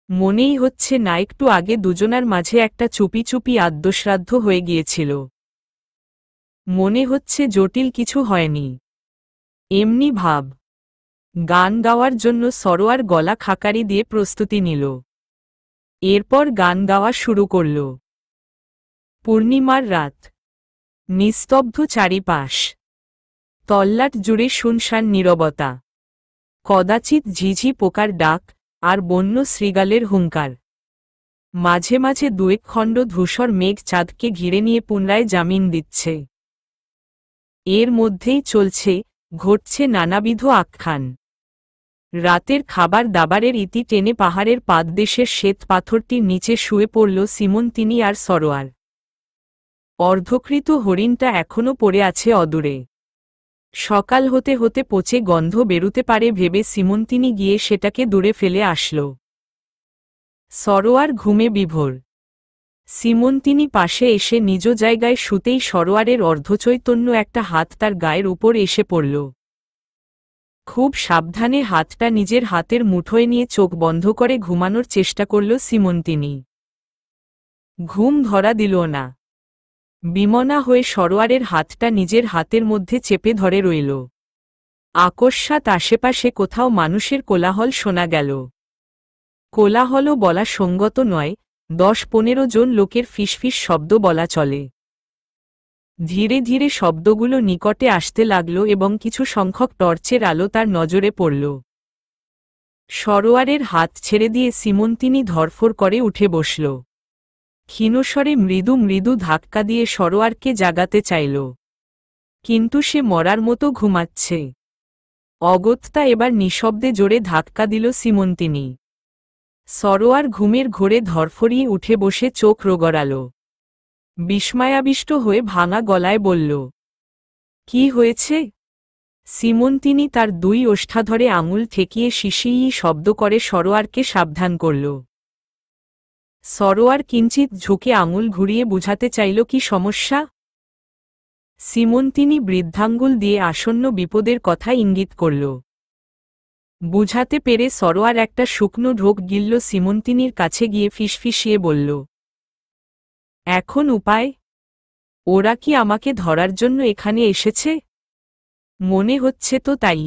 মনেই হচ্ছে না একটু আগে দুজনার মাঝে একটা চুপি চুপি আদ্যশ্রাদ্ধ হয়ে গিয়েছিল। মনে হচ্ছে জটিল কিছু হয়নি, এমনি ভাব। গান গাওয়ার জন্য সরোয়ার গলা খাকারি দিয়ে প্রস্তুতি নিল। এরপর গান গাওয়া শুরু করল। পূর্ণিমার রাত, নিস্তব্ধ চারিপাশ, তল্লাট জুড়ে শুনশান নীরবতা, কদাচিৎ ঝিঝি পোকার ডাক আর বন্য শৃগালের হুঙ্কার। মাঝে মাঝে দুয়েক খণ্ড ধূসর মেঘ চাঁদকে ঘিরে নিয়ে পুনরায় জামিন দিচ্ছে। এর মধ্যেই ঘটছে নানাবিধ আখ্যান। রাতের খাবার দাবারের ইতি টেনে পাহাড়ের পাদদেশের শ্বেত পাথরটির নিচে শুয়ে পড়ল সিমন্তিনি আর সরোয়ার। অর্ধকৃত হরিণটা এখনো পড়ে আছে অদূরে। সকাল হতে হতে পচে গন্ধ বেরুতে পারে ভেবে সিমন্তিনি গিয়ে সেটাকে দূরে ফেলে আসল। সরোয়ার ঘুমে বিভোর। সিমন্তিনি পাশে এসে নিজ জায়গায় শুতেই সরোয়ারের অর্ধচৈতন্য একটা হাত তার গায়ের উপর এসে পড়ল। খুব সাবধানে হাতটা নিজের হাতের মুঠোয় নিয়ে চোখ বন্ধ করে ঘুমানোর চেষ্টা করল সিমন্তিনি। ঘুম ধরা দিল না। বিমনা হয়ে সরোয়ারের হাতটা নিজের হাতের মধ্যে চেপে ধরে রইল। আকস্মাৎ আশেপাশে কোথাও মানুষের কোলাহল শোনা গেল। কোলাহলও বলা সঙ্গত নয়, 10-15 জন লোকের ফিসফিস শব্দ বলা চলে। ধীরে ধীরে শব্দগুলো নিকটে আসতে লাগল এবং কিছু সংখ্যক টর্চের আলো তার নজরে পড়ল। সরোয়ারের হাত ছেড়ে দিয়ে সিমন্তিনি ধরফর করে উঠে বসল। ক্ষীণস্বরে মৃদু মৃদু ধাক্কা দিয়ে সরোয়ারকে জাগাতে চাইল, কিন্তু সে মরার মতো ঘুমাচ্ছে। অগত্যা এবার নিঃশব্দে জোরে ধাক্কা দিল সিমন্তিনি। সরোয়ার ঘুমের ঘোরে ধরফরিয়ে উঠে বসে চোখ রোগড়াল। বিস্ময়াবিষ্ট হয়ে ভাঙা গলায় বলল, কি হয়েছে? সিমন্তিনি তার 2 ওষ্ঠাধরে আঙুল ঠেকিয়ে শিশিই শব্দ করে সরোয়ারকে সাবধান করল। সরোয়ার কিঞ্চিত ঝুঁকে আঙুল ঘুরিয়ে বুঝাতে চাইল কি সমস্যা। সিমন্তিনি বৃদ্ধাঙ্গুল দিয়ে আসন্ন বিপদের কথা ইঙ্গিত করল। বুঝাতে পেরে সরোয়ার একটা শুকনো ঢোক গিলল সিমন্তিনির কাছে গিয়ে ফিসফিসিয়ে বলল, এখন উপায়? ওরা কি আমাকে ধরার জন্য এখানে এসেছে? মনে হচ্ছে তো তাই।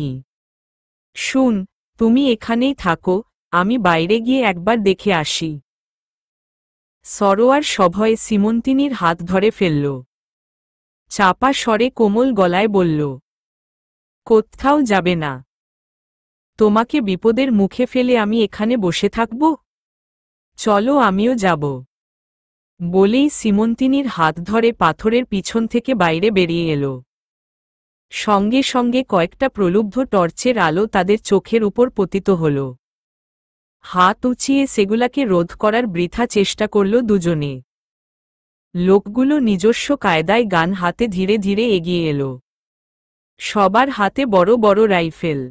শুন, তুমি এখানেই থাকো, আমি বাইরে গিয়ে একবার দেখে আসি। সরোয়ার সভয়ে সিমন্তিনির হাত ধরে ফেলল। চাপা স্বরে কোমল গলায় বলল, কোথাও যাবে না। তোমাকে বিপদের মুখে ফেলে আমি এখানে বসে থাকব? চলো আমিও যাব। বলেই সিমন্তিনির হাত ধরে পাথরের পিছন থেকে বাইরে বেরিয়ে এল। সঙ্গে সঙ্গে কয়েকটা প্রলুব্ধ টর্চের আলো তাদের চোখের উপর পতিত হল। হাত উঁচিয়ে সেগুলাকে রোধ করার বৃথা চেষ্টা করল দুজনে। লোকগুলো নিজস্ব কায়দায় গান হাতে ধীরে ধীরে এগিয়ে এল। সবার হাতে বড় বড় রাইফেল।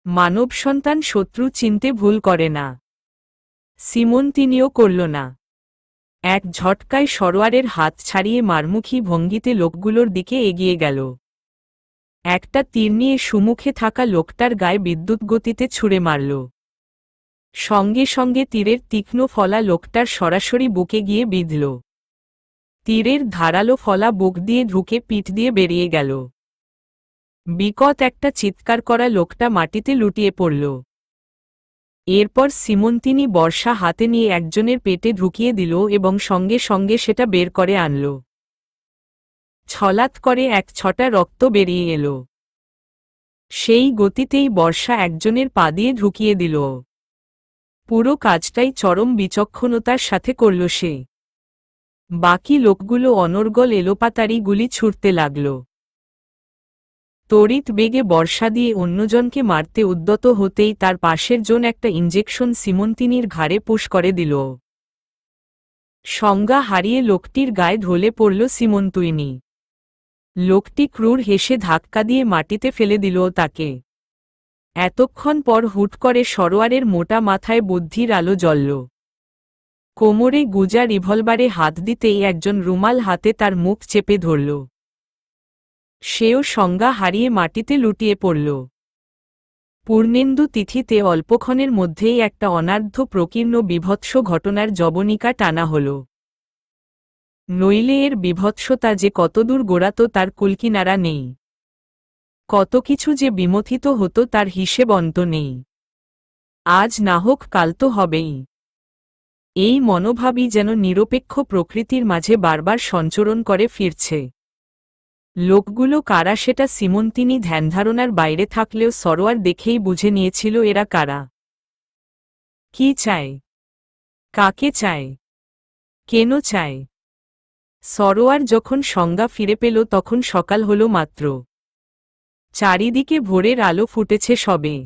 মানব সন্তান শত্রু চিনতে ভুল করে না। সিমন্তিনিও করল না। এক ঝটকায় সরোয়ারের হাত ছাড়িয়ে মারমুখী ভঙ্গিতে লোকগুলোর দিকে এগিয়ে গেল। একটা তীর নিয়ে সুমুখে থাকা লোকটার গায়ে বিদ্যুৎ গতিতে ছুঁড়ে মারল। সঙ্গে সঙ্গে তীরের তীক্ষ্ণ ফলা লোকটার সরাসরি বুকে গিয়ে বিঁধল। তীরের ধারালো ফলা বুক দিয়ে ঢুকে পিঠ দিয়ে বেরিয়ে গেল। বিকট একটা চিৎকার করা লোকটা মাটিতে লুটিয়ে পড়ল। এরপর সিমন্তিনি বর্ষা হাতে নিয়ে একজনের পেটে ঢুকিয়ে দিল এবং সঙ্গে সঙ্গে সেটা বের করে আনল। ছলাৎ করে 1 ছটা রক্ত বেরিয়ে এল। সেই গতিতেই বর্ষা একজনের পা দিয়ে ঢুকিয়ে দিল। পুরো কাজটাই চরম বিচক্ষণতার সাথে করল সে। বাকি লোকগুলো অনর্গল এলোপাতাড়ি গুলি ছুড়তে লাগল। তড়িৎ বেগে বর্ষা দিয়ে অন্যজনকে মারতে উদ্যত হতেই তার পাশের জন একটা ইঞ্জেকশন সিমন্তিনির ঘাড়ে পুশ করে দিল। সংজ্ঞা হারিয়ে লোকটির গায়ে ঢলে পড়ল সিমন্তিনি। লোকটি ক্রূর হেসে ধাক্কা দিয়ে মাটিতে ফেলে দিল তাকে। এতক্ষণ পর হুট করে সরোয়ারের মোটা মাথায় বুদ্ধির আলো জ্বলল। কোমরে গুজা রিভলভারে হাত দিতেই একজন রুমাল হাতে তার মুখ চেপে ধরল। সেও সংজ্ঞা হারিয়ে মাটিতে লুটিয়ে পড়ল। পূর্ণেন্দু তিথিতে অল্পক্ষণের মধ্যেই একটা অনার্ধ্য প্রকীর্ণ বিভৎস ঘটনার জবনিকা টানা হল। নইলে এর বিভৎসতা যে কতদূর গোড়াতো তার কুলকিনারা নেই। কত কিছু যে বিমথিত হতো তার হিসেব অন্ত নেই। আজ না হোক কাল তো হবেই। এই মনোভাবই যেন নিরপেক্ষ প্রকৃতির মাঝে বারবার সঞ্চরণ করে ফিরছে। লোকগুলো কারা সেটা সীমন্তিনী ধ্যানধারণার বাইরে থাকলেও সরোয়ার দেখেই বুঝে নিয়েছিল এরা কারা, কি চায়, কাকে চায়, কেন চায়। সরোয়ার যখন সংজ্ঞা ফিরে পেল তখন সকাল হল মাত্র। চারিদিকে ভোরের আলো ফুটেছে সবে।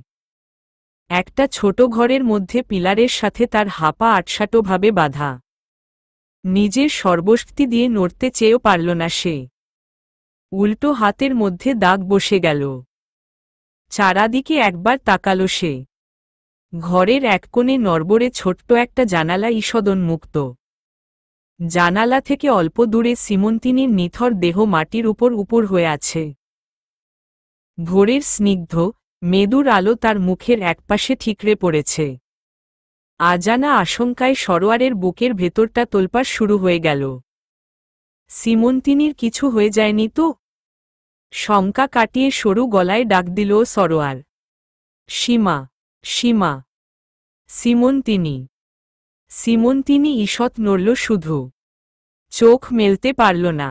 একটা ছোট ঘরের মধ্যে পিলারের সাথে তার হাপা আটসাটোভাবে বাঁধা। নিজের সর্বশক্তি দিয়ে নড়তে চেয়েও পারল না সে। উল্টো হাতের মধ্যে দাগ বসে গেল। চারাদিকে একবার তাকালো সে। ঘরের এক কোণে নড়বড়ে ছোট্ট একটা জানালা ঈষদোন্মুক্ত। জানালা থেকে অল্প দূরে সীমন্তিনীর নিথর দেহ মাটির উপর হয়ে আছে। ভোরের স্নিগ্ধ মেদুর আলো তার মুখের একপাশে ঠিকরে পড়েছে। আজানা আশঙ্কায় সরোয়ারের বুকের ভেতরটা তোলপাড় শুরু হয়ে গেল। সীমন্তিনীর কিছু হয়ে যায়নি তো? শঙ্কা কাটিয়ে সরু গলায় ডাক দিল সরোয়ার, সীমা, সীমা। সীমন্তিনী। সীমন্তিনী ঈষৎ নড়ল শুধু। চোখ মেলতে পারল না,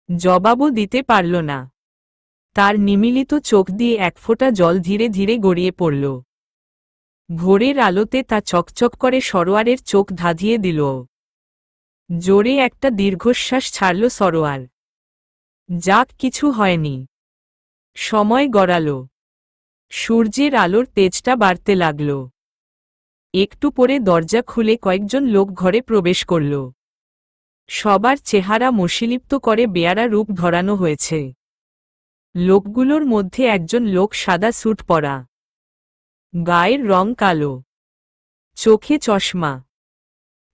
জবাবও দিতে পারল না। তার নিমিলিত চোখ দিয়ে এক ফোঁটা জল ধীরে ধীরে গড়িয়ে পড়ল। ভোরের আলোতে তা চকচক করে সরোয়ারের চোখ ধাঁধিয়ে দিল। জোরে একটা দীর্ঘশ্বাস ছাড়ল সরোয়ার। যাক, কিছু হয়নি। সময় গড়াল। সূর্যের আলোর তেজটা বাড়তে লাগল। একটু পরে দরজা খুলে কয়েকজন লোক ঘরে প্রবেশ করল। সবার চেহারা মশিলিপ্ত করে বেয়ারা রূপ ধরানো হয়েছে। লোকগুলোর মধ্যে একজন লোক সাদা স্যুট পরা, গায়ের রং কালো, চোখে চশমা,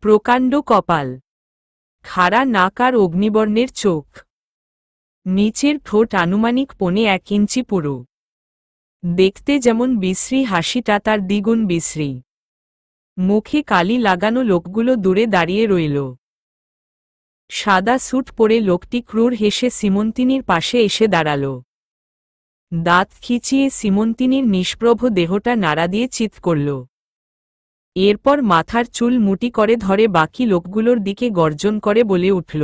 প্রকাণ্ড কপাল, খাড়া নাক আর অগ্নিবর্ণের চোখ, নিচের ঠোঁট আনুমানিক 1.5 ইঞ্চি পুরু। দেখতে যেমন বিশ্রী, হাসিটা তার দ্বিগুণ বিশ্রী। মুখে কালি লাগানো লোকগুলো দূরে দাঁড়িয়ে রইল। সাদা স্যুট পরে লোকটি ক্রূর হেসে সীমন্তিনীর পাশে এসে দাঁড়াল। দাঁত খিচিয়ে সীমন্তিনীর নিষ্প্রভ দেহটা নাড়া দিয়ে চিৎ করল। এরপর মাথার চুল মুটি করে ধরে বাকি লোকগুলোর দিকে গর্জন করে বলে উঠল,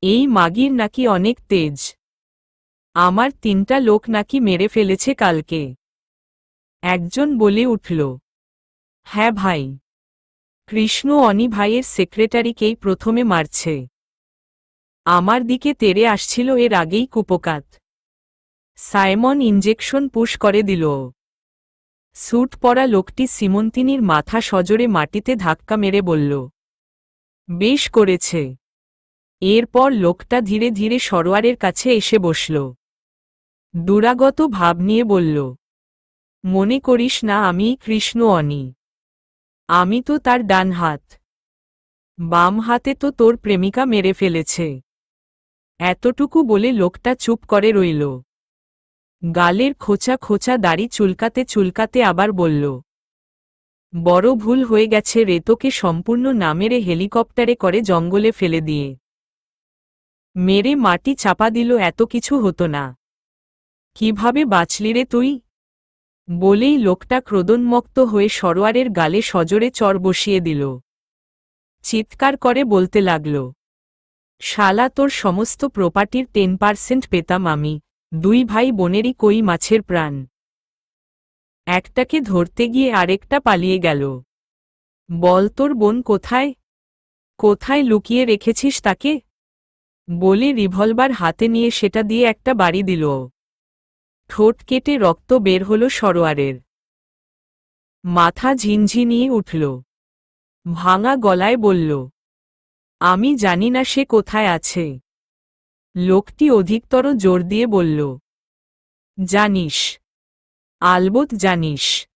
এই মাগির নাকি অনেক তেজ। আমার 3টা লোক নাকি মেরে ফেলেছে কালকে। একজন বলে উঠল, হ্যাঁ ভাই, কৃষ্ণ অনি ভাইয়ের সেক্রেটারিকেই প্রথমে মারছে। আমার দিকে তেড়ে আসছিল এর আগেই কুপোকাত। সাইমন ইঞ্জেকশন পুশ করে দিল। স্যুট পরা লোকটি সীমন্তিনীর মাথা সজোরে মাটিতে ধাক্কা মেরে বলল, বেশ করেছে। এরপর লোকটা ধীরে ধীরে সরোয়ারের কাছে এসে বসল। দুরাগত ভাব নিয়ে বলল, মনে করিস না আমি কৃষ্ণ অনি। আমি তো তার ডান হাত। বাম হাতে তো তোর প্রেমিকা মেরে ফেলেছে। এতটুকু বলে লোকটা চুপ করে রইল। গালের খোঁচা খোঁচা দাড়ি চুলকাতে চুলকাতে আবার বলল, বড় ভুল হয়ে গেছে রে, তোকে সম্পূর্ণ না মেরে হেলিকপ্টারে করে জঙ্গলে ফেলে দিয়ে মেরে মাটি চাপা দিল এত কিছু হতো না। কিভাবে বাঁচলি রে তুই? বলেই লোকটা ক্রোধোন্মত্ত হয়ে সরোয়ারের গালে সজোরে চর বসিয়ে দিল। চিৎকার করে বলতে লাগল, শালা, তোর সমস্ত প্রপার্টির 10% পেতাম আমি। 2 ভাই বোনেরই কই মাছের প্রাণ। একটাকে ধরতে গিয়ে আরেকটা পালিয়ে গেল। বল, তোর বোন কোথায়? কোথায় লুকিয়ে রেখেছিস তাকে? বলে রিভলভার হাতে নিয়ে সেটা দিয়ে একটা বাড়ি দিল। ঠোঁট কেটে রক্ত বের হল সরোয়ারের। মাথা ঝিনঝিনিয়ে উঠল। ভাঙা গলায় বলল, আমি জানি না সে কোথায় আছে। লোকটি অধিকতর জোর দিয়ে বলল, জানিস? আলবত জানিস।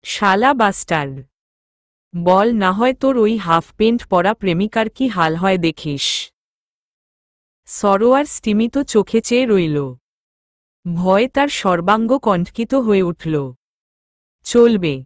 শালা বাস্টার্ড। বল না হয় তোর ওই হাফ প্যান্ট পরা প্রেমিকার কি হাল হয় দেখিস। সরোয়ার স্তিমিত চোখে চেয়ে রইল। ভয়ে তার সর্বাঙ্গ কণ্টকিত হয়ে উঠল। চলবে।